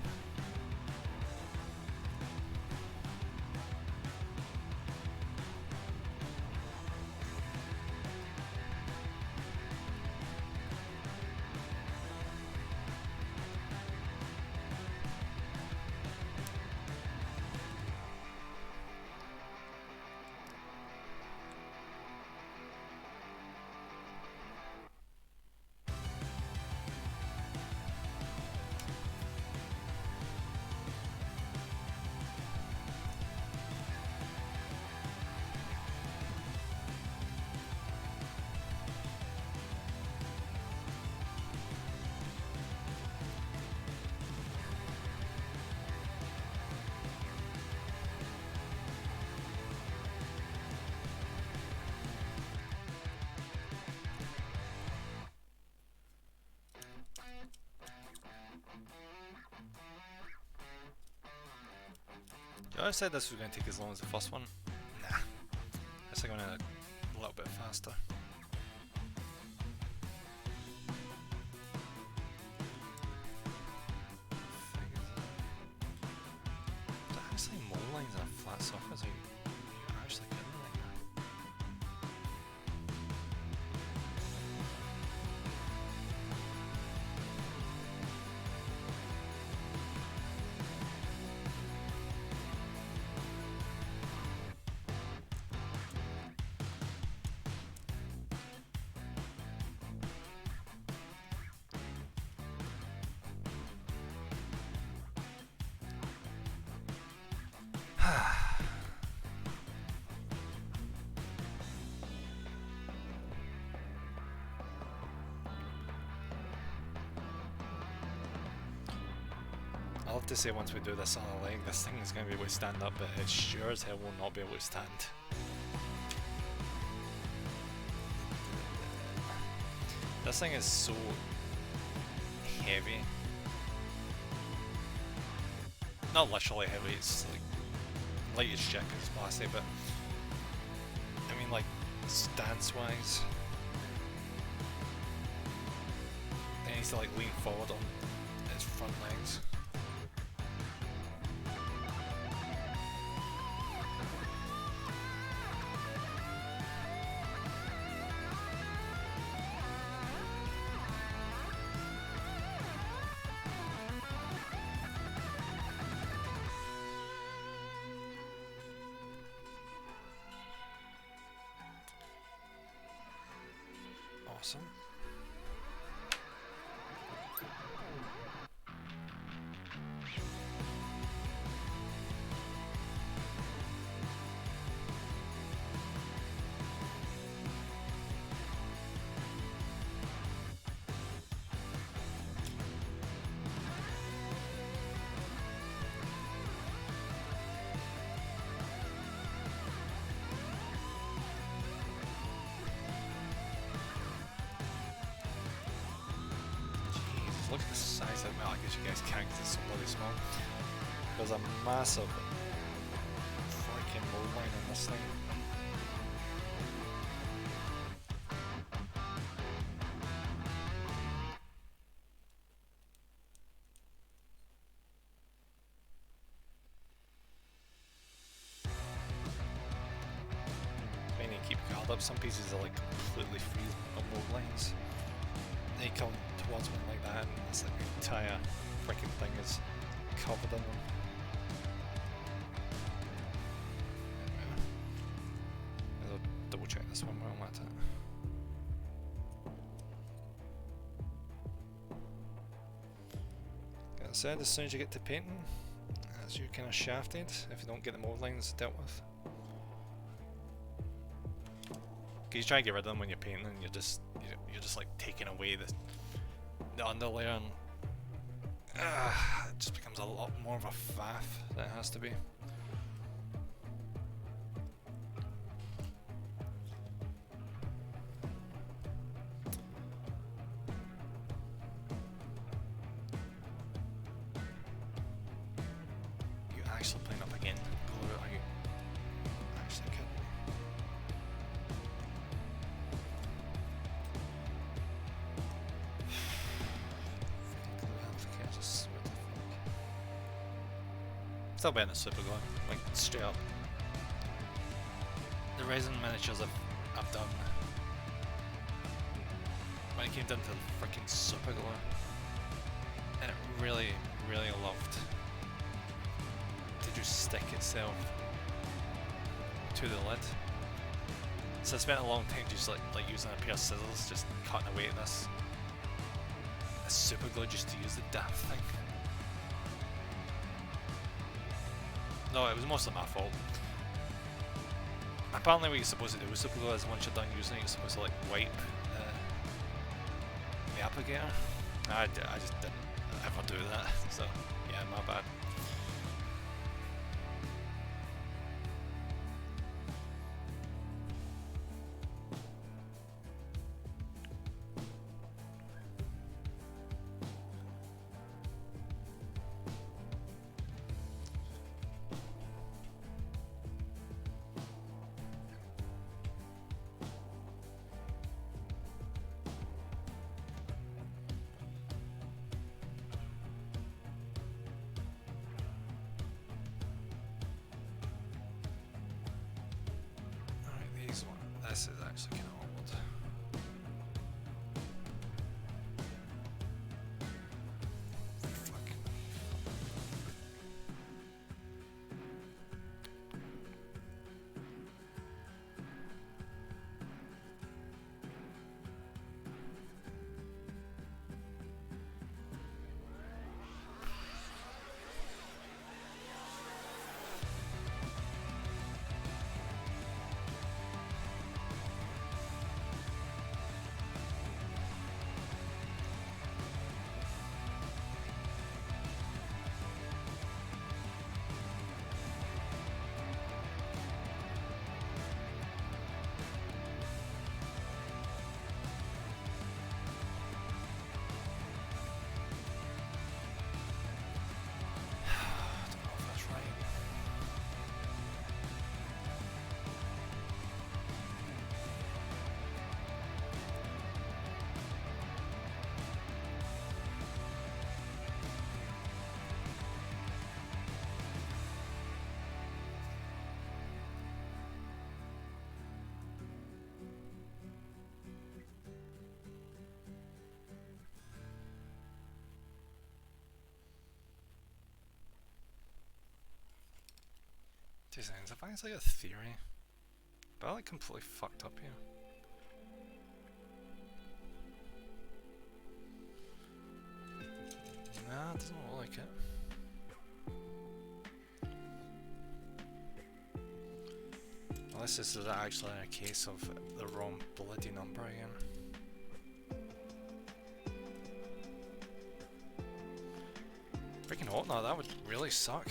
I said this was going to take as long as the first one. Nah, it's going a little bit faster. Is that actually more lines on a flat surface? Are you actually kidding me? I'll have to say once we do this other leg, this thing is going to be able to stand up, but it sure as hell will not be able to stand. This thing is so heavy. Not literally heavy, it's like light as shit because it's plastic, but I mean like stance wise. It needs to like lean forward on its front legs. Awesome. Look at the size of the map. I guess you guys can't because it's so bloody small. There's a massive freaking load line on this thing. some pieces are like completely free of mold lines. Then you come towards one like that and it's like the entire freaking thing is covered in them. I'll double check this one while I'm at it. Like I said, as soon as you get to painting, as you're kind of shafted if you don't get the mold lines dealt with. You try to get rid of them when you're painting, and you're just like taking away the underlayer, and it just becomes a lot more of a faff than it has to be. You actually playing up again? Are you actually kidding me? Still better than super glue, like straight up. The resin miniatures I've done, when it came down to the freaking super glue, and it really loved to just stick itself to the lid. So I spent a long time just like using a pair of scissors, just cutting away at this super glue just to use the damn thing. No, it was mostly my fault. Apparently what you're supposed to do with super glue is once you're done using it, you're supposed to like wipe the applicator. I just didn't ever do that, so yeah, my bad. This is actually kind of old. Fuck. Two seconds, I it's like a theory, but I like completely fucked up here. Nah, it doesn't look like it. Unless this is actually a case of the wrong bloody number again. Freaking hot now, that would really suck.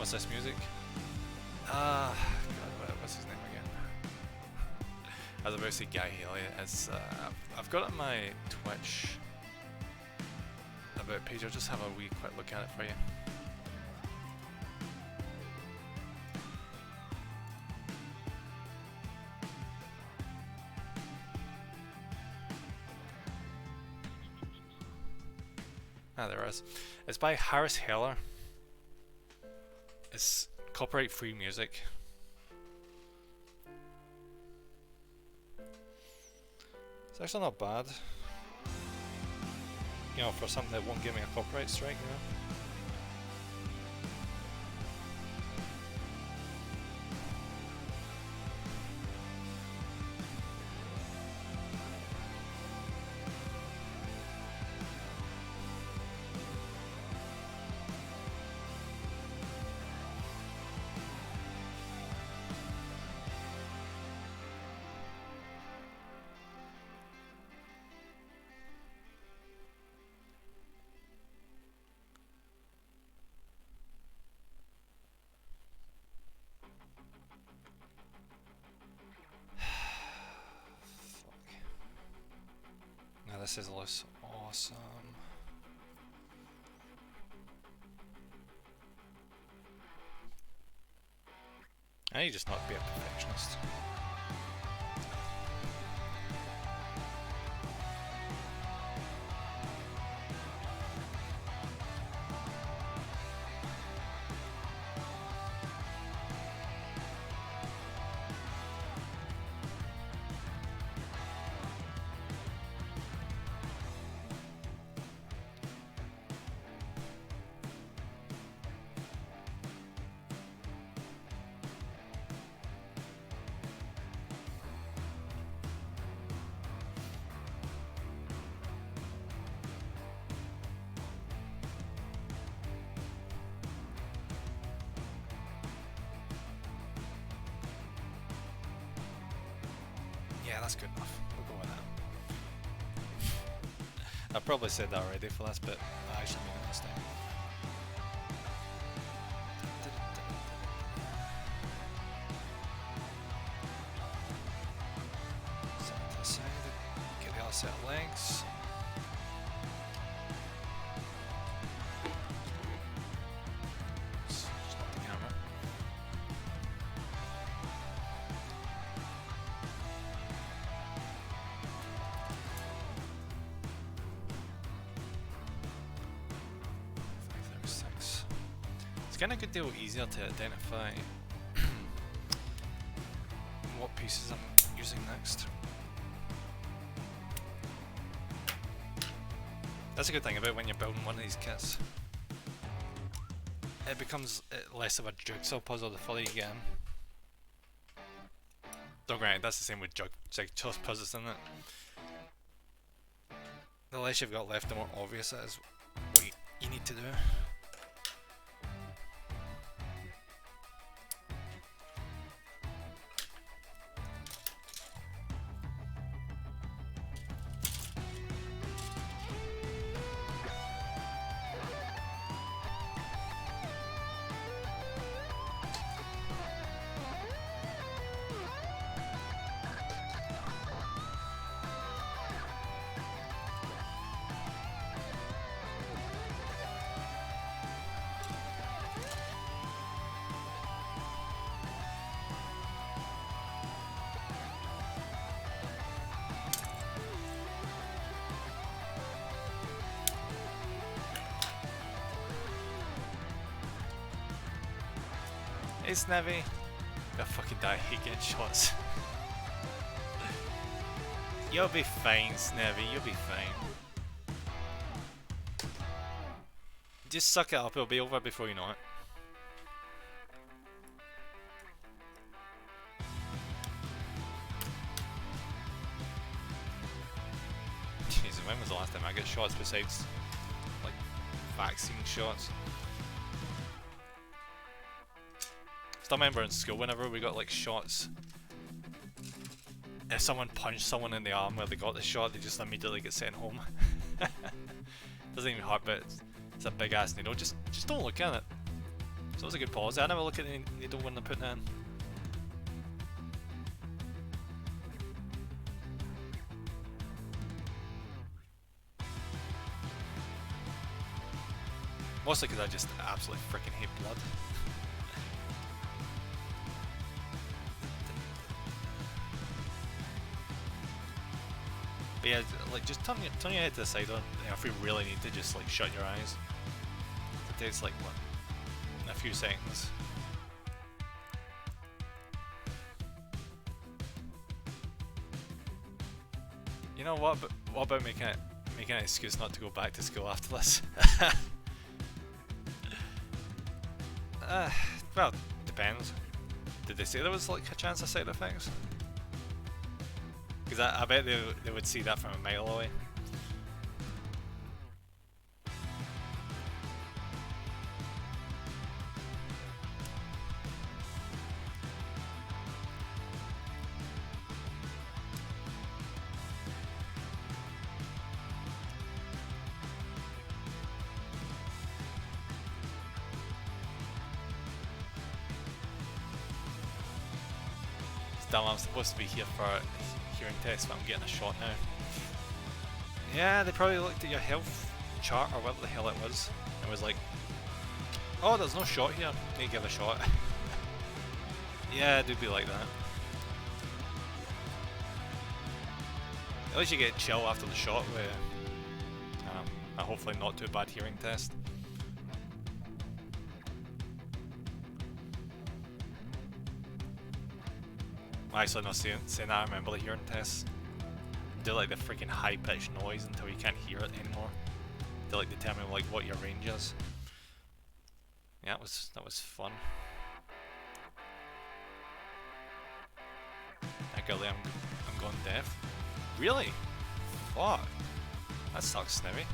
What's this music? God, what's his name again? I was about to say Guy Haley. It's I've got it on my Twitch about page. I'll just have a wee quick look at it for you. Ah, there it is. It's by Harris Heller. It's copyright free music. It's actually not bad. You know, for something that won't give me a copyright strike, you know. This is looks awesome. I need just not be a perfectionist. Yeah, that's good enough. We'll go with that. I probably said that already for this, but I actually mean it this time. Set it to the side, get the other set of legs. Stop the camera. It's getting a good deal easier to identify what pieces I'm using next. That's a good thing about when you're building one of these kits. It becomes less of a jigsaw puzzle the further you get in. Don't grant, that's the same with jigsaw puzzles, isn't it? The less you've got left, the more obvious it is what you need to do. Hey Snevy! I fucking die, I hate getting shots. You'll be fine, Snevy, you'll be fine. Just suck it up, it'll be over before you know it. Jeez, when was the last time I got shots besides, like, vaccine shots? I remember in school whenever we got like shots, if someone punched someone in the arm where they got the shot, they just immediately get sent home. Doesn't even hurt, but it's a big ass needle. Just don't look at it. So it's a good policy. I never look at it, they don't want to put in. Mostly because I just absolutely freaking hate blood. But yeah, like just turn your head to the side, or you know, if we really need to, just like shut your eyes. It takes like what, a few seconds. You know what? But what about making an excuse not to go back to school after this? Well, depends. Did they say there was like a chance of side effects? Because I bet they would see that from a mile away. Damn, I'm supposed to be here for a hearing test, but I'm getting a shot now. Yeah, they probably looked at your health chart or whatever the hell it was and was like, oh, there's no shot here, need to give a shot. Yeah, it do be like that. At least you get chill after the shot with a hopefully not too bad hearing test. Actually, no, saying that, I remember the hearing tests. Do like the freaking high pitched noise until you can't hear it anymore. They like determine like what your range is. Yeah, that was fun. Golly, I'm going deaf. Really? Fuck. That sucks, Snippy.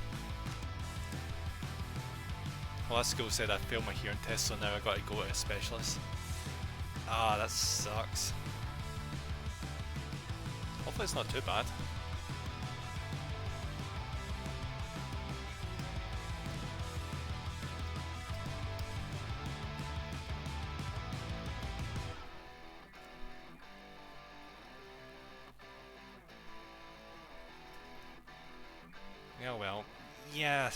Well, that school said I failed my hearing test, so now I got to go to a specialist. Ah, that sucks. Hopefully it's not too bad. Yeah, well, yeah,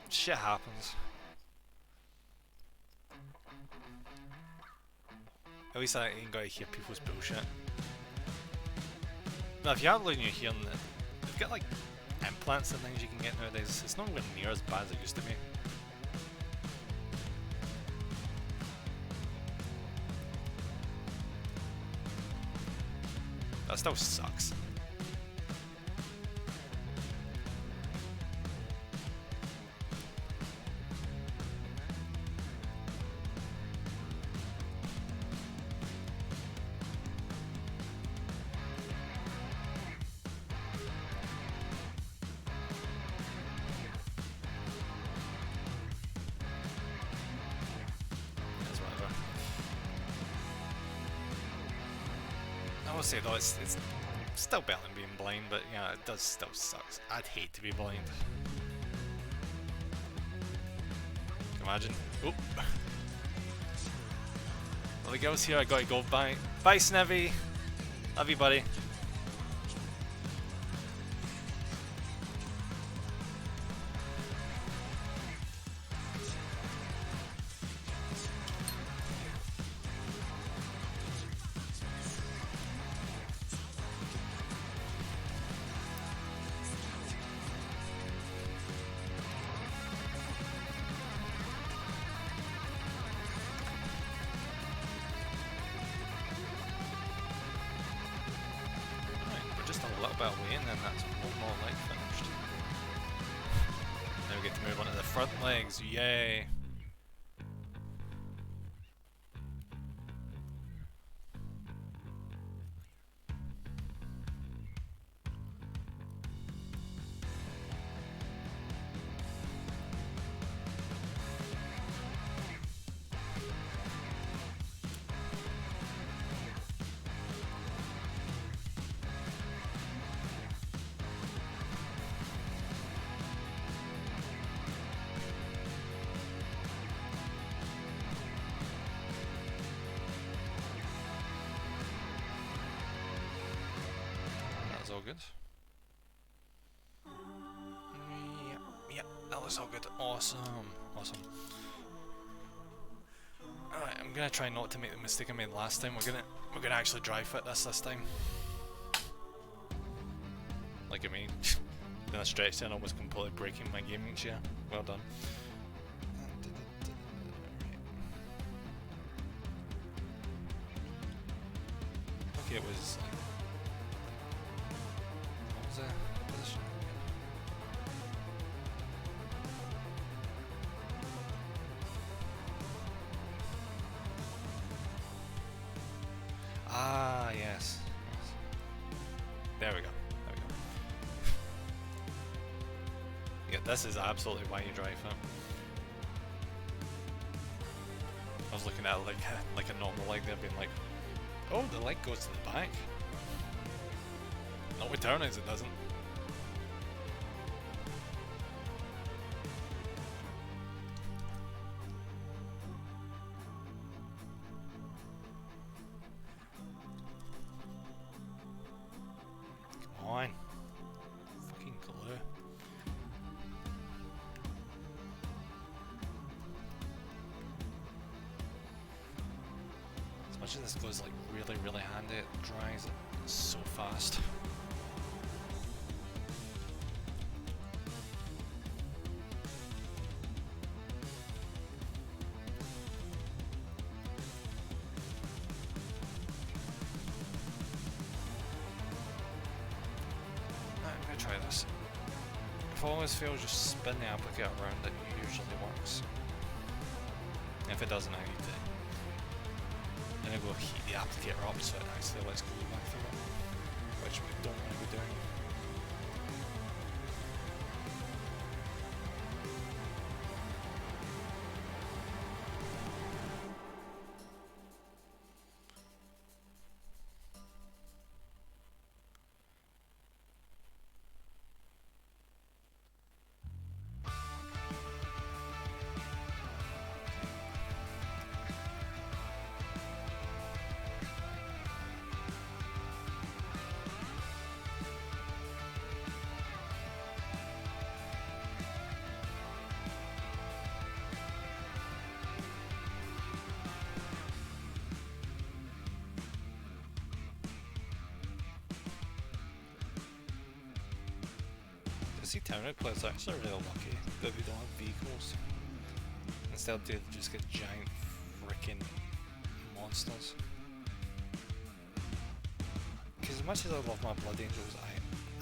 shit happens. At least I ain't gotta hear people's bullshit. Now, if you are losing your hearing, they've got like implants and things you can get nowadays. It's not even near as bad as it used to be. That still sucks. I will say though, it's still better than being blind, but yeah, it does still sucks. I'd hate to be blind. Can you imagine? Oop. Well, the girl's here, I gotta go. Bye. Bye, Snivy. Love you, buddy. A little bit away, and then that's one more leg finished. Now we get to move on to the front legs, yay! looks all good. Awesome. Awesome. Alright, I'm gonna try not to make the mistake I made last time. We're gonna actually dry fit this time. Look at me. Then I stretched and almost completely breaking my gaming chair. Well done. Okay, it was like, what was the position? Ah, yes. There we go. There we go. Yeah, this is absolutely why you drive it. I was looking at it like a normal leg there, being like, oh, the leg goes to the back. Not with Tyrannofex, it doesn't. Come on. Fucking glue. As much as this glue is like really handy, it dries it so fast. Try this. If all else fails, just spin the applicator around, it usually works. If it doesn't, I need to then I go heat the applicator up so it actually lets go back through it, which we don't want to be doing. See, Tyrannofex players are actually really lucky that we don't have vehicles. Instead they just get giant freaking monsters. Because as much as I love my Blood Angels,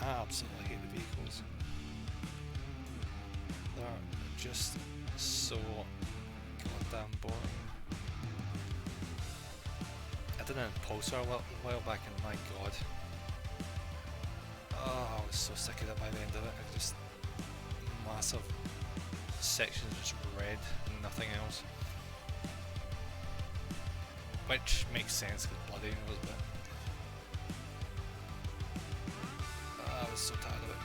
I absolutely hate the vehicles. They're just so goddamn boring. I did an Impulsor a while back and my god. Oh, I was so sick of it by the end of it. It just massive sections just red and nothing else. Which makes sense because Blood Angels, but I was so tired of it.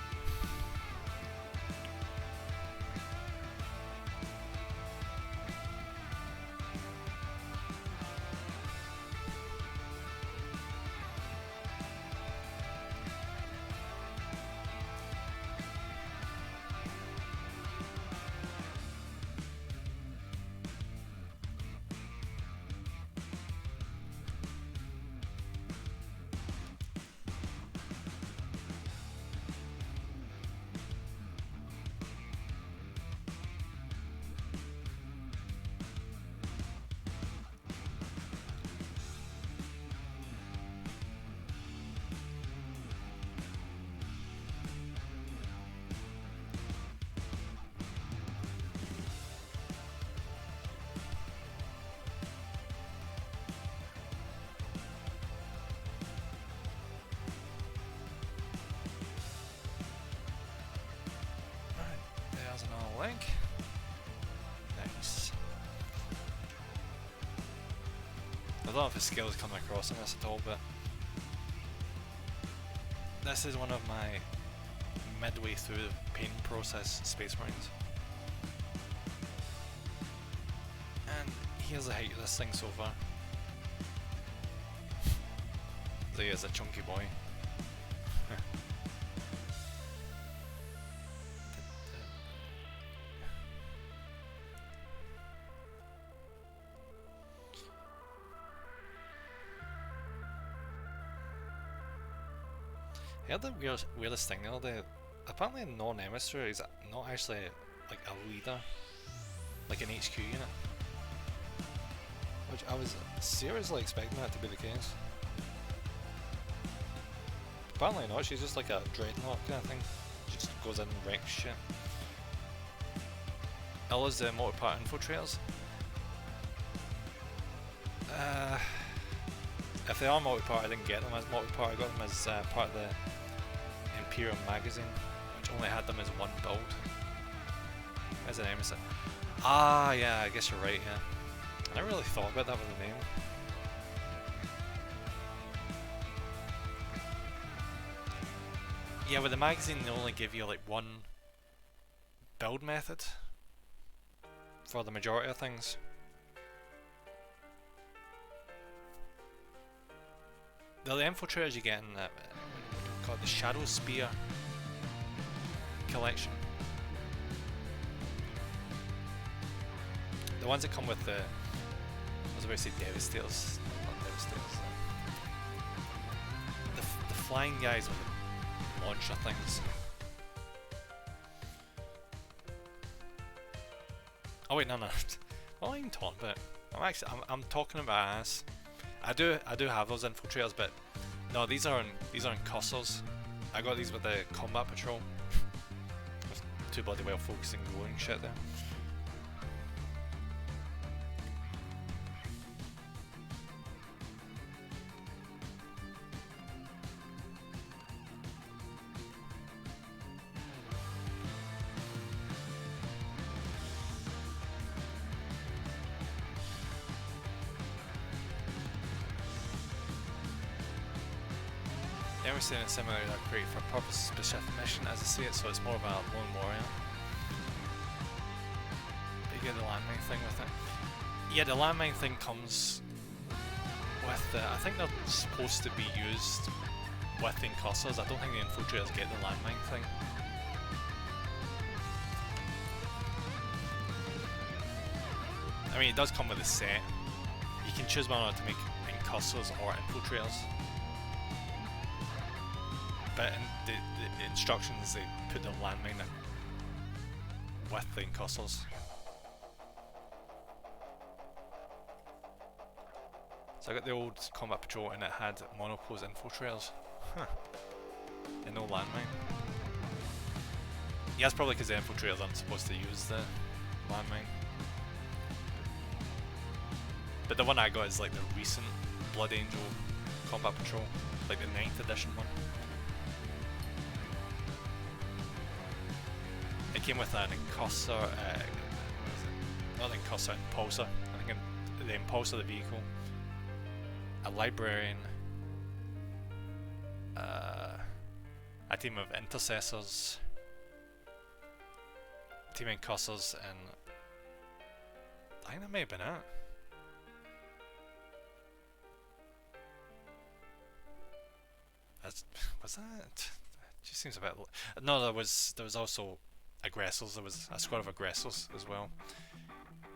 Link. Nice. I don't know if the skill is coming across in this at all, but this is one of my midway through the painting process Space Marines. And here's the height of this thing so far. So he is a chunky boy. I heard the weirdest thing the other day. Apparently, a non-emissary is not actually like a leader, like an HQ unit. Which I was seriously expecting that to be the case. Apparently not, she's just like a dreadnought kind of thing. She just goes in and wrecks shit. Illa's the multi-part infiltrators. If they are multi-part, I didn't get them as multi-part, I got them as part of the Imperial magazine, which only had them as one build. As an emissary. Ah, yeah, I guess you're right, yeah. I never really thought about that with the name. Yeah, with the magazine they only give you like one build method for the majority of things. The infiltrators you get in that, called the Shadow Spear collection. The ones that come with the, I was about to say Devastators, not Devastators. The flying guys with the launcher things. Oh wait, no. What am I even talking about? I'm talking about ass. I do have those infiltrators, but no, these aren't cussers. I got these with the combat patrol. With too bloody well focusing glowing shit there. In a simulator that are created for a purpose specific mission, as I see it, so it's more of a lone warrior. But you get the landmine thing with it. Yeah, the landmine thing comes with I think they're supposed to be used with incursors. I don't think the infiltrators get the landmine thing. I mean, it does come with a set. You can choose whether or not to make incursors or infiltrators. But in the instructions they put the landmine in with the incursors. So I got the old combat patrol and it had monopose infiltrators. Huh. And no landmine. Yeah, that's probably because the infiltrators aren't supposed to use the landmine. But the one I got is like the recent Blood Angel combat patrol, like the 9th edition one. It came with an incursor, not an incursor, impulsor. I think the impulsor of the vehicle, a librarian, a team of intercessors, a team of incursors, and I think that may have been it. Was that? It just seems a bit. No, there was also aggressors. There was a squad of aggressors as well.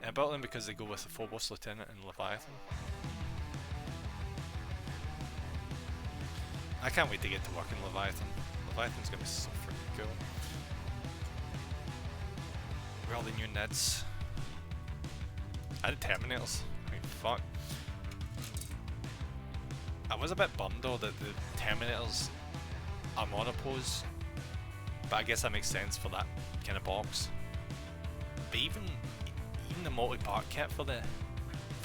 And I built them because they go with the Phobos Lieutenant and Leviathan. I can't wait to get to work in Leviathan. Leviathan's gonna be so freaking cool. Where are all the new Nids? I had Terminators. I mean, fuck. I was a bit bummed though that the Terminators are monopose, but I guess that makes sense for that kind of box. But even the multi-part kit for the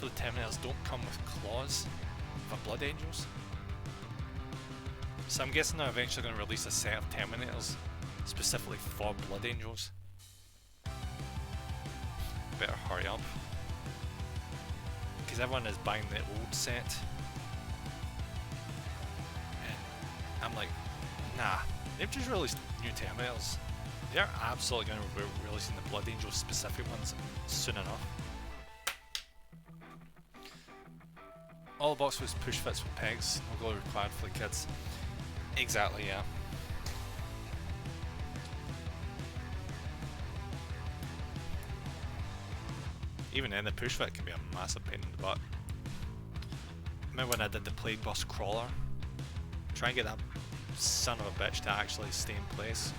Terminators don't come with claws for Blood Angels. So I'm guessing they're eventually going to release a set of Terminators specifically for Blood Angels. Better hurry up, because everyone is buying the old set. I'm like, nah, they've just released new Terminators. They're absolutely going to be releasing the Blood Angel specific ones soon enough. All the box was push fits with pegs, no glory required for the kids. Exactly, yeah. Even then, the push fit can be a massive pain in the butt. Remember when I did the Plague Bus Crawler? Try and get that son of a bitch to actually stay in place.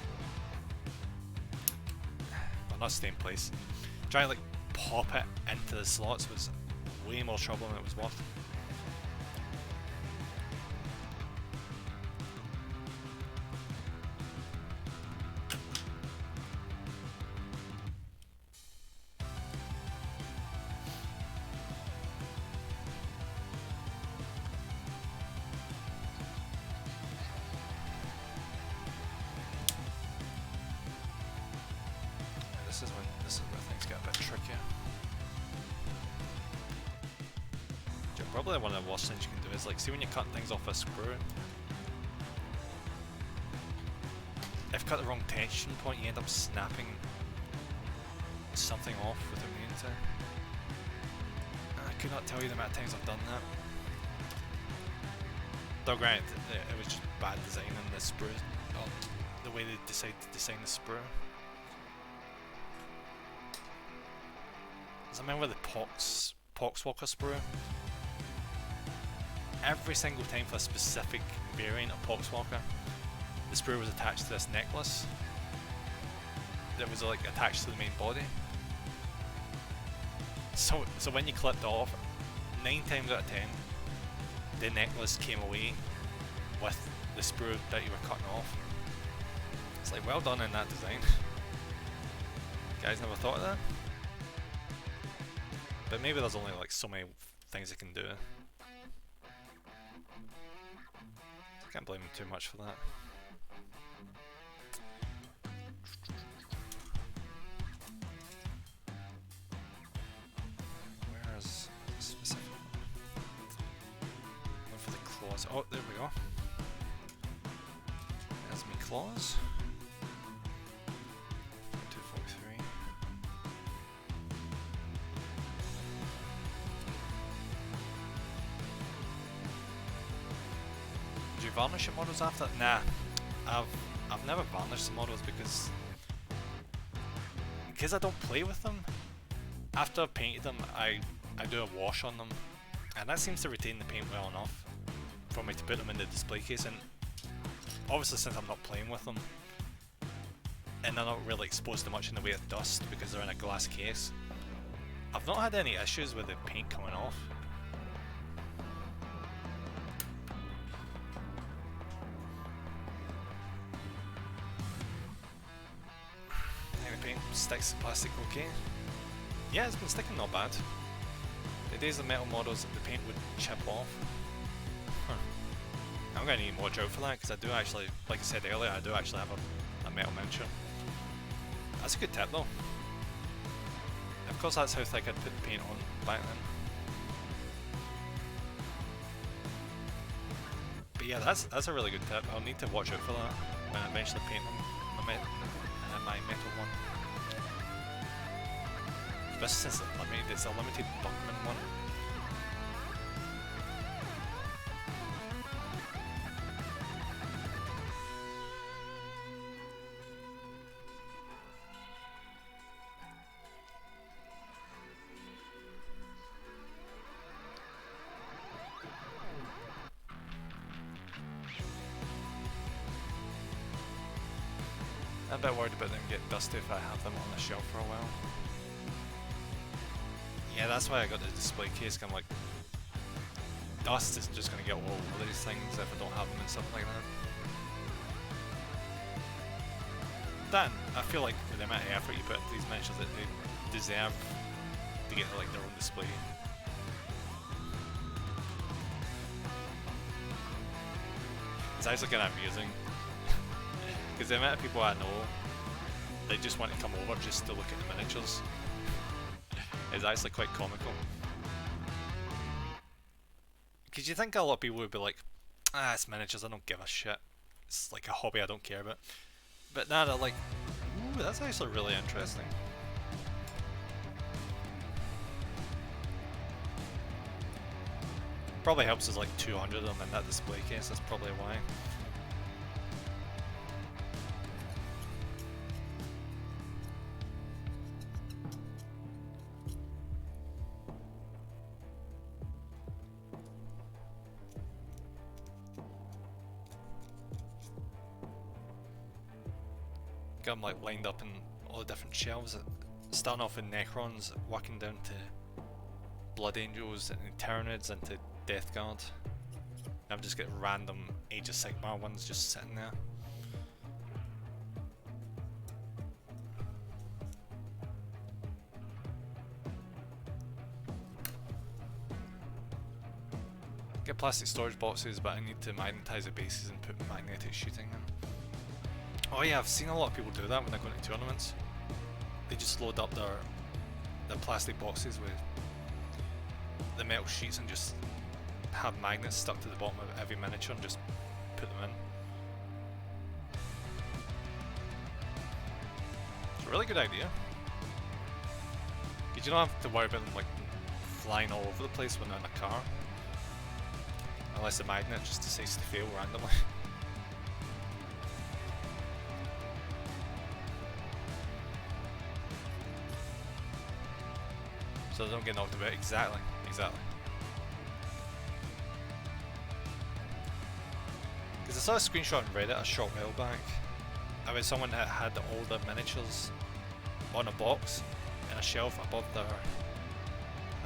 Well, not stay in place. Trying to like pop it into the slots was way more trouble than it was worth. This is where things get a bit trickier. Probably one of the worst things you can do is like, see when you cut things off a screw, if you cut the wrong tension point, you end up snapping something off without meaning to. I could not tell you the amount of times I've done that. Though granted, it was just bad design in the sprue, the way they decided to design the sprue. I remember the Poxwalker sprue. Every single time for a specific variant of Poxwalker, the sprue was attached to this necklace that was like attached to the main body. So when you clipped off, 9 times out of 10, the necklace came away with the sprue that you were cutting off. It's like, well done in that design. Guys never thought of that? But maybe there's only like so many things it can do. I can't blame him too much for that. Where's the specific one? One for the claws. Oh, there we go. There's me claws. 243. Do you varnish your models after? Nah, I've never varnished the models because I don't play with them. After I've painted them, I do a wash on them, and that seems to retain the paint well enough for me to put them in the display case. And obviously, since I'm not playing with them, and they're not really exposed to much in the way of dust because they're in a glass case, I've not had any issues with the paint coming off. Sticks to plastic okay. Yeah, it's been sticking not bad. The days of metal models that the paint would chip off. I'm going to need to watch out for that because I do actually, like I said earlier, I do actually have a metal miniature. That's a good tip though. Of course that's how thick I'd put the paint on back then. But yeah, that's a really good tip. I'll need to watch out for that when I eventually paint them, my metal one. Especially since it's a limited Buckman one. I'm a bit worried about them getting dusty if I have them on the shelf for a while. Yeah, that's why I got the display case. I'm like, dust is just going to get all over these things if I don't have them and stuff like that. Then I feel like with the amount of effort you put into these miniatures, that they deserve to get like their own display. It's actually kind of amusing because the amount of people I know, they just want to come over just to look at the miniatures. It's actually quite comical. Because you think a lot of people would be like, ah, it's miniatures, I don't give a shit. It's like a hobby I don't care about. But now they're like, ooh, that's actually really interesting. Probably helps there's like 200 of them in that display case, that's probably why. got them like lined up in all the different shelves, starting off with Necrons, working down to Blood Angels and Tyranids into Death Guard. I've just got random Age of Sigmar ones just sitting there. Get plastic storage boxes, but I need to magnetize the bases and put magnetic sheeting in. Oh yeah, I've seen a lot of people do that when they're going to tournaments. They just load up their plastic boxes with the metal sheets and just have magnets stuck to the bottom of every miniature and just put them in. It's a really good idea. You don't have to worry about them like flying all over the place when they're in a car. Unless the magnet just decides to fail randomly. So they don't get knocked about. Exactly. Because I saw a screenshot on Reddit a short while back about someone that had all the miniatures on a box in a shelf above their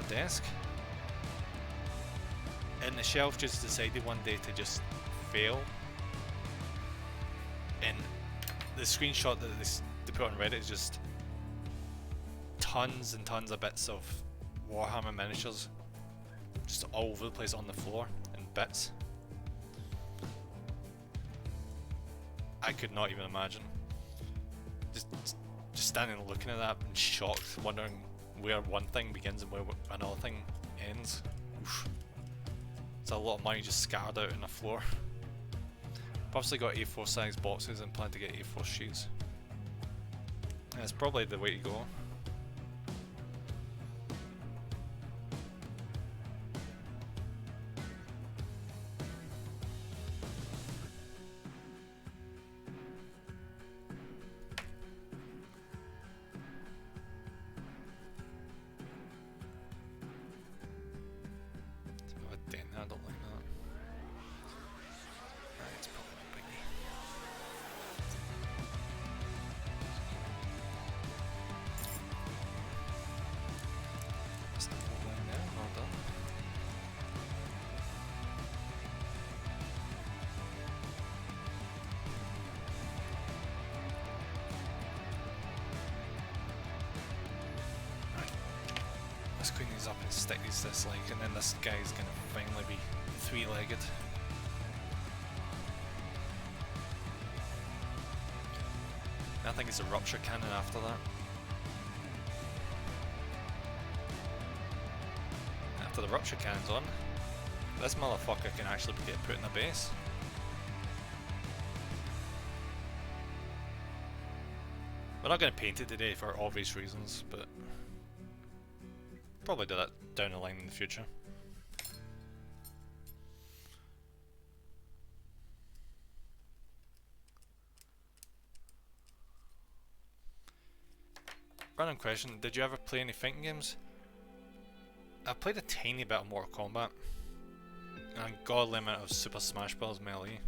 desk. And the shelf just decided one day to just fail. And the screenshot that they put on Reddit is just tons and tons of bits of Warhammer miniatures just all over the place on the floor in bits. I could not even imagine. Just standing and looking at that and shocked, wondering where one thing begins and where another thing ends. Oof. It's a lot of money just scattered out on the floor. I've obviously got A4 size boxes and plan to get A4 sheets. That's probably the way to go. I don't like that. It's probably biggie. Just the whole line there, well done. Right. Let's clean these up and stick these this like, and then this guy's gonna finally be three-legged. I think it's a rupture cannon after that. After the rupture cannon's on, this motherfucker can actually get put in a base. We're not going to paint it today for obvious reasons, but probably do that down the line in the future. Random question, did you ever play any fighting games? I've played a tiny bit of Mortal Kombat and a godly amount of Super Smash Bros. Melee.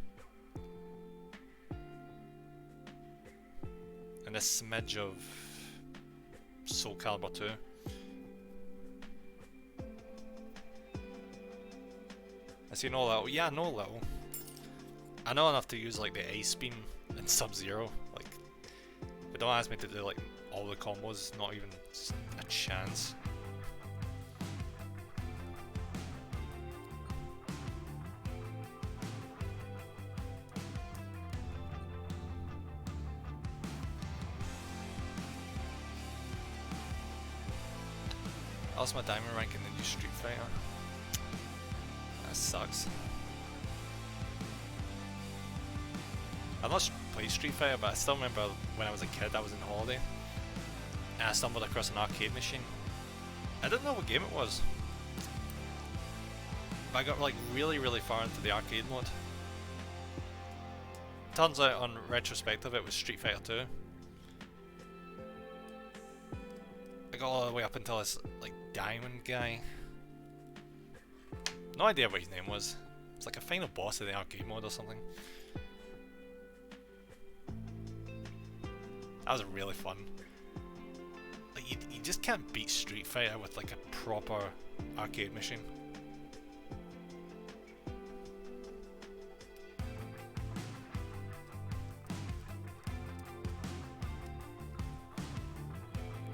And a smidge of Soul Calibur 2. I see no little. Yeah, no little. I know enough to use like the Ice Beam and Sub-Zero. Like, but don't ask me to do like all the combos. Not even a chance. I lost my diamond rank in the new Street Fighter. That sucks. I've not played Street Fighter, but I still remember when I was a kid, I was on holiday and I stumbled across an arcade machine. I didn't know what game it was, but I got like really far into the arcade mode. Turns out on retrospective it was Street Fighter 2. I got all the way up until this like diamond guy. No idea what his name was. It's like a final boss of the arcade mode or something. That was really fun. Like you just can't beat Street Fighter with like a proper arcade machine.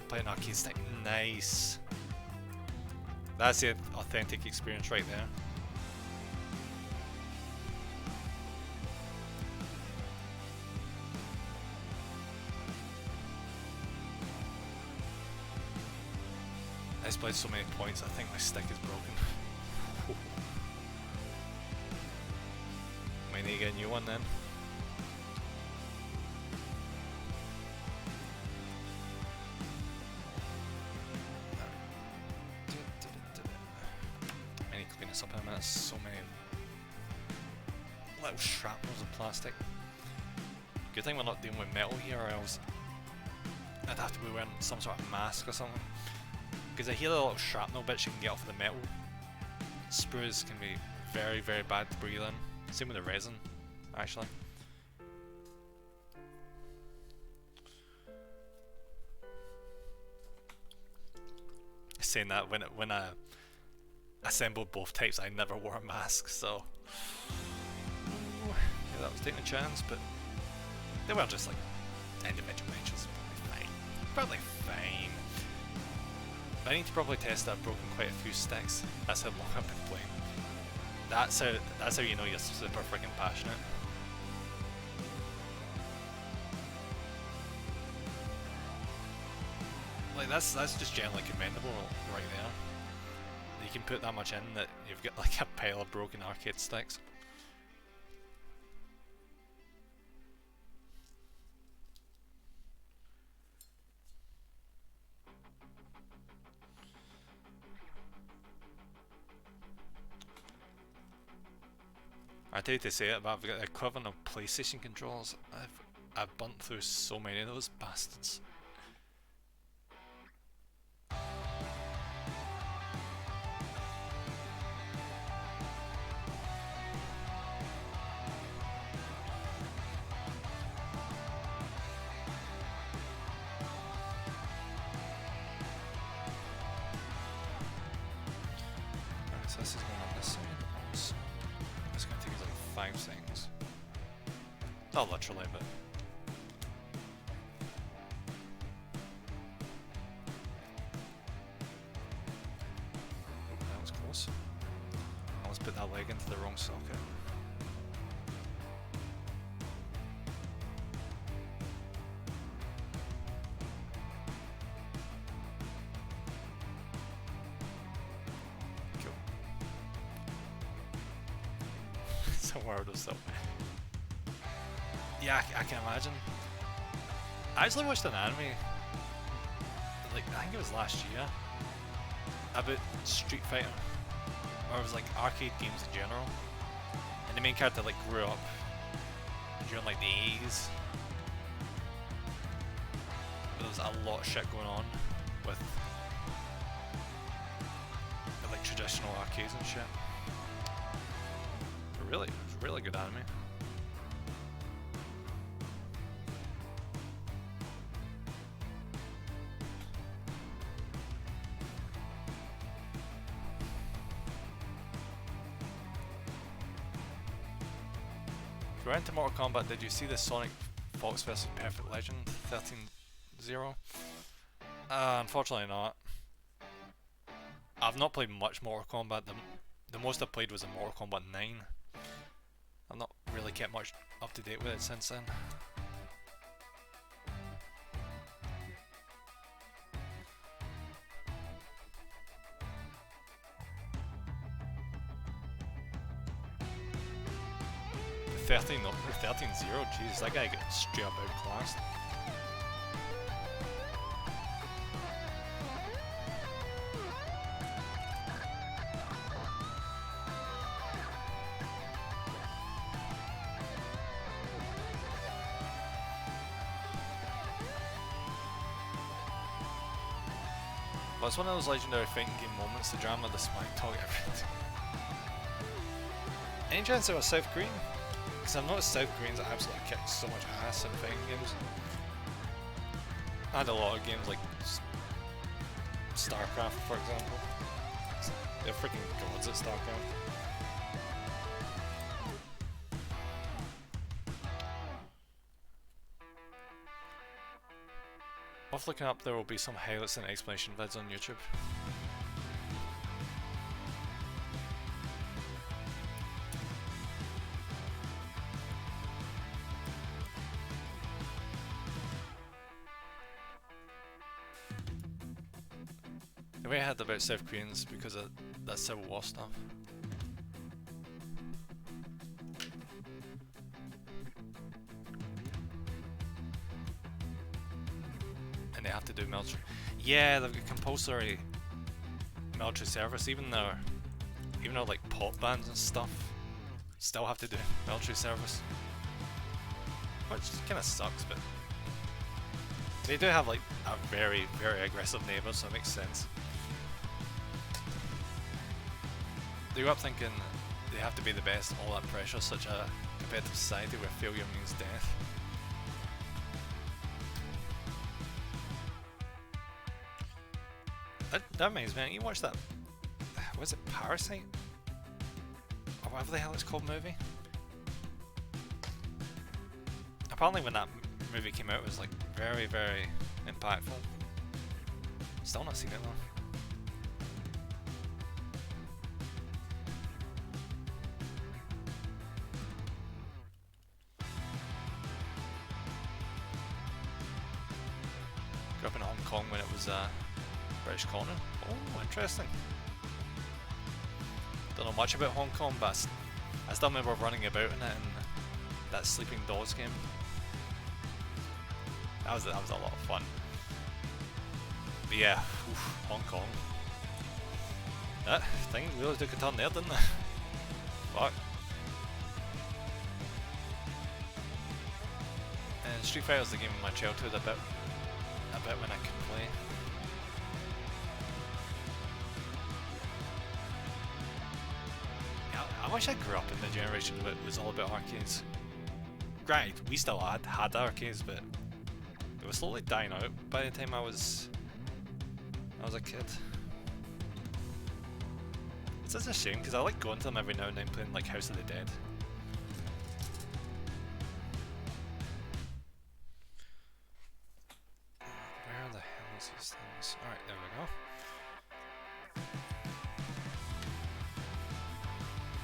Play an arcade stick, nice. That's the authentic experience right there. I just played so many points, I think my stick is broken. Might need to get a new one then. I need to clean this up in a minute, so many little shrapnels of plastic. Good thing we're not dealing with metal here, or else I'd have to be wearing some sort of mask or something. Because I hear the little shrapnel bits you can get off the metal sprues can be very, very bad to breathe in. Same with the resin, actually. Saying that when I assembled both types, I never wore a mask, so yeah, that was taking a chance, but they were just like individual matches. Probably fine. I need to probably test that. I've broken quite a few sticks. That's how long I've been playing. That's how you know you're super freaking passionate. Like that's just generally commendable right there. You can put that much in that you've got like a pile of broken arcade sticks. I hate to say it, but I've got the equivalent of PlayStation controllers. I've burnt through so many of those bastards. Right, so this is going on this side. Also, it's going to take us like 5 seconds. Not literally, but that was close. I almost put that leg into the wrong socket. Cool. Somewhere or so. Yeah, I can imagine. I actually watched an anime, like I think it was last year, about Street Fighter, or it was like arcade games in general, and the main character like grew up during like the 80s. There was a lot of shit going on with like traditional arcades and shit. But really, it was really good anime. If you were into Mortal Kombat, did you see the Sonic Fox vs Perfect Legend 13-0? Unfortunately not. I've not played much Mortal Kombat. The most I played was in Mortal Kombat 9. I've not really kept much up to date with it since then. The 13-0, jeez, that guy got straight up outclassed. Well, it's one of those legendary fighting game moments, the drama, the smack talk, everything. Any chance they were South Korean? Because I've noticed South Koreans absolutely kick so much ass in fighting games. I had a lot of games like StarCraft, for example. They're freaking gods at StarCraft. Off looking up, there will be some highlights and explanation vids on YouTube. The way I had about South Koreans because of that Civil War stuff. And they have to do military. Yeah, they've got compulsory military service. Even though like pop bands and stuff still have to do military service, which kind of sucks. But they do have like a very, very aggressive neighbour, so it makes sense. They grew up thinking they have to be the best. All that pressure, such a competitive society where failure means death. That reminds me, you watched that, was it Parasite? Or whatever the hell it's called movie? Apparently when that movie came out it was like very, very impactful. Still not seen it though. Grew up in Hong Kong when it was British colony. Oh, interesting. Don't know much about Hong Kong, but I still remember running about in it in that Sleeping Dogs game. That was a lot of fun. But yeah, oof, Hong Kong. That thing really took a turn there, didn't it? Fuck. And Street Fighter was the game of my childhood a bit when I could play. Yeah, I wish I grew up in the generation that was all about arcades. Granted, we still had arcades, but they were slowly dying out by the time I was a kid. It's such a shame because I like going to them every now and then playing like House of the Dead. Where the hell is these things? Alright, there we go.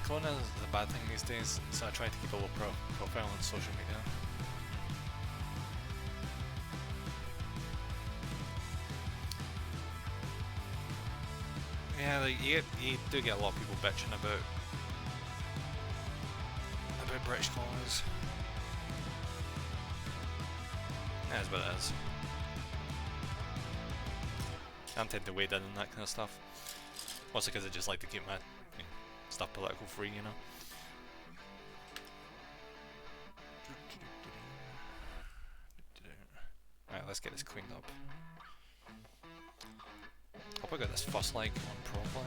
Cloning is the bad thing these days, so I try to keep a low profile on social media. Yeah, like, you do get a lot of people bitching about British colonies. That is what it is. I tend to wade in and that kind of stuff. Mostly because I just like to keep my stuff political free, you know. Right, let's get this cleaned up. Hope I got this first leg on properly.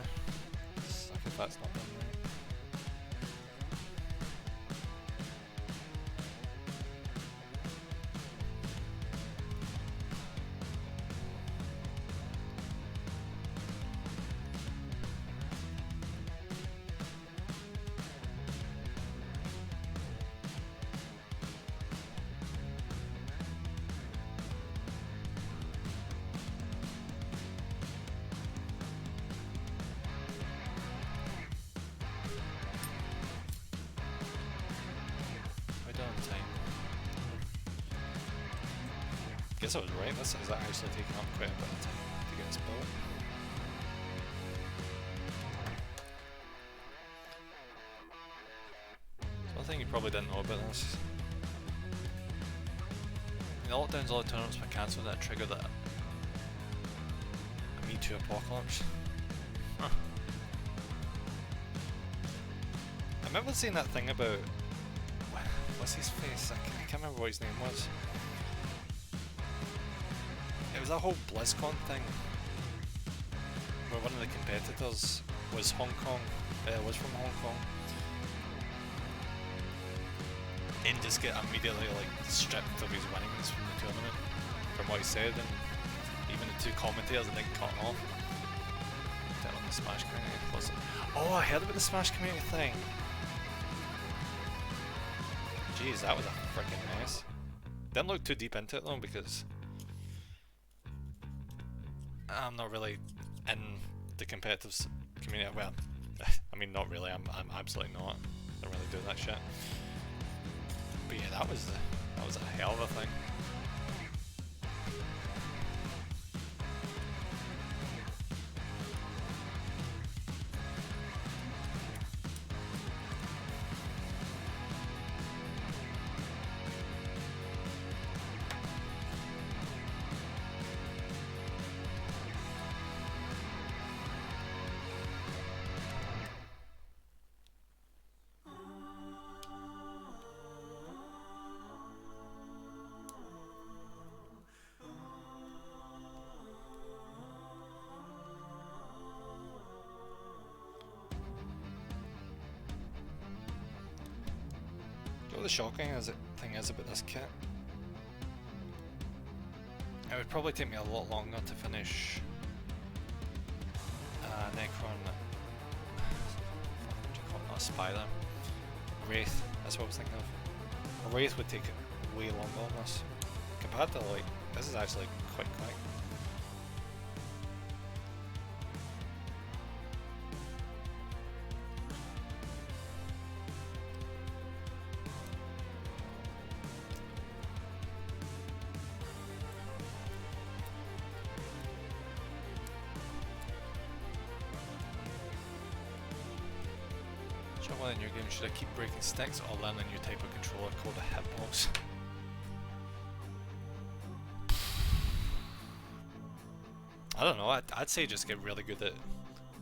Suck if that's not done right. Guess I was right, this is actually taking up quite a bit of time to get this built. One thing you probably didn't know about this. In the lockdowns, all the tournaments were cancelled and it triggered that a Me Too apocalypse. Huh. I remember seeing that thing about, what's his face? I can't remember what his name was. It was that whole BlizzCon thing where one of the competitors was from Hong Kong and just get immediately like stripped of his winnings from the tournament for what he said, and even the two commentators that didn't cut off. Down on the Smash community. What's it? Oh, I heard about the Smash community thing. Jeez, that was a freaking mess. Didn't look too deep into it though, because I'm not really in the competitive community. Well, I mean, not really. I'm absolutely not. Don't really do that shit. But yeah, that was a hell of a thing. What the shocking thing is about this kit? It would probably take me a lot longer to finish Necron. What do you call it? Not a spider. Wraith. That's what I was thinking of. A Wraith would take way longer on this. Compared to like, this is actually quite quick. While in your game, should I keep breaking sticks or learn a new type of controller called a hitbox? I don't know, I'd say just get really good at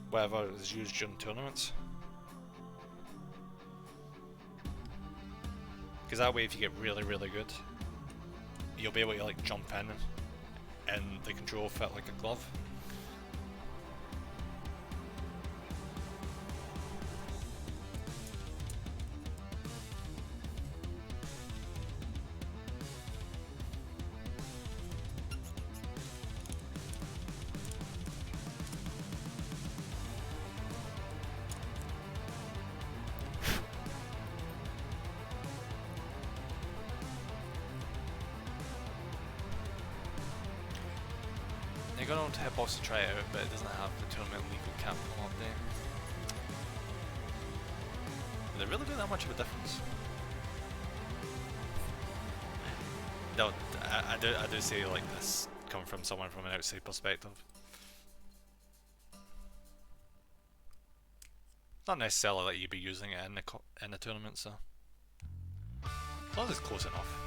whatever is used during tournaments. Because that way if you get really good, you'll be able to like jump in and the control will fit like a glove. I got on to Hitbox to try it out, but it doesn't have the tournament legal cap on update. Did it really do that much of a difference? No, I do say like this coming from someone from an outside perspective. Not necessarily that you'd be using it in the tournament, so as long as it's close enough.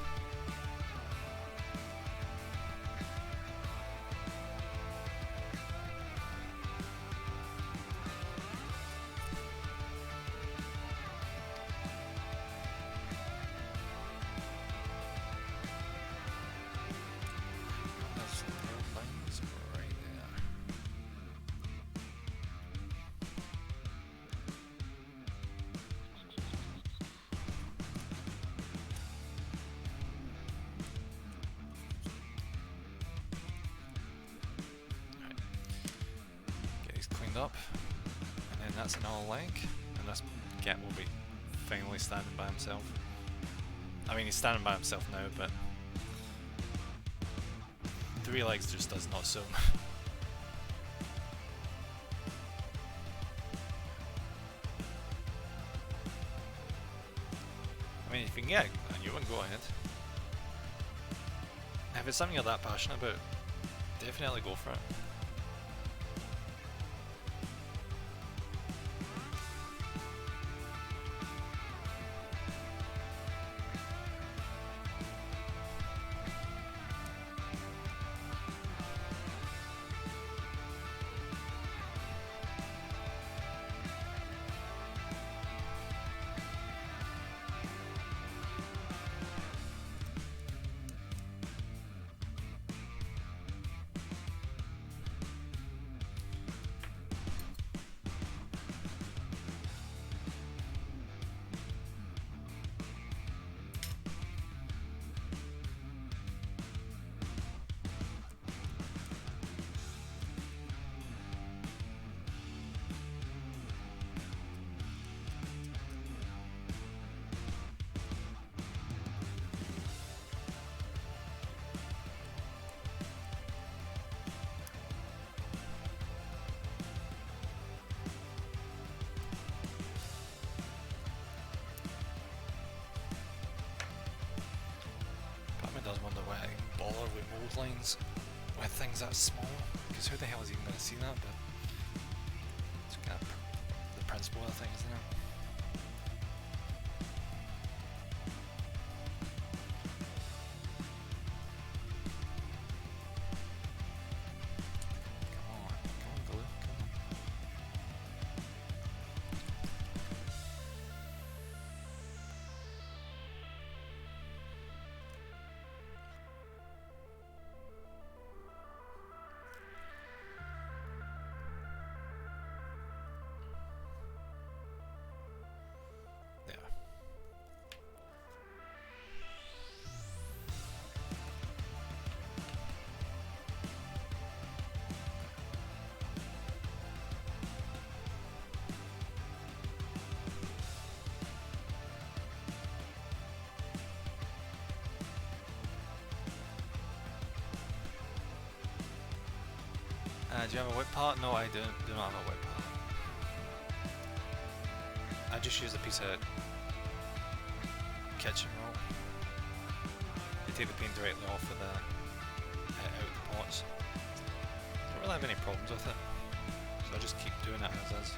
Up, and then that's another leg, and this Get will be finally standing by himself. I mean, he's standing by himself now, but 3 legs just does not suit him. I mean, if you can get a new one, go ahead. If it's something you're that passionate about, definitely go for it. lines with things that small, because who the hell is even going to see that? But it's kind of the principle of things, isn't it? Do you have a whip palette? No, I do not have a whip palette. I just use a piece of kitchen roll. You take the paint directly off of the out of the pots. Don't really have any problems with it, so I just keep doing it as is.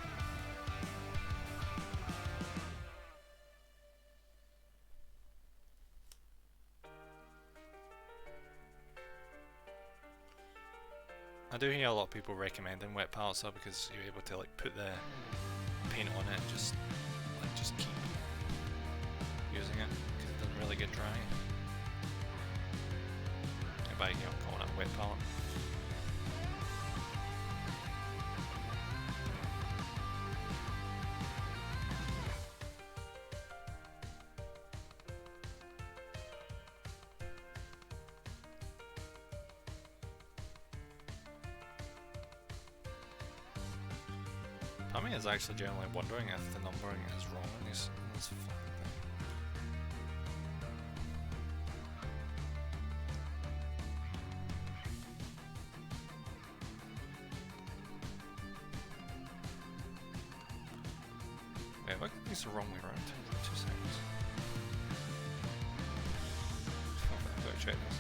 I do hear a lot of people recommending wet palettes though, because you're able to like put the paint on it and just keep using it, because it doesn't really get dry. By calling it a wet palette. I mean, is actually generally wondering if the numbering is wrong in this fucking thing. Wait, I think it's the wrong way around. 2 seconds. I've got to check this.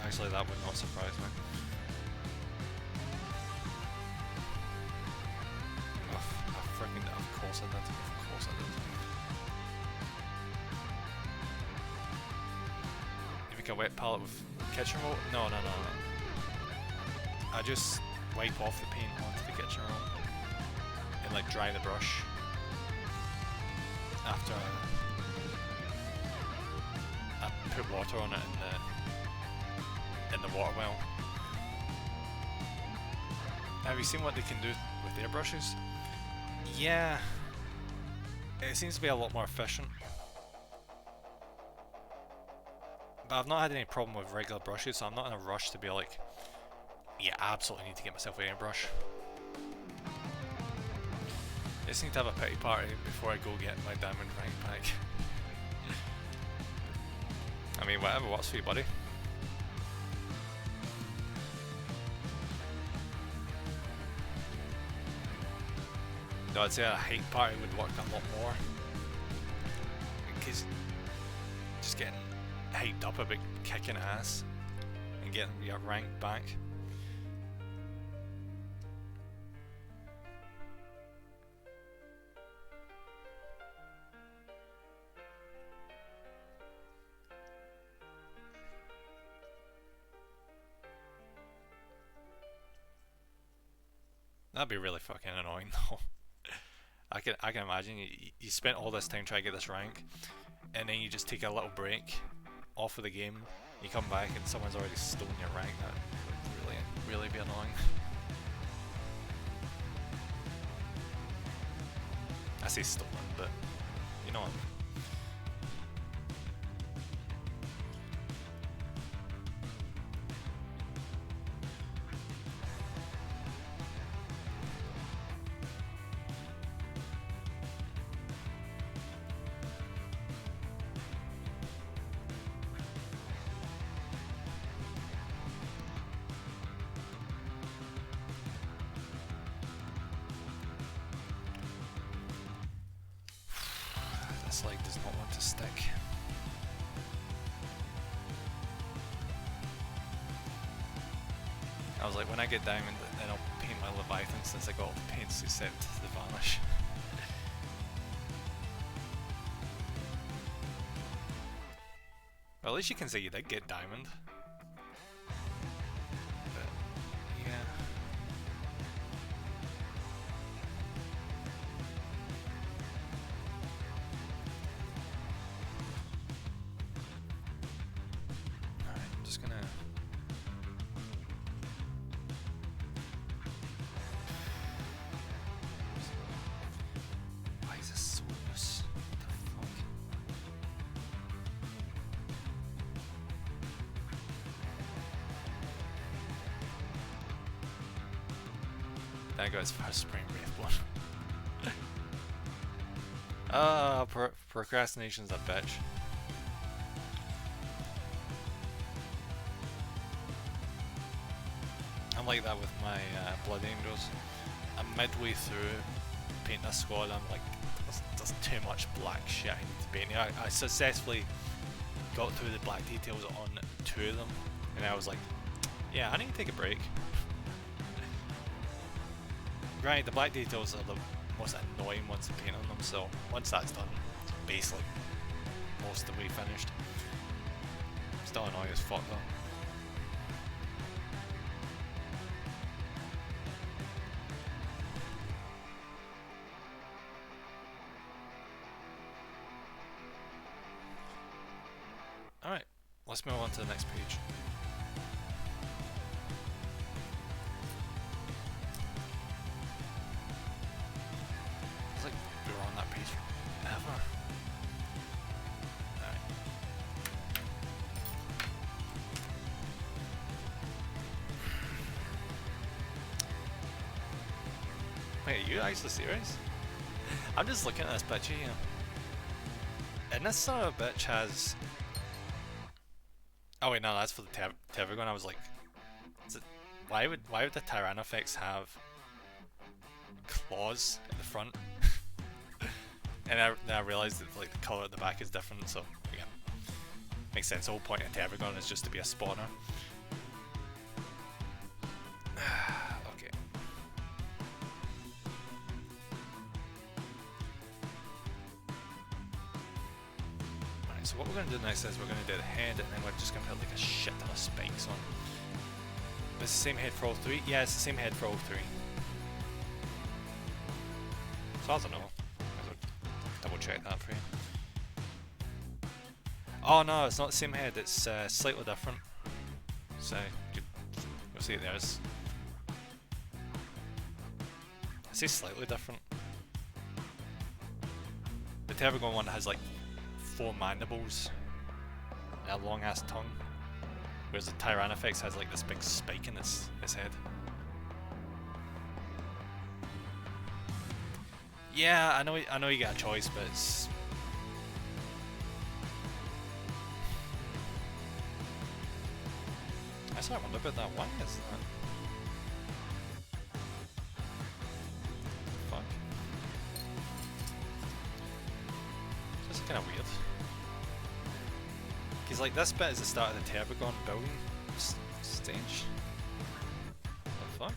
Actually, that would not surprise me. Of course I did. You make a wet palette with kitchen roll? No. I just wipe off the paint onto the kitchen roll and like dry the brush after I put water on it in the water well. Have you seen what they can do with their brushes? Yeah, it seems to be a lot more efficient, but I've not had any problem with regular brushes, so I'm not in a rush to be like, yeah, I absolutely need to get myself an airbrush. I just need to have a pity party before I go get my diamond rank pack. I mean, whatever works for you, buddy. No, I'd say a hate party would work a lot more, because just getting hyped up about kicking ass and getting your rank back. That'd be really fucking annoying though. I can imagine you spent all this time trying to get this rank, and then you just take a little break off of the game, you come back and someone's already stolen your rank. That would really be annoying. I say stolen, but you know what I mean. This light does not want to stick. I was like, when I get diamond, then I'll paint my Leviathan since I got all the paints except the varnish. Well, at least you can say you did get diamond. But, yeah. Alright, I'm just gonna... Why is this so loose? What the fuck? There goes first spring wraith one. Ah, procrastination's a bitch. I'm like that with my Blood Angels. I'm midway through painting a squad, I'm like, there's too much black shit I need to paint. I successfully got through the black details on 2 of them, and I was like, yeah, I need to take a break. Right, the black details are the most annoying ones to paint on them, so once that's done, it's basically most of the way finished. Still annoying as fuck though. Alright, let's move on to the next page. It's like we were on that page forever. Alright. Wait, are you actually serious? I'm just looking at this picture here. And this son of a bitch has... Oh wait, no, that's for the Terragon. I was like, why would the Tyrannofex have claws at the front? And then I realised that like the colour at the back is different, so yeah, makes sense. The whole point of Terragon is just to be a spawner. Okay. Alright, so what we're going to do next is we're going to do the head, and then we're just going to put like a shit ton of spikes on. But it's the same head for all 3? Yeah, it's the same head for all 3. So I don't know. I'll double check that for you. Oh no, it's not the same head, it's slightly different. So, you'll see there's... I say slightly different. The Terragon one has like 4 mandibles and a long ass tongue, whereas the Tyrannofex has like this big spike in its head. Yeah, I know you get a choice, but it's... That's what I wonder about that. Why is that? Fuck. This is kinda weird. Cause like this bit is the start of the Terragon building stage. What the fuck?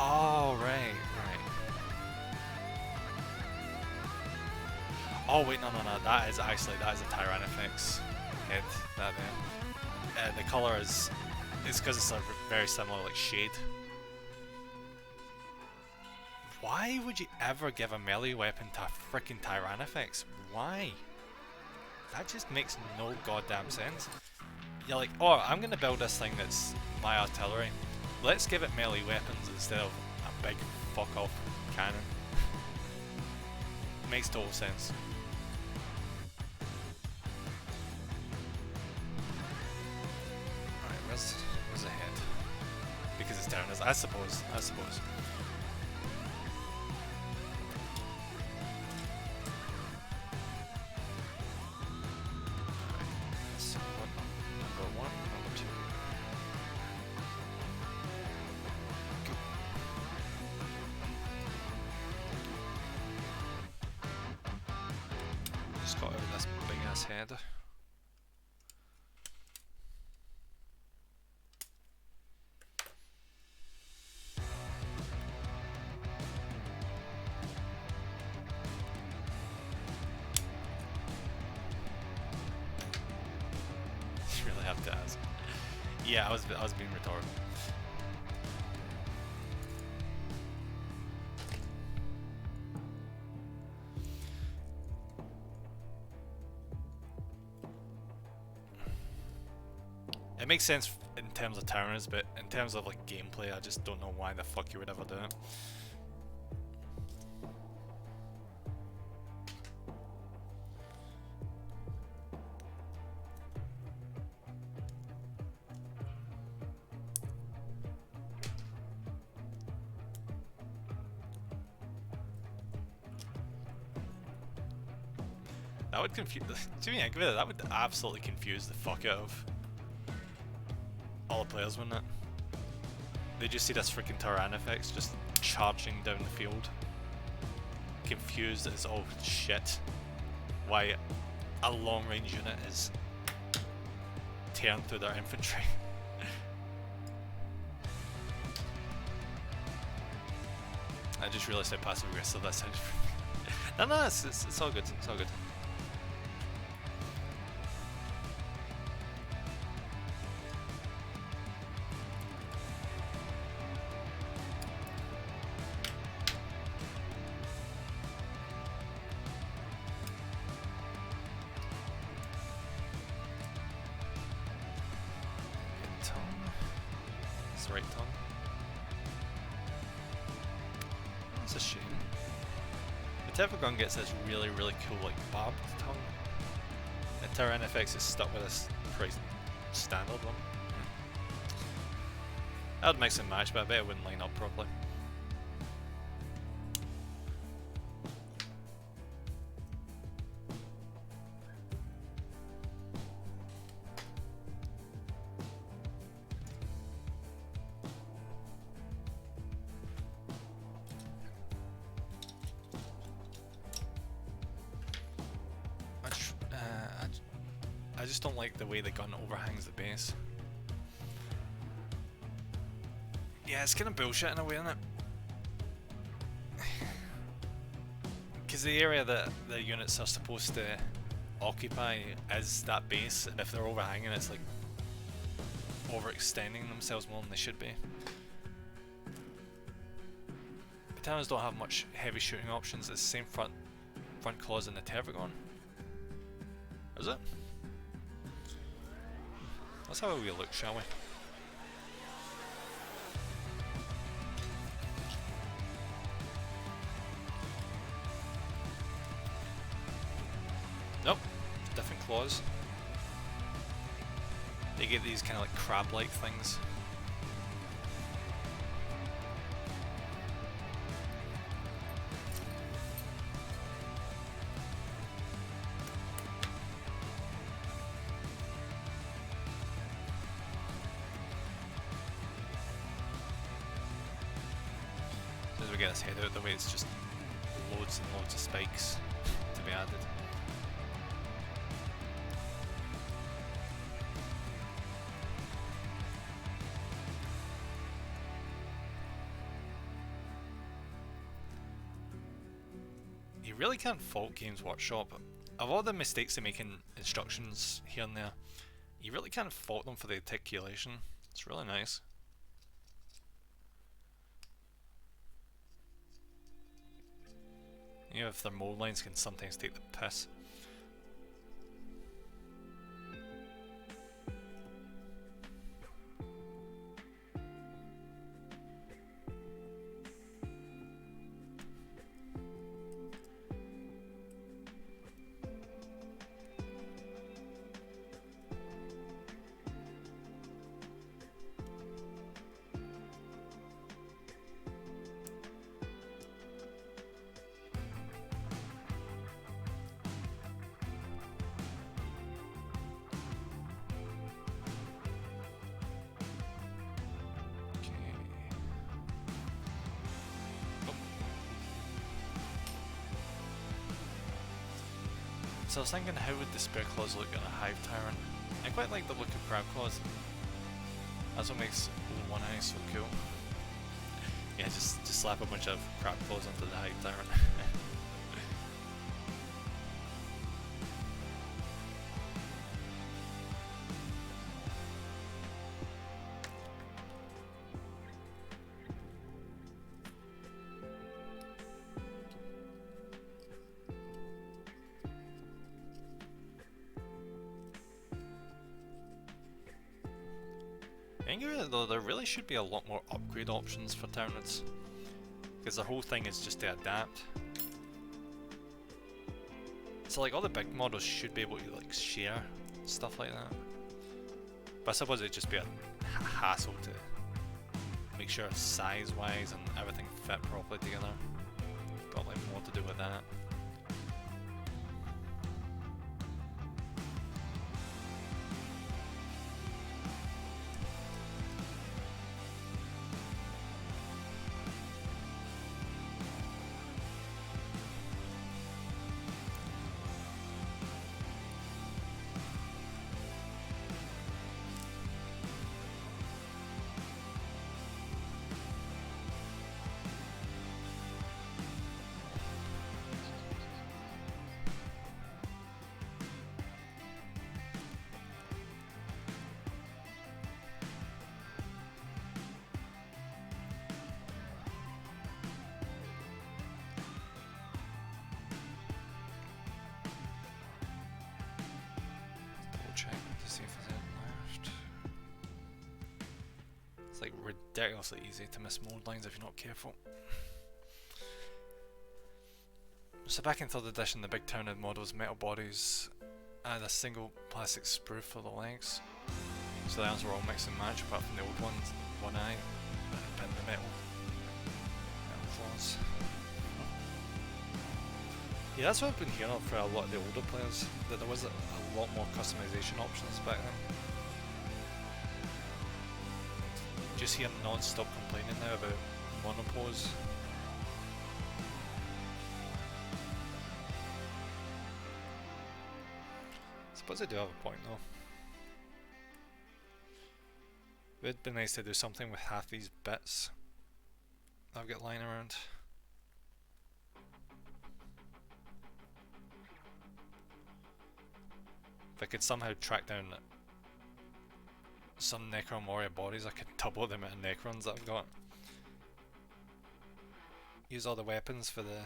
Oh, right. Oh wait, no, that is a Tyrannofex head, that there. The colour it's because it's a very similar like shade. Why would you ever give a melee weapon to a freaking Tyrannofex? Why? That just makes no goddamn sense. You're like, oh, I'm gonna build this thing that's my artillery. Let's give it melee weapons instead of a big fuck off cannon. Makes total sense. Alright, where's the head? Because it's down, I suppose. Got out of this big ass head. Yeah, I was being rhetorical. It makes sense in terms of towers, but in terms of like gameplay, I just don't know why the fuck you would ever do it. That would confuse. To me, that would absolutely confuse the fuck out of all the players, wouldn't it? They just see this freaking Tyrannofex just charging down the field, confused as oh shit, why a long range unit is tearing through their infantry. I just realised how passive aggressive that sounded. No, it's all good. It's all good. Right tongue. That's a shame. The Tyrannofex gets this really cool like barbed tongue. The Tyrannofex is stuck with this pretty standard one. That would mix and match, but I bet it wouldn't line up properly. I just don't like the way the gun overhangs the base. Yeah, it's kind of bullshit in a way, isn't it? Because the area that the units are supposed to occupy is that base, and if they're overhanging, it's like overextending themselves more than they should be. Battalions don't have much heavy shooting options. It's the same front claws in the Tyrannofex. Is it? Let's have a wee look, shall we? Nope, different claws. They get these kind of like crab-like things. As we get this head out of the way, it's just loads and loads of spikes to be added. You really can't fault Games Workshop. Of all the mistakes they make in instructions here and there, you really can't fault them for the articulation. It's really nice. You know, if their mold lines can sometimes take the piss. So I was thinking, how would the Spear Claws look in a Hive Tyrant? I quite like the look of Crab Claws. That's what makes One Eye so cool. Yeah, just slap a bunch of Crab Claws onto the Hive Tyrant. think of it though, there really should be a lot more upgrade options for Tyranids, because the whole thing is just to adapt. So like all the big models should be able to like share stuff like that. But I suppose it'd just be a hassle to make sure size-wise and everything fit properly together. Got like more to do with that. Check to see if there's anything left. It's like ridiculously easy to miss mold lines if you're not careful. So back in 3rd edition, the big Tyranid models, metal bodies, had a single plastic sprue for the legs. So the arms were all mix and match apart from the old ones, one eye, and the metal claws. Yeah, that's what I've been hearing for a lot of the older players, that there was a lot more customization options back then. Just hear non-stop complaining now about monopose. I suppose they do have a point though. It would be nice to do something with half these bits that I've got lying around. If I could somehow track down some Necron warrior bodies, I could double the amount of Necrons that I've got. Use all the weapons for the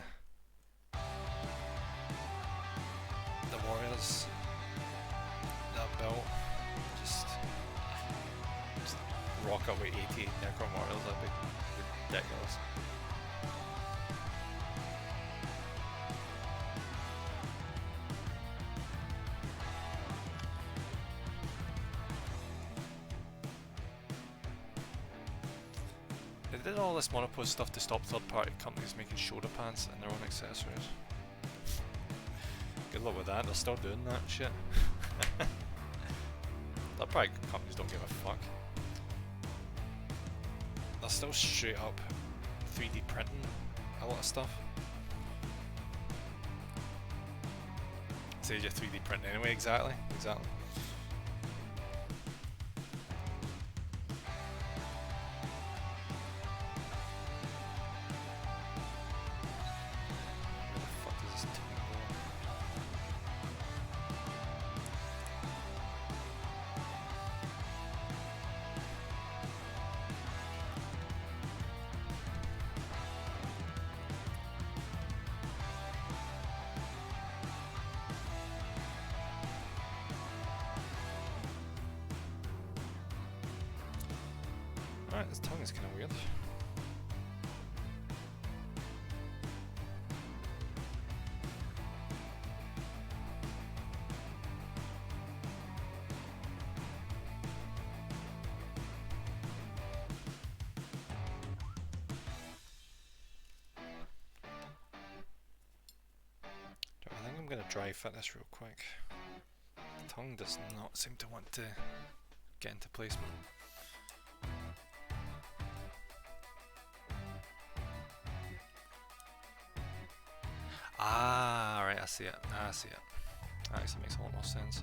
warriors that I've built. Just rock up with 88 Necron warriors, that'd be ridiculous. They did all this monopose stuff to stop third-party companies making shoulder pads and their own accessories. Good luck with that, they're still doing that shit. Third-party companies don't give a fuck. They're still straight up 3D printing a lot of stuff. Says you're 3D printing anyway, exactly. Alright, this tongue is kind of weird. I think I'm going to dry fit this real quick. The tongue does not seem to want to get into placement. Ah, right, I see it. That actually makes a lot more sense.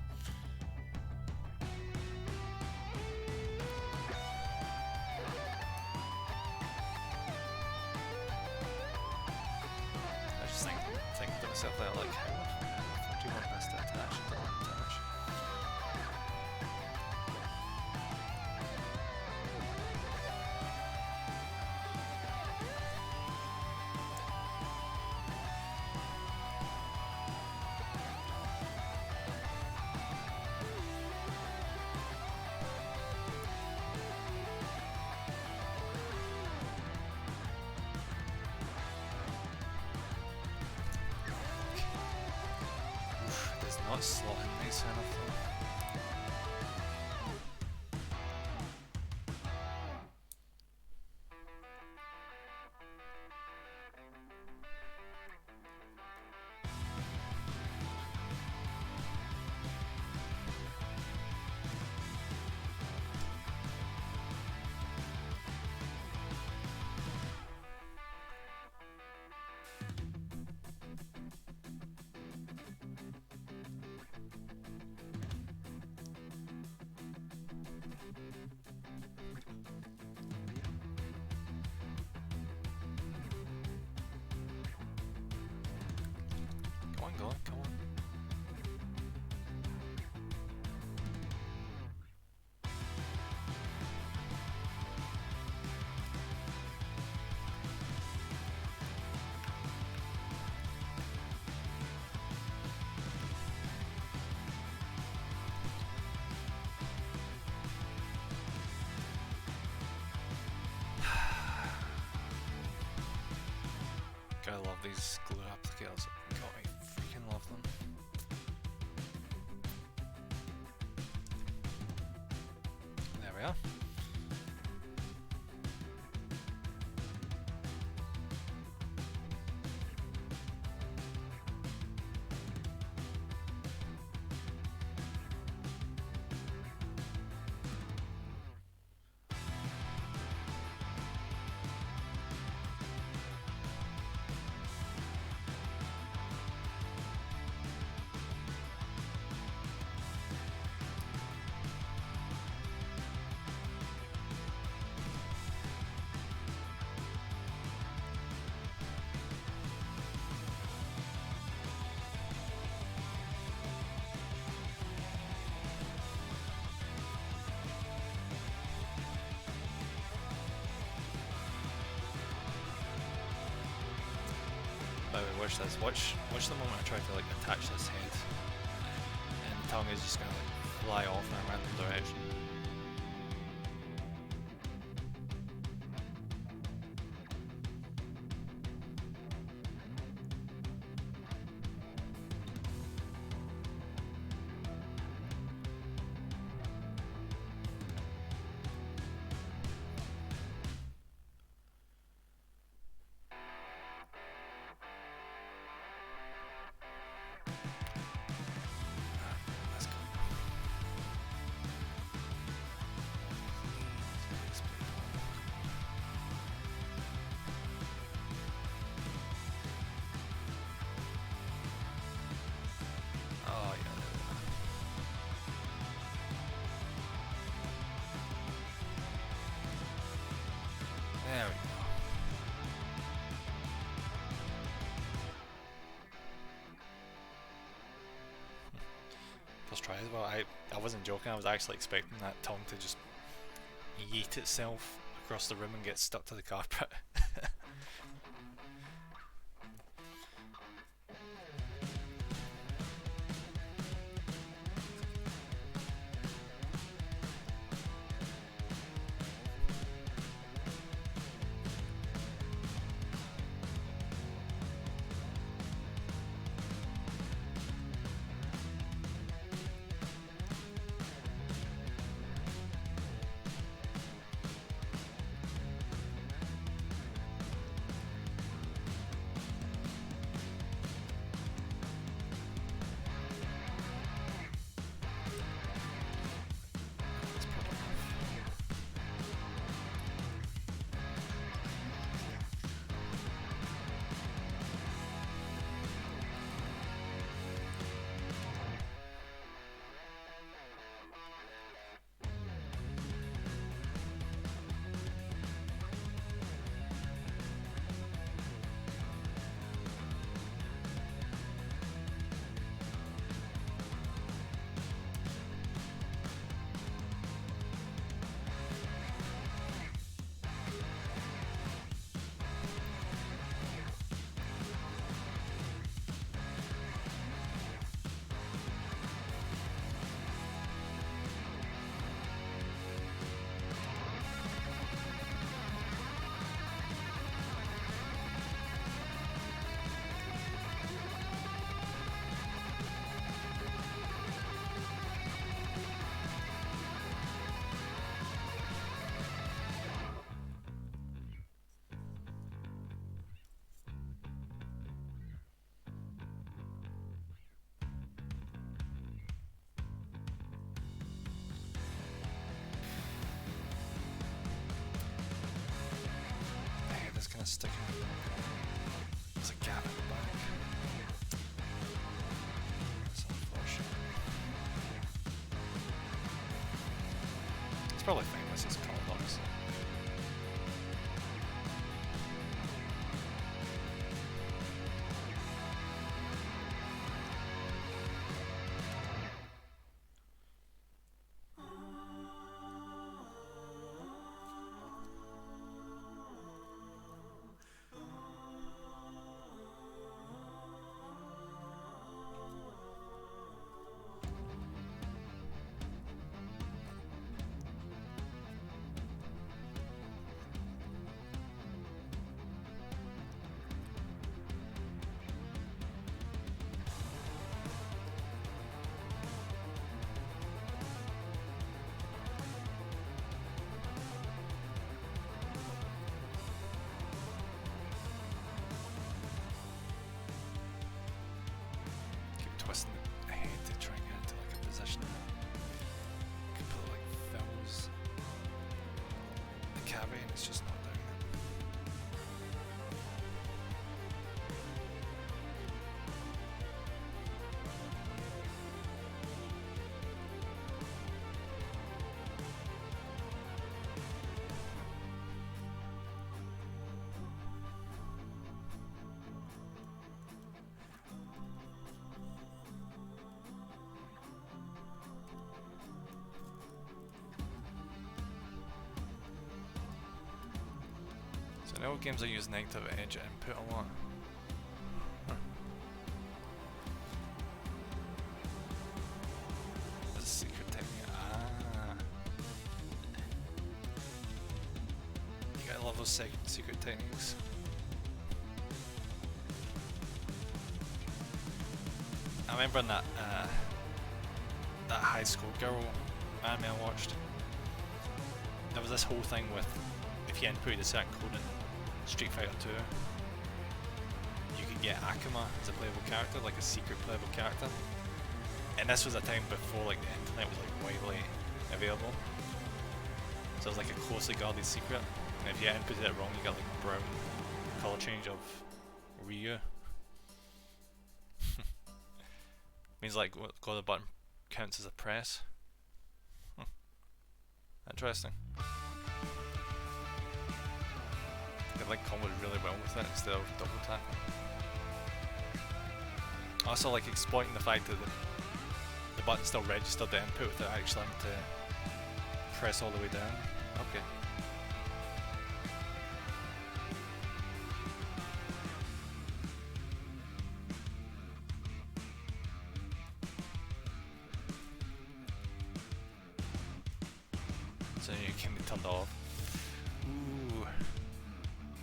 I just think to myself there, like, how do you want this to attach? It doesn't attach. not slotting nice enough though. Come on. Gotta love these glue applicators. God, I freaking love them. There we are. By the way, watch this. Watch the moment I try to like attach this head, and the tongue is just gonna like fly off in a random direction. There we go. First try as well. I wasn't joking, I was actually expecting that tongue to just yeet itself across the room and get stuck to the carpet. a sticker. There's a gap in the back. That's unfortunate. It's probably fine, this is cold, obviously. Twisting the head to try and get into like a position. Could put like fills the cavity and it's just not doing it. So in old games I use negative edge input a lot. There's a secret technique. Ah. You gotta love those secret techniques. I remember in that high school girl anime I watched, there was this whole thing with if you input a certain code in Street Fighter 2, you could get Akuma as a playable character, like a secret playable character. And this was a time before like the internet was like widely available. So it was like a closely guarded secret. And if you inputted it wrong, you got like brown color change of Ryu. Means like what the button counts as a press. Interesting. They like comboed really well with it instead of double tap. Also like exploiting the fact that the button still registered the input without actually having to press all the way down. Okay. So you can be turned off. Ooh.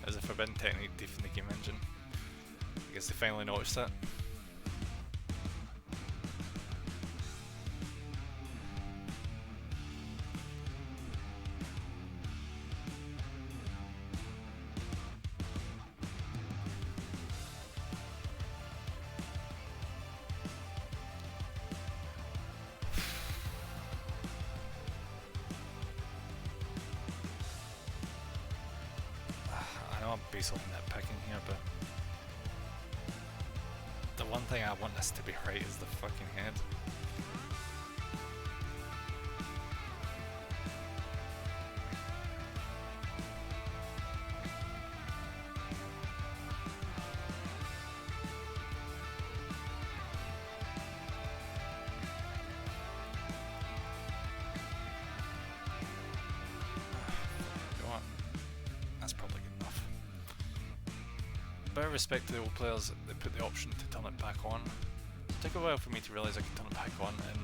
There's a forbidden technique deep in the game engine. I guess they finally noticed it. I'm basically nitpicking here, but the one thing I want this to be right is the fucking head. You know what? That's probably good enough. But in respect to the old players, they put the option to turn it back on. It took a while for me to realise I could turn it back on, and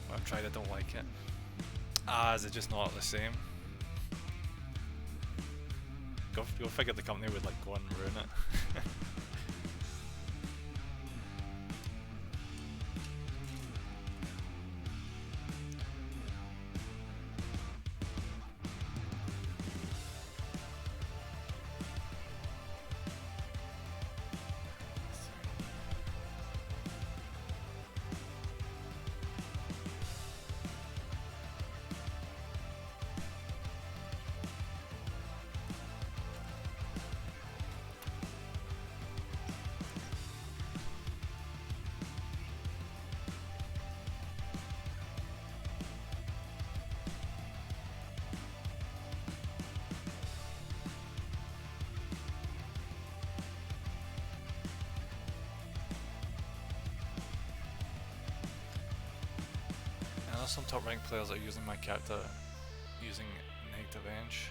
when I've tried I don't like it. Is it just not the same? Go figure the company would like go and ruin it. some top ranked players are using my character using negative edge.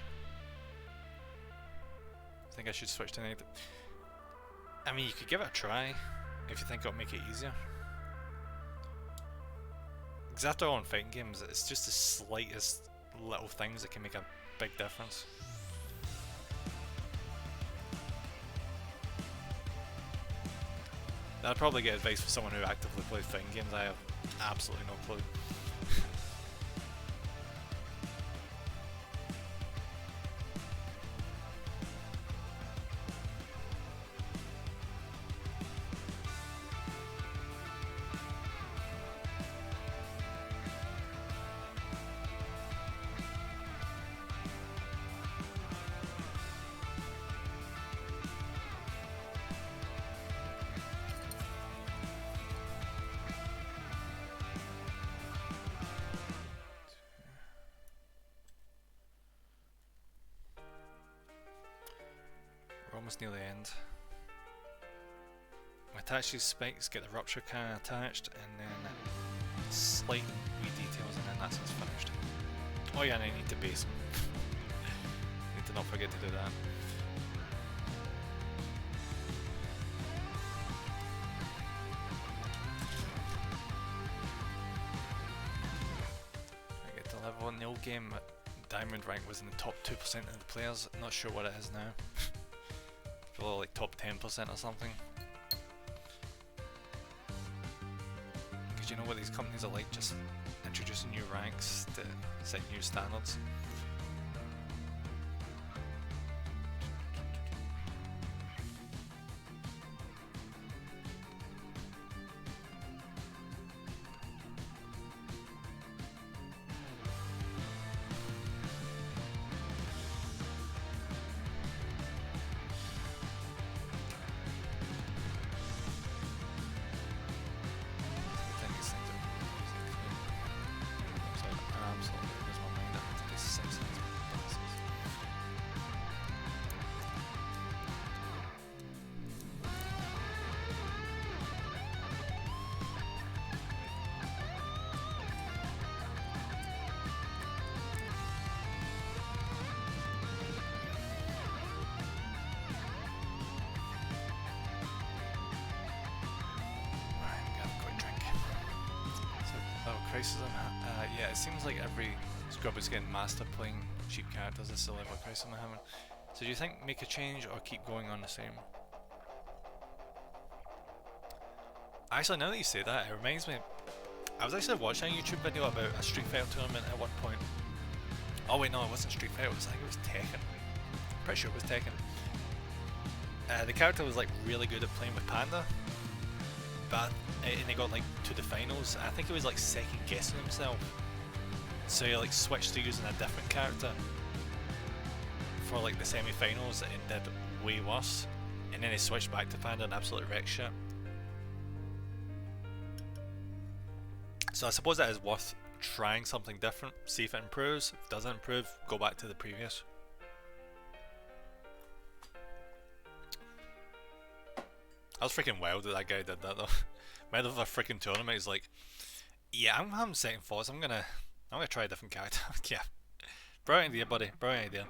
I think I should switch to negative. I mean, you could give it a try if you think it'll make it easier. Because after all, in fighting games, it's just the slightest little things that can make a big difference. I'd probably get advice from someone who actively plays fighting games. I have absolutely no clue. Almost near the end. We attach these spikes, get the rupture cannon attached, and then slight wee details, and then that's it's finished. Oh yeah, and I need to base them. Need to not forget to do that. I get to level 1 in the old game. Diamond rank was in the top 2% of the players. Not sure what it is now. Probably like top 10% or something. Because you know what these companies are like, just introducing new ranks to set new standards. Yeah, it seems like every scrub is getting master playing cheap characters. This is the level of crisis I'm having. So do you think make a change or keep going on the same? Actually, now that you say that, it reminds me. I was actually watching a YouTube video about a Street Fighter tournament at one point. Oh wait, no, it wasn't Street Fighter. I think it was Tekken. I'm pretty sure it was Tekken. The character was like really good at playing with Panda, but and he got like to the finals. I think he was like second guessing himself. So he like switched to using a different character for like the semi-finals and did way worse. And then he switched back to Panda and absolutely wrecked shit. So I suppose that is worth trying something different, see if it improves. If it doesn't improve, go back to the previous. I was freaking wild that that guy did that though. Middle of a freaking tournament, he's like, yeah, I'm having second thoughts, I'm gonna try a different character. Yeah. Brilliant idea, buddy. Brilliant idea.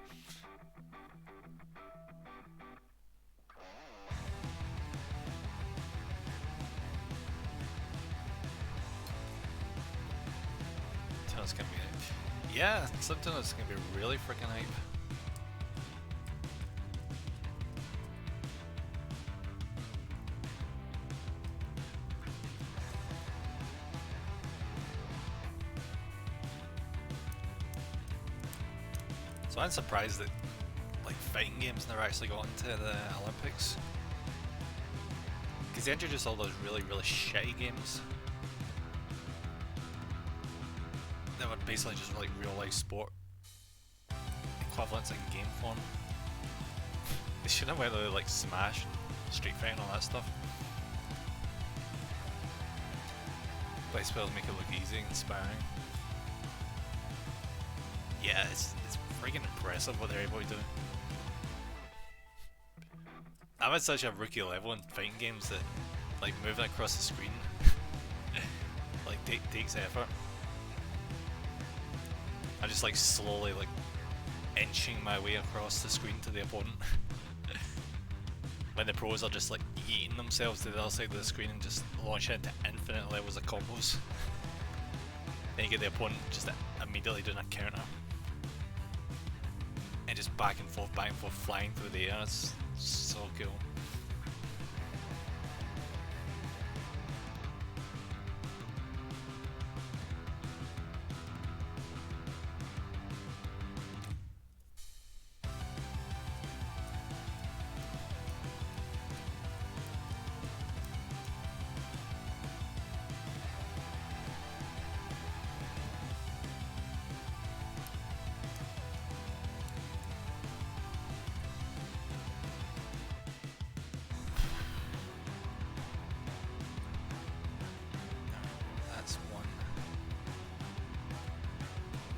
It's gonna be, yeah, something that's gonna be really freaking hype. So I'm surprised that like fighting games never actually got into the Olympics, because they introduced all those really shitty games that were basically just like real life sport equivalents in game form. They should have went with like Smash and Street Fighter and all that stuff. But I suppose make it look easy and inspiring. Yeah, it's freaking impressive what they're able to do. I'm at such a rookie level in fighting games that like moving across the screen like takes effort. I'm just like slowly like inching my way across the screen to the opponent. When the pros are just like eating themselves to the other side of the screen and just launching into infinite levels of combos. Then you get the opponent just immediately doing a counter. And just back and forth, flying through the air. It's so cool.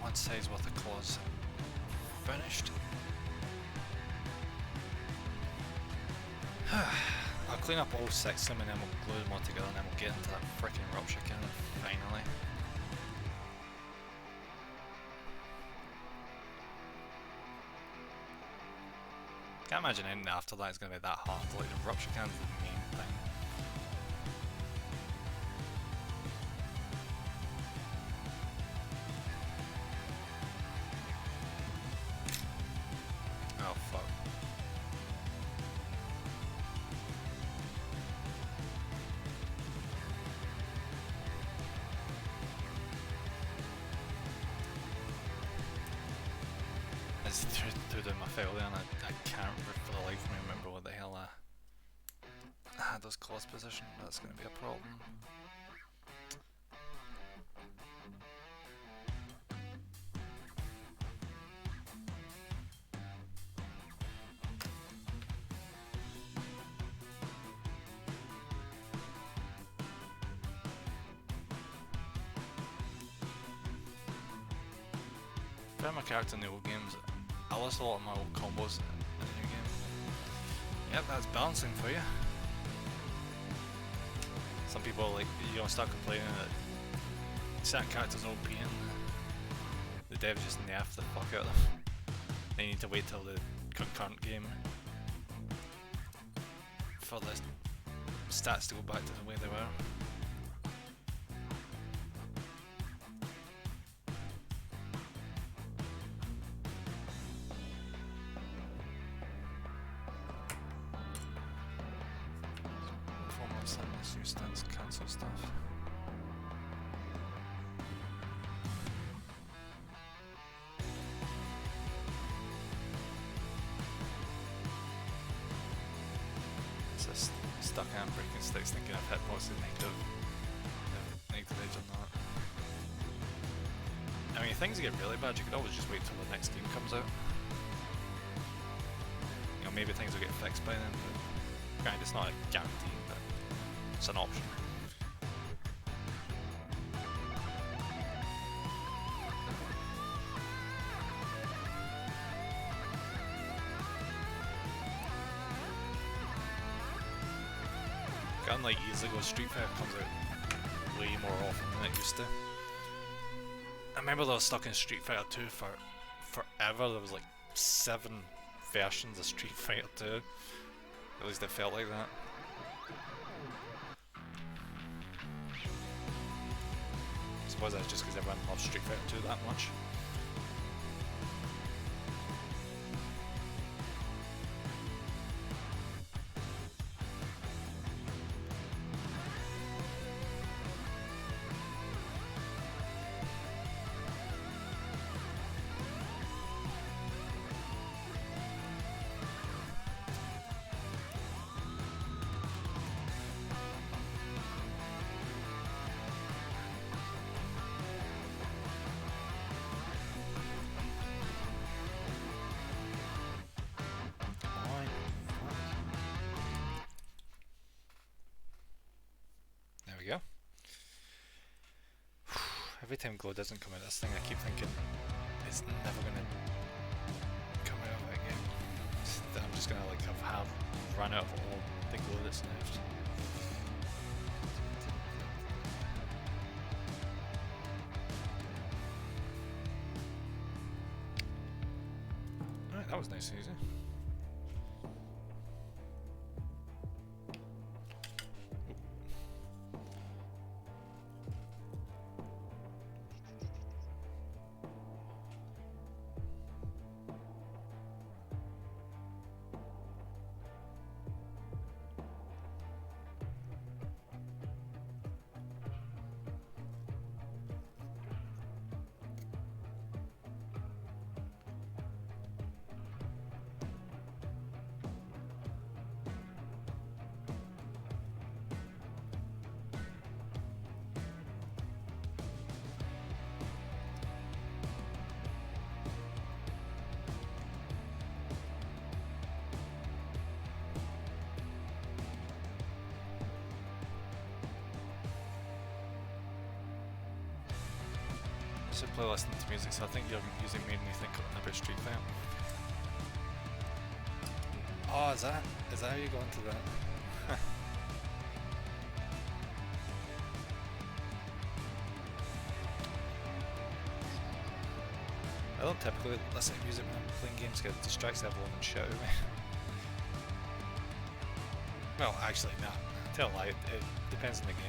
One side's worth of claws finished. I'll clean up all 6 of them and then we'll glue them all together and then we'll get into that freaking rupture cannon finally. Can't imagine anything after that is going to be that hard. Like the rupture cannon's the main thing. Oh fuck. I just threw down my file there and I can't for the life of me remember what the hell I had those claws positioned. That's going to be a problem. Found my character in the old games. I lost a lot of my old combos in the new game. Yep, that's balancing for you. Some people like start complaining that certain characters are OP and the devs just nerf the fuck out of them. They need to wait till the concurrent game for the stats to go back to the way they were. New stunts, cancel stuff. It's just stuck and breaking sticks thinking I've hit boxes negative edge on that. I mean, if things get really bad, you could always just wait till the next game comes out. You know, maybe things will get fixed by then, but granted, it's not a guarantee, but it's an option. Unlike years ago, Street Fighter comes out way more often than it used to. I remember I was stuck in Street Fighter 2 for forever. There was like 7 versions of Street Fighter 2. At least it felt like that. I suppose that's just because everyone loves Street Fighter 2 that much. Go. Every time Glow doesn't come out, this thing I keep thinking it's never gonna come out of that game. I'm just gonna like have run out of all the Glow that's left. was nice and easy. I should play listening to music, so I think your music made me think about Street Fighter. Oh, is that how you got into that? I don't typically listen to music when I'm playing games because it distracts everyone and shit out of me. Well, actually, nah. Tell a lie, it depends on the game.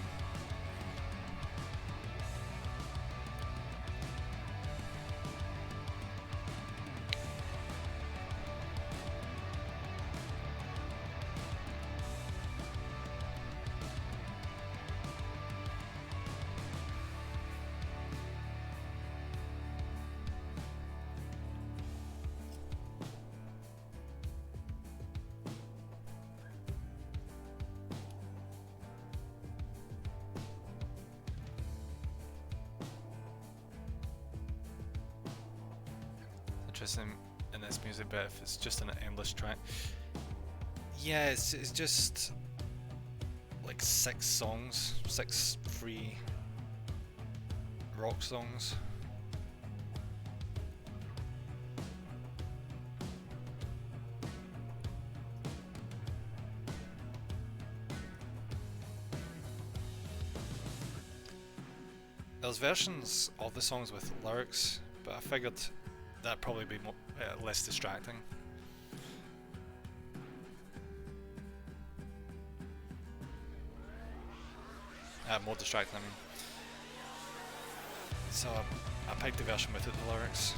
Interesting in this music bit if it's just an endless track. Yeah, it's just like 6 songs, 6 free rock songs. There's versions of the songs with lyrics, but I figured that'd probably be more, less distracting. More distracting, I mean. So I picked the version without the lyrics.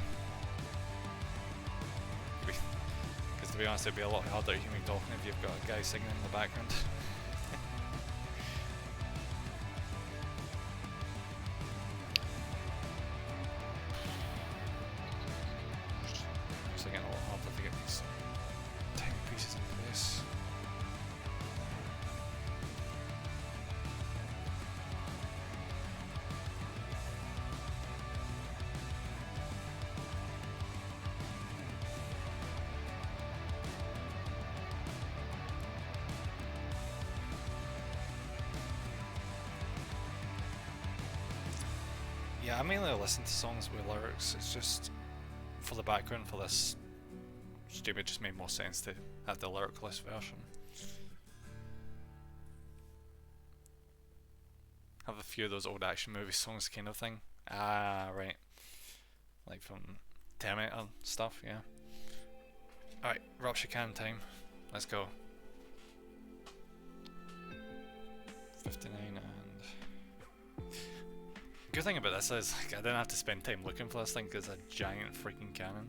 Because to be honest, it'd be a lot harder to hear me talking if you've got a guy singing in the background. Yeah, I mainly listen to songs with lyrics. It's just for the background for this stream, it just made more sense to have the lyricless version. Have a few of those old action movie songs kind of thing. Ah, right. Like from Terminator stuff, yeah. Alright, Rupture Can time. Let's go. 59 and... Good thing about this is like, I didn't have to spend time looking for this thing because it's a giant freaking cannon.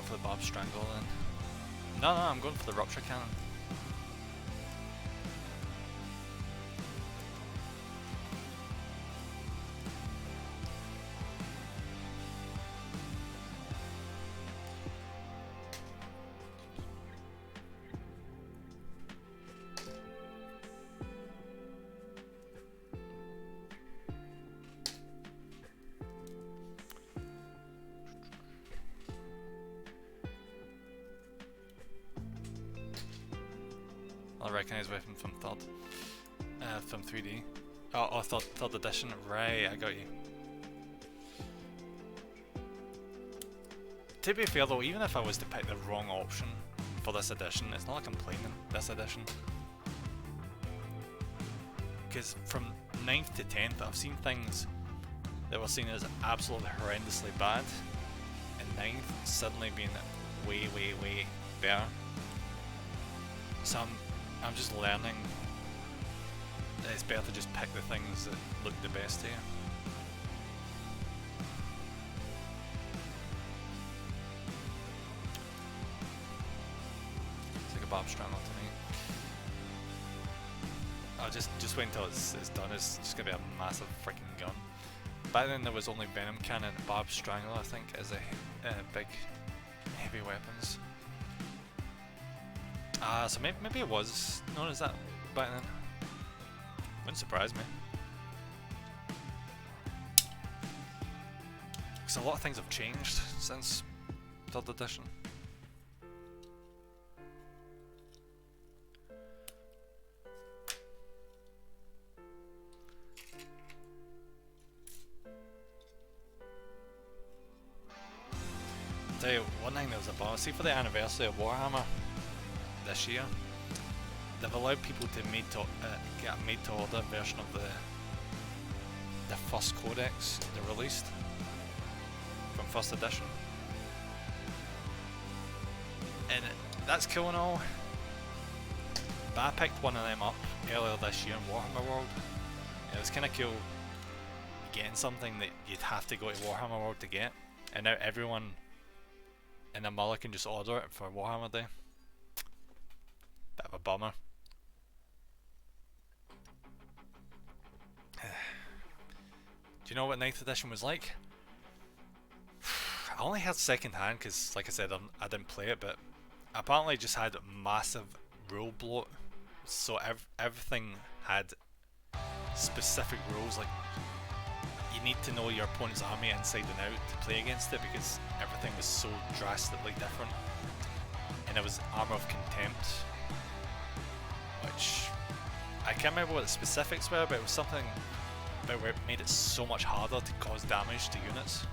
For the Bob Strangle then. No, I'm going for the Rupture Cannon. instantly recognise weapon from from 3D. Oh, third edition. Right, I got you. To be fair though, even if I was to pick the wrong option for this edition, it's not like I'm complaining this edition. Because from 9th to 10th, I've seen things that were seen as absolutely horrendously bad, and 9th suddenly being way better. So I'm just learning that it's better to just pick the things that look the best to you. It's like a barb strangle to me. I'll just wait until it's done. It's just gonna be a massive freaking gun. Back then there was only Venom Cannon and Barb Strangler, I think, as a big heavy weapons. So maybe it was known as that back then. Wouldn't surprise me. Because a lot of things have changed since 3rd edition. Tell you one thing that was a bonus. See, for the anniversary of Warhammer this year, they've allowed people to get a made-to-order version of the first codex they released from 1st edition, and that's cool and all. But I picked one of them up earlier this year in Warhammer World. It was kind of cool getting something that you'd have to go to Warhammer World to get, and now everyone in the Muller can just order it for Warhammer Day. Bit of a bummer. Do you know what 9th edition was like? I only heard second hand because, like I said, I didn't play it, but apparently it just had massive rule bloat. So everything had specific rules, like you need to know your opponent's army inside and out to play against it, because everything was so drastically different. And it was Armor of Contempt, which I can't remember what the specifics were, but it was something about where it made it so much harder to cause damage to units.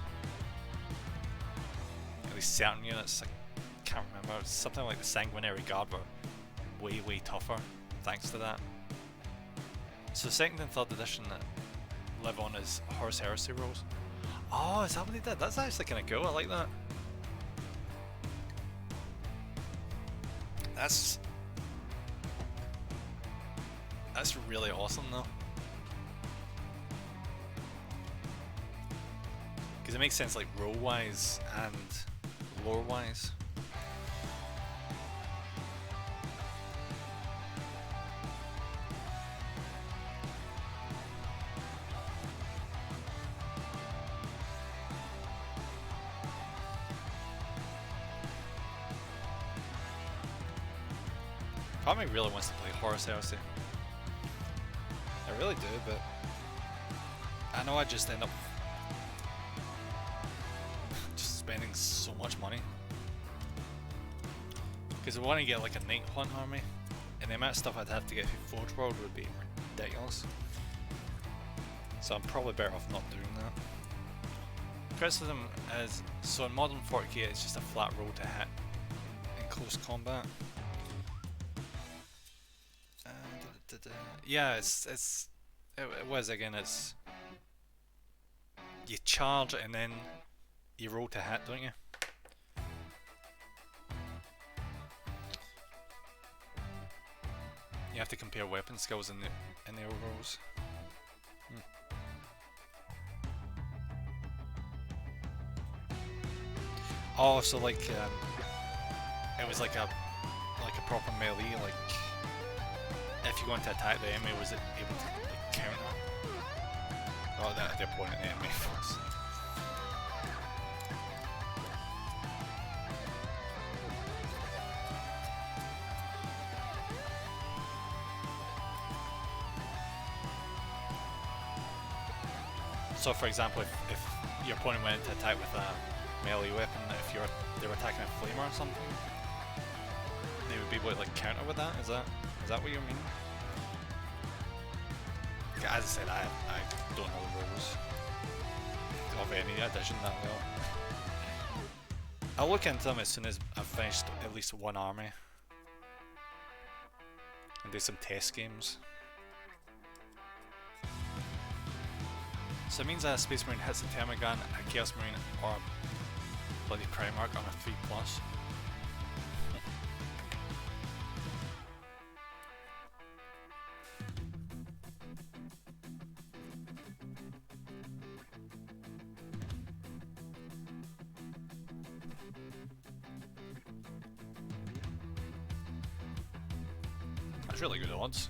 At least certain units, I can't remember. It was something like the Sanguinary Guard were way tougher thanks to that. So 2nd and 3rd edition live on as Horus Heresy rules. Oh, is that what they did? That's actually kind of cool. I like that. That's really awesome though. Because it makes sense, like role wise and lore wise. Part of me really wants to play Horus Heresy. I really do, but I know I just end up just spending so much money. Because I want to get like a Night Hunt army, and the amount of stuff I'd have to get through Forge World would be ridiculous. So I'm probably better off not doing that. Criticism is, so in Modern 40k it's just a flat roll to hit in close combat. Yeah, it was again. It's you charge and then you roll to hit, don't you? You have to compare weapon skills in the overalls. Oh, so like it was like a proper melee, like. If you go into attack the enemy, was it able to like, counter? Oh, the opponent, the enemy first. So, for example, if your opponent went into attack with a melee weapon, if they were attacking a flamer or something, they would be able to like counter with that. Is that Is that what you mean? As I said, I don't know the rules of any edition that well. I'll look into them as soon as I've finished at least one army and do some test games. So it means a Space Marine hits a Termagant, a Chaos Marine, or a bloody Primarch on a 3+. That's really good odds.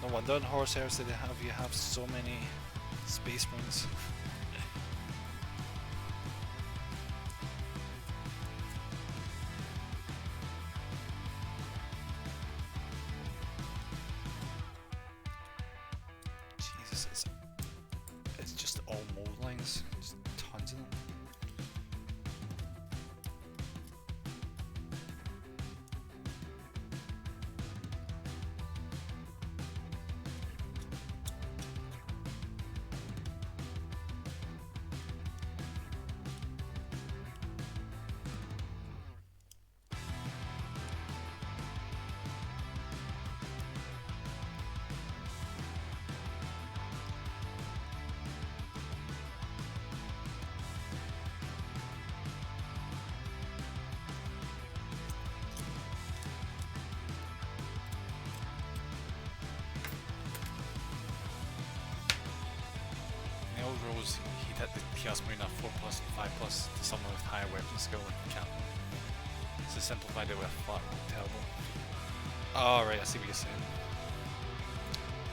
No wonder in Horror Service that you have so many Space Marines. Jesus, it's just all mold lines, just tons of them. Rules, he'd hit the Chaos Marine at 4+ and 5+ to someone with higher weapon skill like the Captain. So simplified it with flat roll terrible. Oh right, I see what you're saying.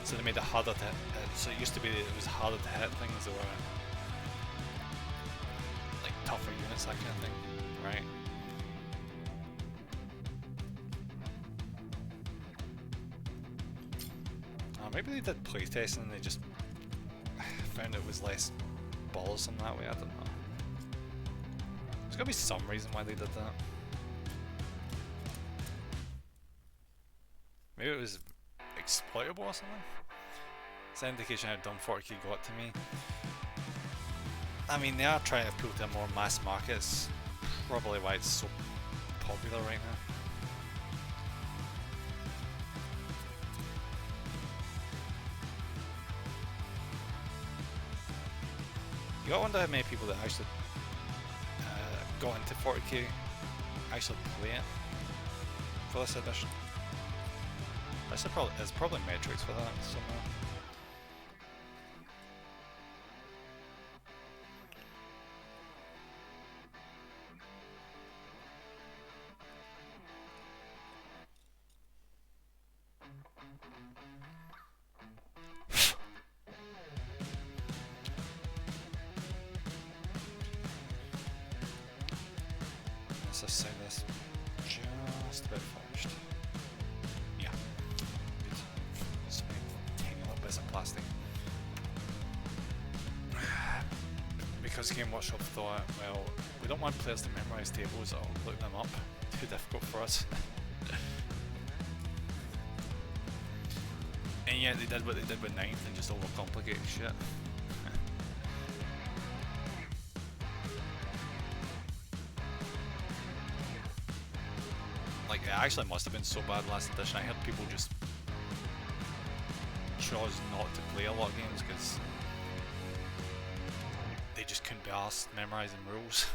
So they made it harder to hit. So it used to be that it was harder to hit things that were like tougher units, that kind of thing, right? Maybe they did playtesting and they just found it was less bothersome that way, I don't know. There's gotta be some reason why they did that. Maybe it was exploitable or something? It's an indication how dumb 40k got to me. I mean, they are trying to appeal to more mass markets. Probably why it's so popular right now. You gotta wonder how many people that actually got into 40k actually play it for this edition. There's probably metrics for that somewhere. Let's say this just about finished. Yeah, good. So many tiny little bits of plastic. Because Game Workshop thought, well, we don't want players to memorise tables or look them up. Too difficult for us. And yet they did what they did with 9th and just overcomplicated shit. Like, it actually must have been so bad last edition. I heard people just chose not to play a lot of games because they just couldn't be arsed memorising rules.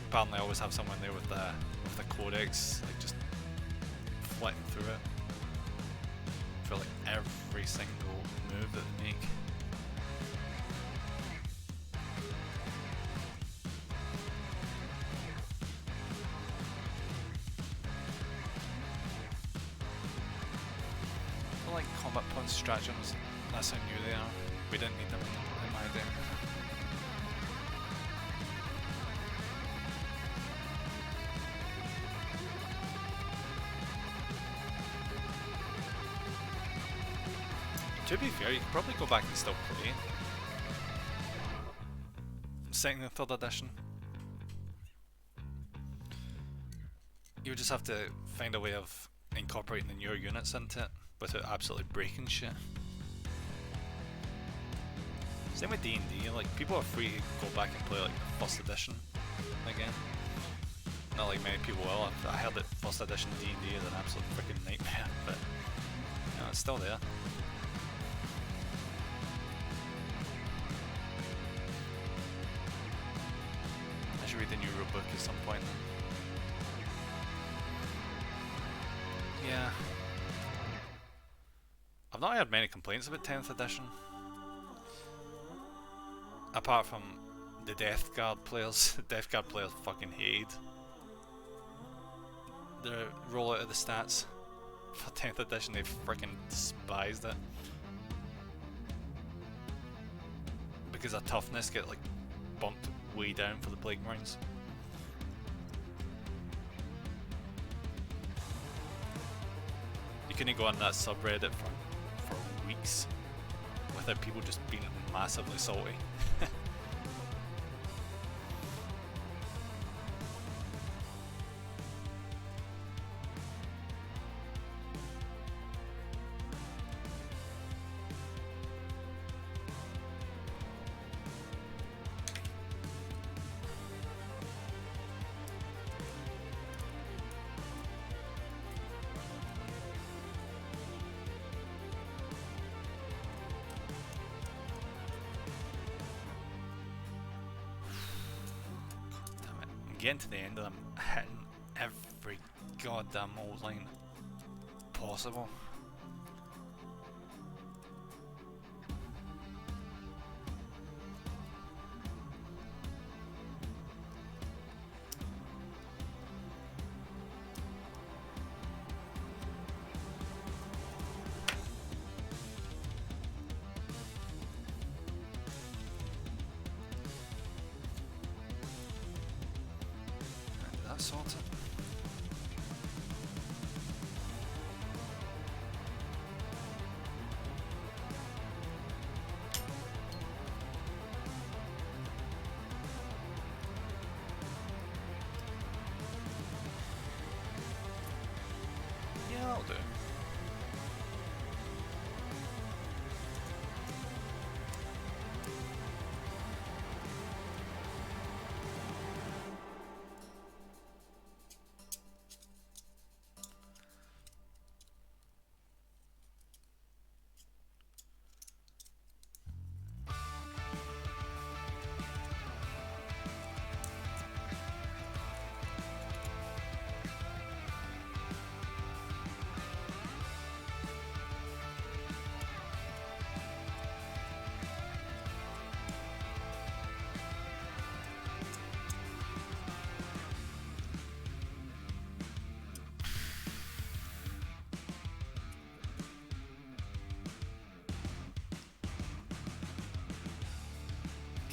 Apparently I always have someone there with the codex, like just flicking through it for like every single move that they make. Like combat punch stratagems, that's how new they are. We didn't need them in my day. To be fair, you could probably go back and still play second and third edition. You would just have to find a way of incorporating the newer units into it without absolutely breaking shit. Same with D&D, like people are free to go back and play like first edition again. Not like many people will. I heard that first edition D&D is an absolute freaking nightmare, but you know, it's still there. I should read the new rulebook at some point then. Yeah. I've not heard many complaints about 10th edition. Apart from the Death Guard players. The Death Guard players fucking hated the rollout of the stats for 10th edition. They freaking despised it. Because their toughness get like bumped way down for the Plague Marines. You couldn't go on that subreddit for weeks without people just being massively salty. Getting to the end of them, hitting every goddamn old line possible. Sorted. Yeah, that'll do.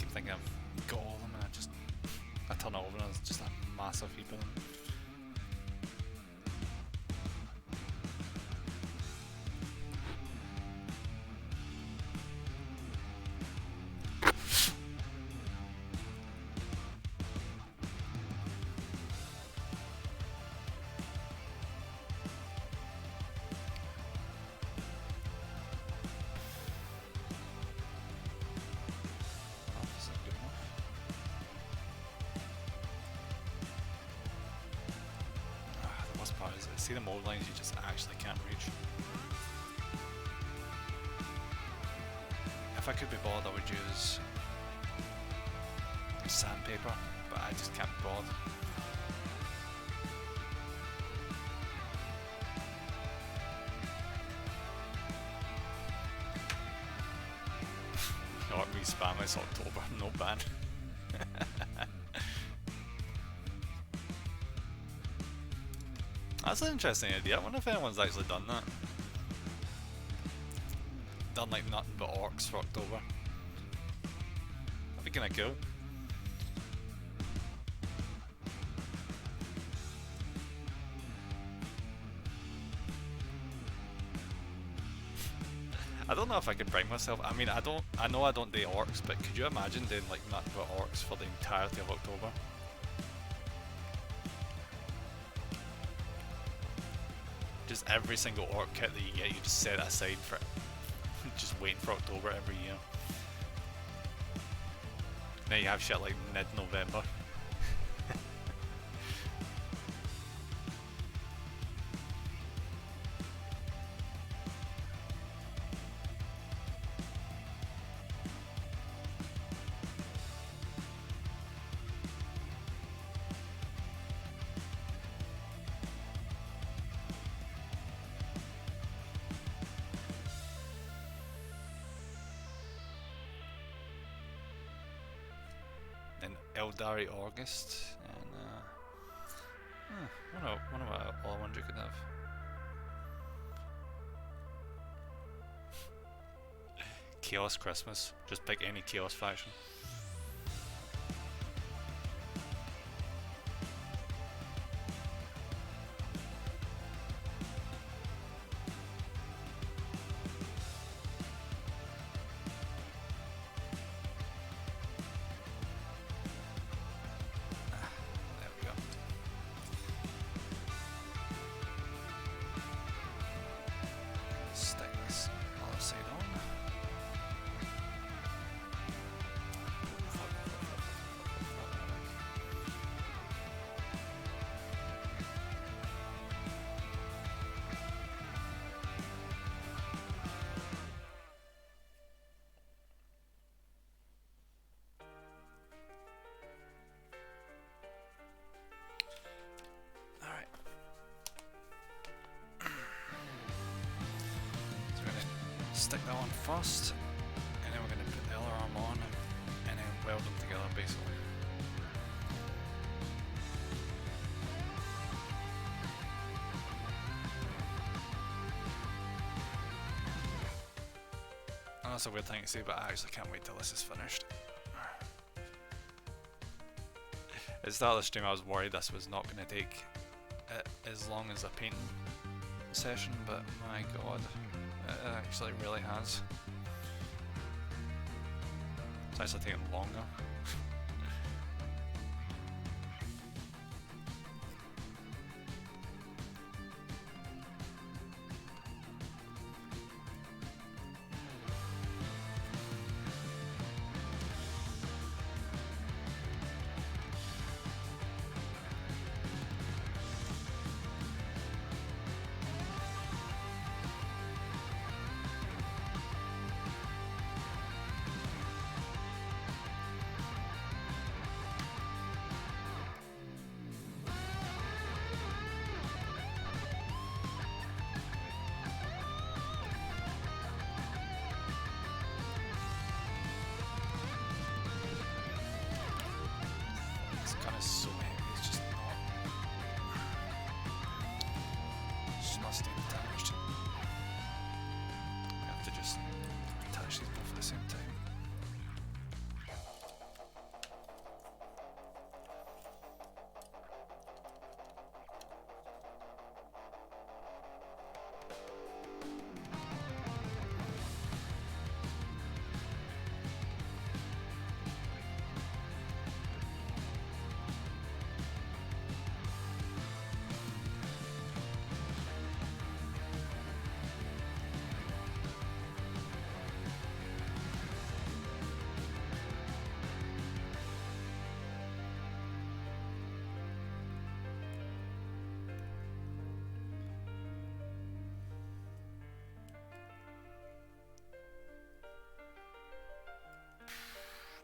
I think I've got all of them and I turn it over and it's just a massive heap of them. See the mold lines you just actually can't reach. If I could be bothered, I would use sandpaper, but I just can't be bothered. Not respam, it's October, no ban. That's an interesting idea. I wonder if anyone's actually done that. Done like nothing but orcs for October. That'd be kinda cool. I don't know if I could bring myself. I mean, I know I don't do orcs, but could you imagine doing like nothing but orcs for the entirety of October? Just every single orc kit that you get, you just set it aside for it. Just waiting for October every year. Now you have shit like mid-November. Eldari August, and wonder what other ones you could have. Chaos Christmas, just pick any Chaos faction. Stick that on first, and then we're going to put the other arm on, and then weld them together basically. And that's a weird thing to say, but I actually can't wait till this is finished. At the start of the stream I was worried this was not going to take as long as a painting session, but my god. It actually really has. It's actually taking longer.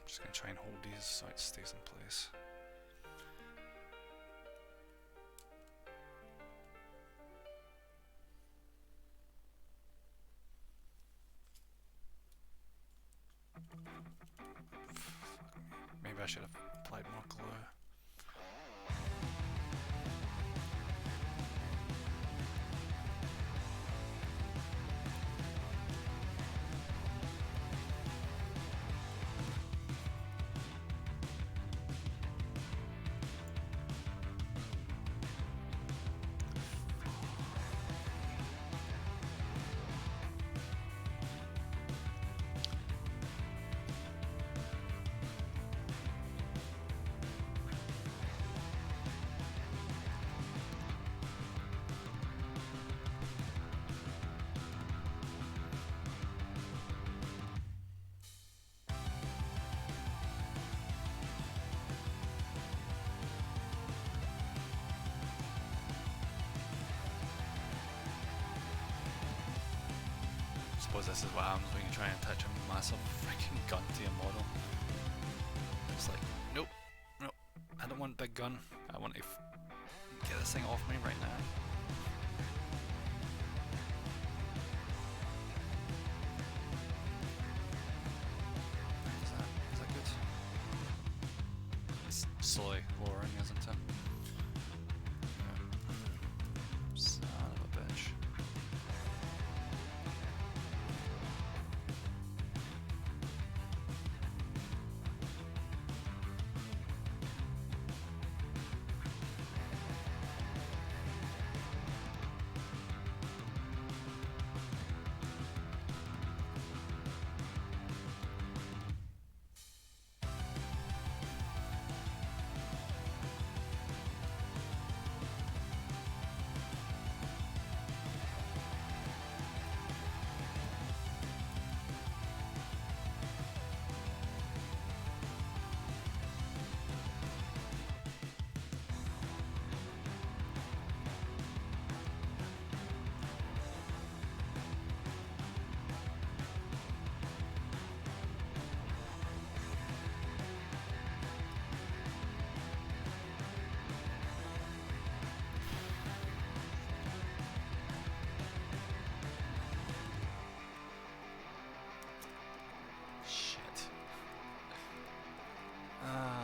Just gonna try and hold these so it stays in place. Maybe I should have applied more glue. suppose this is what happens when you try and attach a massive freaking gun to your model. It's like, nope, nope, I don't want big gun. I want to get this thing off me right now. Is that good? It's slowly lowering, isn't it? Son of a bitch.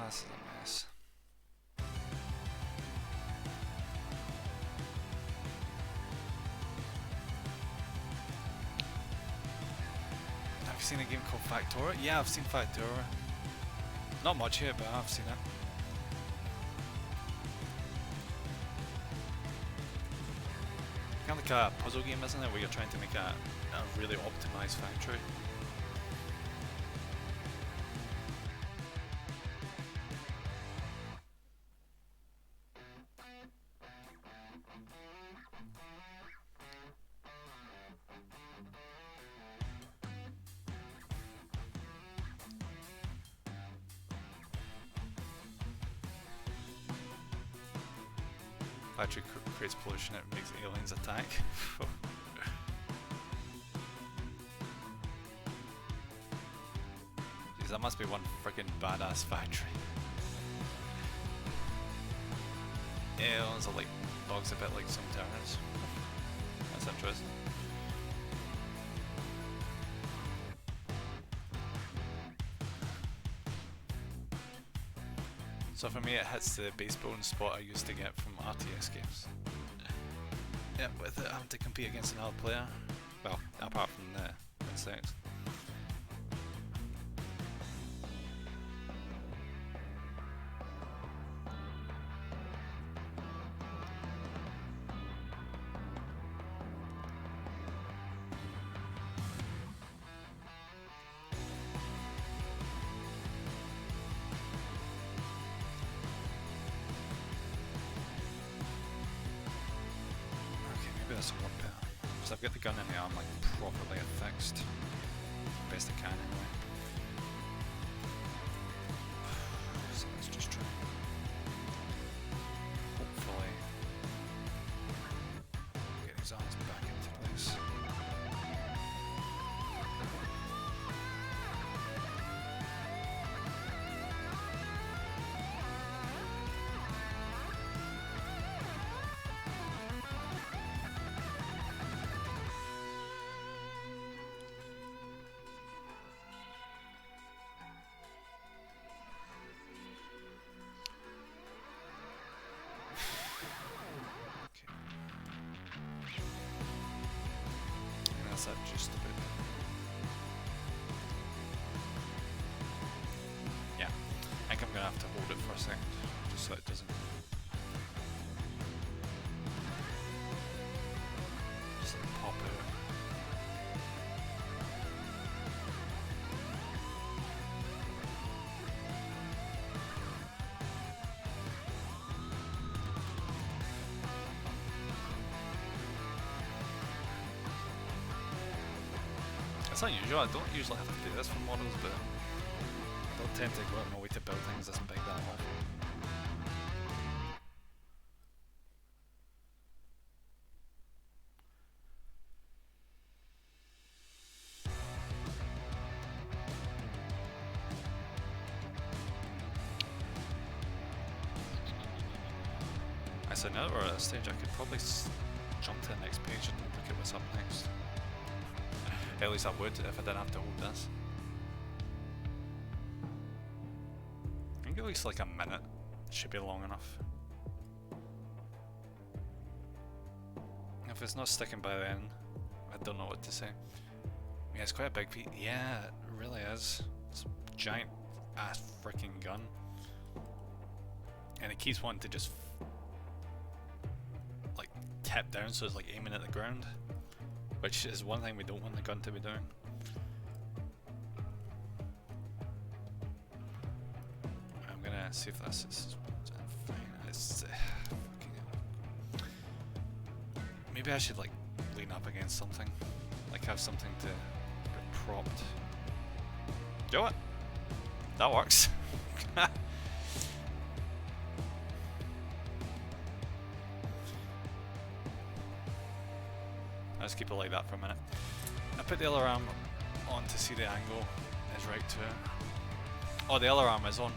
This is a mess. Have you seen a game called Factora? Yeah, I've seen Factora. Not much here, but I've seen it. Kind of like a puzzle game, isn't it, where you're trying to make a really optimized factory. Factory creates pollution, it makes aliens attack. Jeez, that must be one freaking badass factory. Aliens are like bugs, a bit like some Terrans. That's interesting. So for me it hits the basebone spot I used to get from RTS games. Yeah, with it having to compete against another player. Well, apart from the insects. Maybe this will work better. Because I've got the gun in the arm like properly affixed. Best I can anyway. So let's just try. Hopefully get his arms back into place. That just a bit. Yeah, I think I'm gonna have to hold it for a second, just so it doesn't just like pop out. It's unusual, I don't usually have to do this for models, but I don't tend to go out of my way to build things this big that often. guess I know we're at a stage I could probably jump to the next page and look at what's up next. At least I would if I didn't have to hold this. I think at least like a minute should be long enough. If it's not sticking by then, I don't know what to say. Yeah, it's quite a big piece. Yeah, it really is. It's a giant ass freaking gun. And it keeps wanting to just like tip down, so it's like aiming at the ground, which is one thing we don't want the gun to be doing. I'm gonna see if this is fine. It's fucking hell. Maybe I should like lean up against something, like have something to be propped. Do it. That works. Let's keep it like that for a minute. I put the other arm on to see the angle is right to it. Oh, the other arm is on.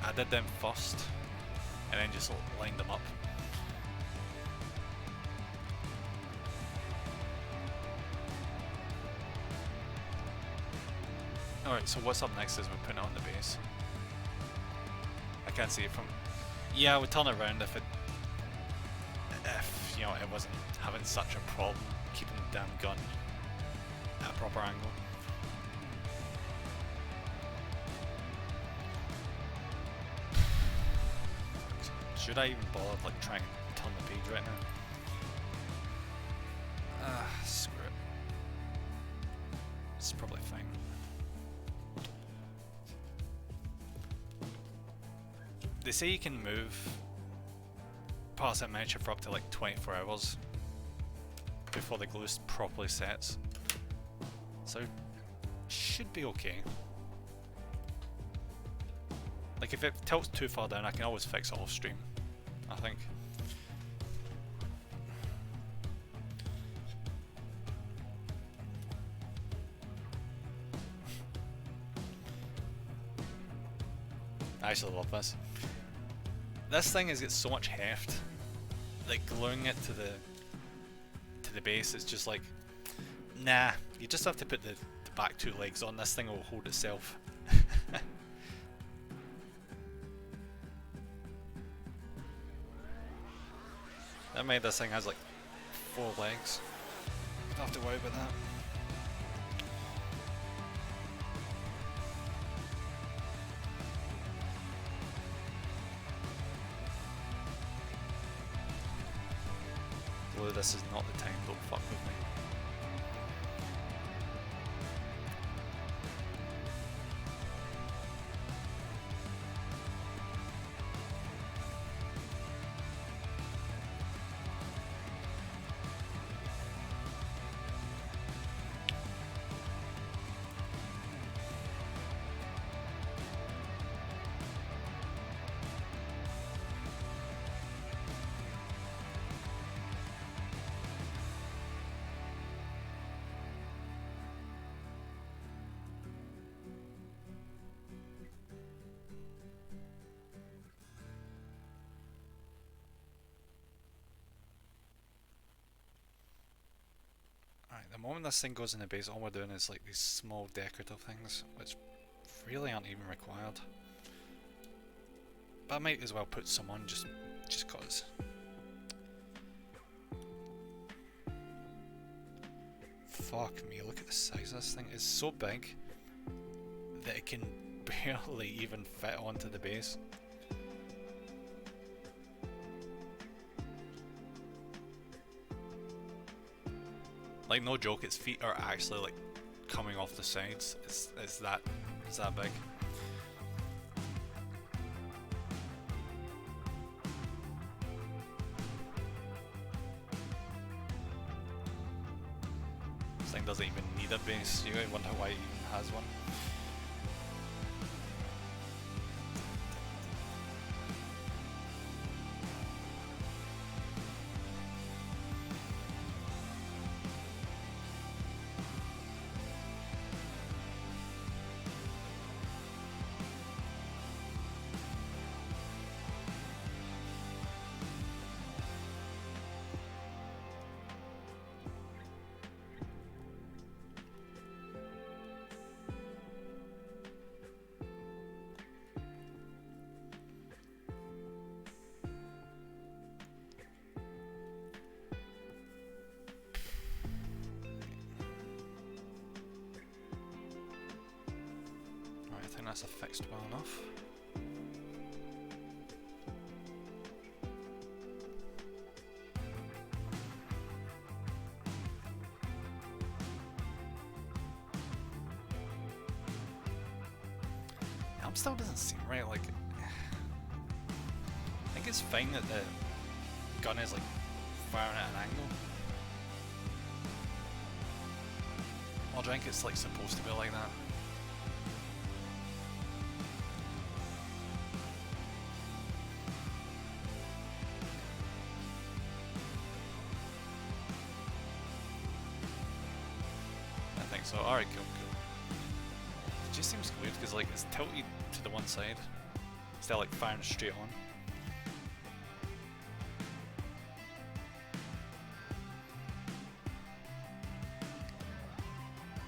I did them first and then just lined them up. Alright, so what's up next is we're putting it on the base. I can't see it from... Yeah, I would turn it around if you know, it wasn't having such a problem keeping the damn gun at a proper angle. Should I even bother like trying to turn the page right now? Screw it. It's probably fine. They say you can move past that miniature for up to like 24 hours before the glue properly sets, so should be okay. Like if it tilts too far down, I can always fix it off stream, I think. I actually love this. This thing has got so much heft. Like gluing it to the base, it's just like, nah. You just have to put the back two legs on. This thing will hold itself. That made this thing has like 4 legs. You don't have to worry about that. Although this is not the time, don't fuck with me. The moment this thing goes in the base, all we're doing is like these small decorative things, which really aren't even required. But I might as well put some on just cause. Fuck me, look at the size of this thing. It's so big that it can barely even fit onto the base. Like no joke, its feet are actually like coming off the sides. It's that big. This thing doesn't even need a base. You wonder why it even has one. that's affixed well enough. The arm still doesn't seem right, like... I think it's fine that the gun is like firing at an angle. I think it's like supposed to be like that. I think so. Alright, cool. It just seems weird because like it's tilted to the one side instead of like firing straight on.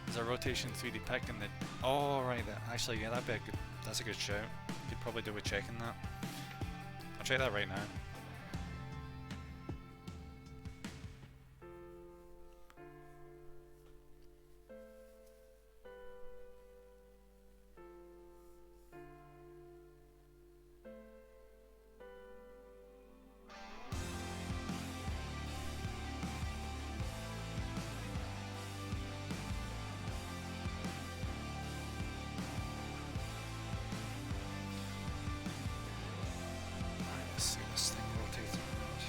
There's a rotation 3D pick and the... Oh right, actually yeah, that'd be a good... That's a good shout. Could probably do with checking that. I'll check that right now. See this thing rotating around.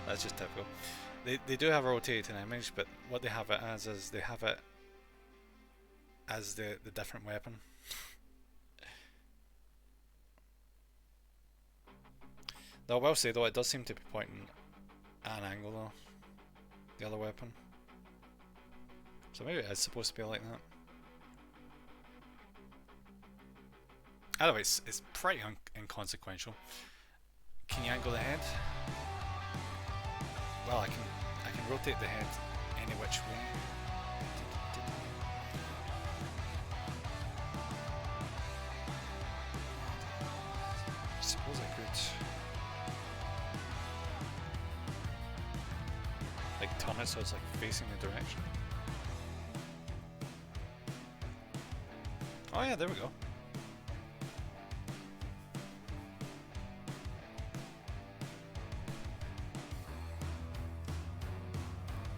That's just typical. They do have a rotating image, but what they have it as is they have it as the different weapon. Though I will say though, it does seem to be pointing at an angle though. The other weapon. So maybe it's supposed to be like that. Otherwise, it's pretty inconsequential. Can you angle the head? Well, I can rotate the head any which way. I suppose I could. Like turn it so it's like facing the direction. Oh yeah, there we go.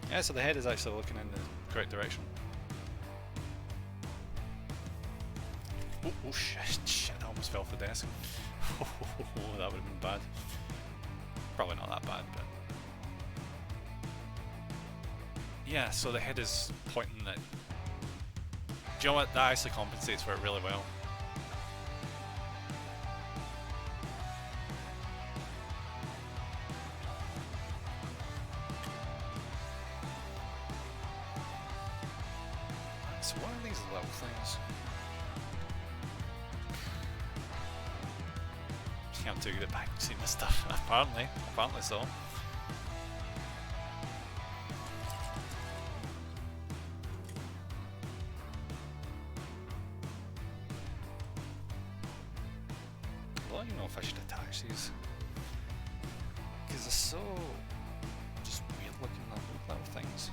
Yeah, so the head is actually looking in the correct direction. Oh shit, I almost fell off the desk. That would have been bad. Probably not that bad, but... Yeah, so the head is pointing at... Do you know what? That actually compensates for it really well. So what are these little things? I'm too good at backseeing this stuff. Apparently so. I don't even know if I should attach these because they're so just weird looking little things.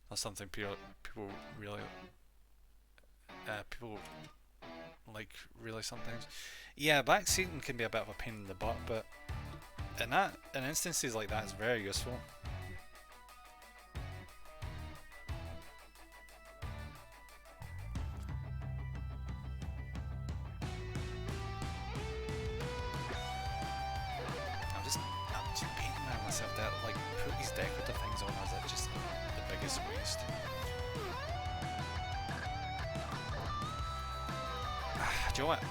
That's something people really people like really sometimes. Yeah, backseating can be a bit of a pain in the butt, but in instances like that, it's very useful. I'm just beating myself that like put these decorative things on as just the biggest waste. Do you know what?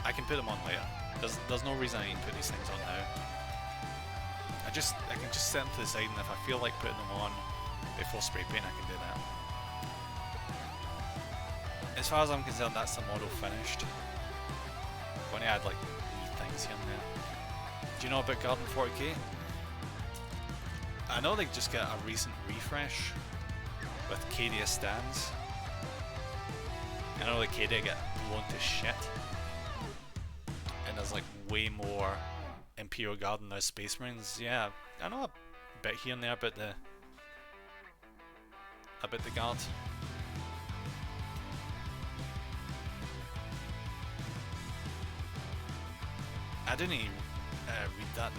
I can put them on later. There's no reason I need to put these things on now. I can just set them to the side, and if I feel like putting them on before spray paint, I can do that. As far as I'm concerned, that's the model finished. I'm going to add like wee things here and there. Do you know about Garden 40K? I know they just got a recent refresh, with Cadia stands. I know the Cadia get blown to shit, and there's like way more Imperial Guard than there's Space Marines. Yeah, I know a bit here and there about the Guard. I didn't even read that.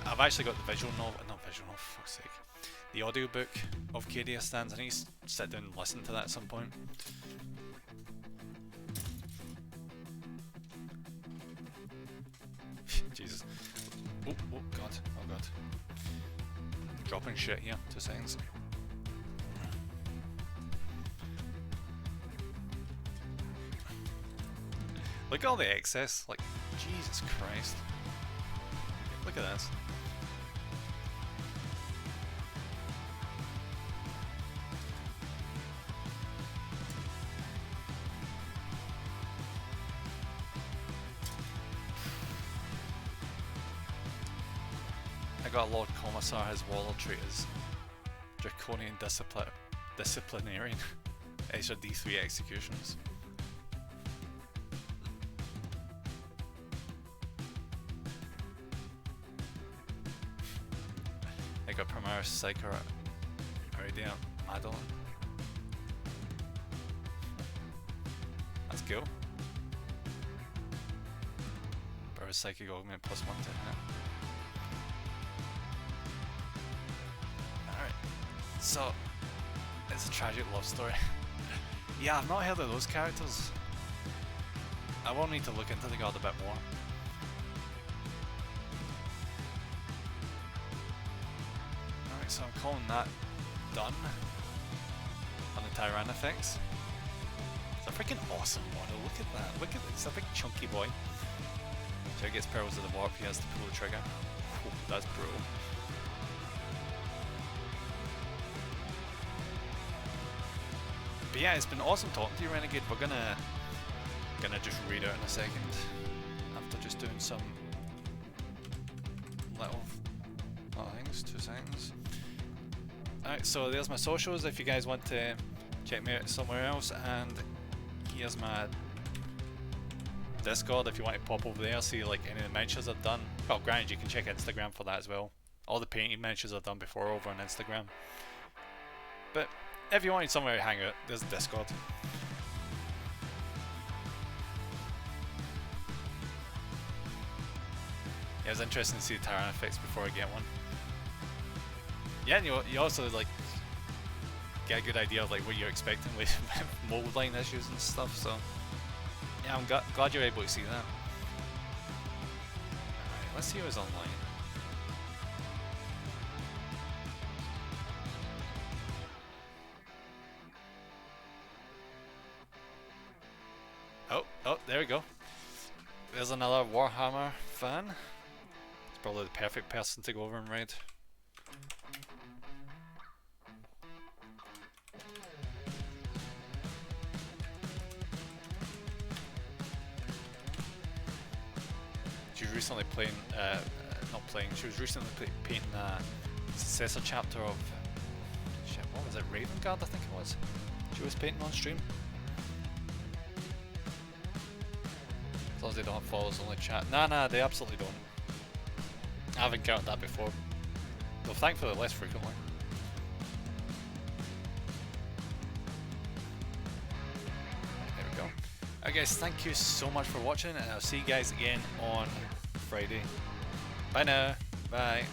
I've actually got the visual novel, not visual novel, for fuck's sake. The audiobook of Cadia stands. I need to sit down and listen to that at some point. Jesus. Oh god, oh god. Dropping shit here, 2 seconds. Look at all the excess, like, Jesus Christ. Look at this. I got Lord Commissar, his Waller trait is Draconian Disciplinarian. Extra D3 executions. I got Primaris Psycho Iridium Madeline. That's cool. Primaris Psychic Augment +1 to hit. Alright, so it's a tragic love story. Yeah, I've not heard of those characters. I will need to look into the god a bit more. Alright, so I'm calling that done on the Tyrannofex. It's a freaking awesome model, look at that, look at it, it's a big chunky boy. So he gets Perils of the Warp, he has to pull the trigger. Whew, that's brutal. But yeah, it's been awesome talking to you, Renegade. We're gonna just read out in a second after just doing some little things. 2 seconds. Alright, so there's my socials if you guys want to check me out somewhere else, and here's my Discord if you want to pop over there, see like any of the miniatures I've done. Well, granted, you can check Instagram for that as well. All the painted miniatures I've done before over on Instagram. But if you wanted somewhere to hang out, there's Discord. Yeah, it was interesting to see the Tyrannofex before I get one. Yeah, and you also like get a good idea of like what you're expecting with mold line issues and stuff. So yeah, I'm glad you're able to see that. Alright, let's see who's online. Oh, there we go. There's another Warhammer fan. It's probably the perfect person to go over and raid. She was recently playing, she was recently painting a successor chapter of, shit, what was it, Ravengard I think it was? She was painting on stream. As long as they don't follow us, only chat. Nah, they absolutely don't. I haven't encountered that before. Though thankfully less frequently. There we go. Alright guys, thank you so much for watching, and I'll see you guys again on Friday. Bye now. Bye.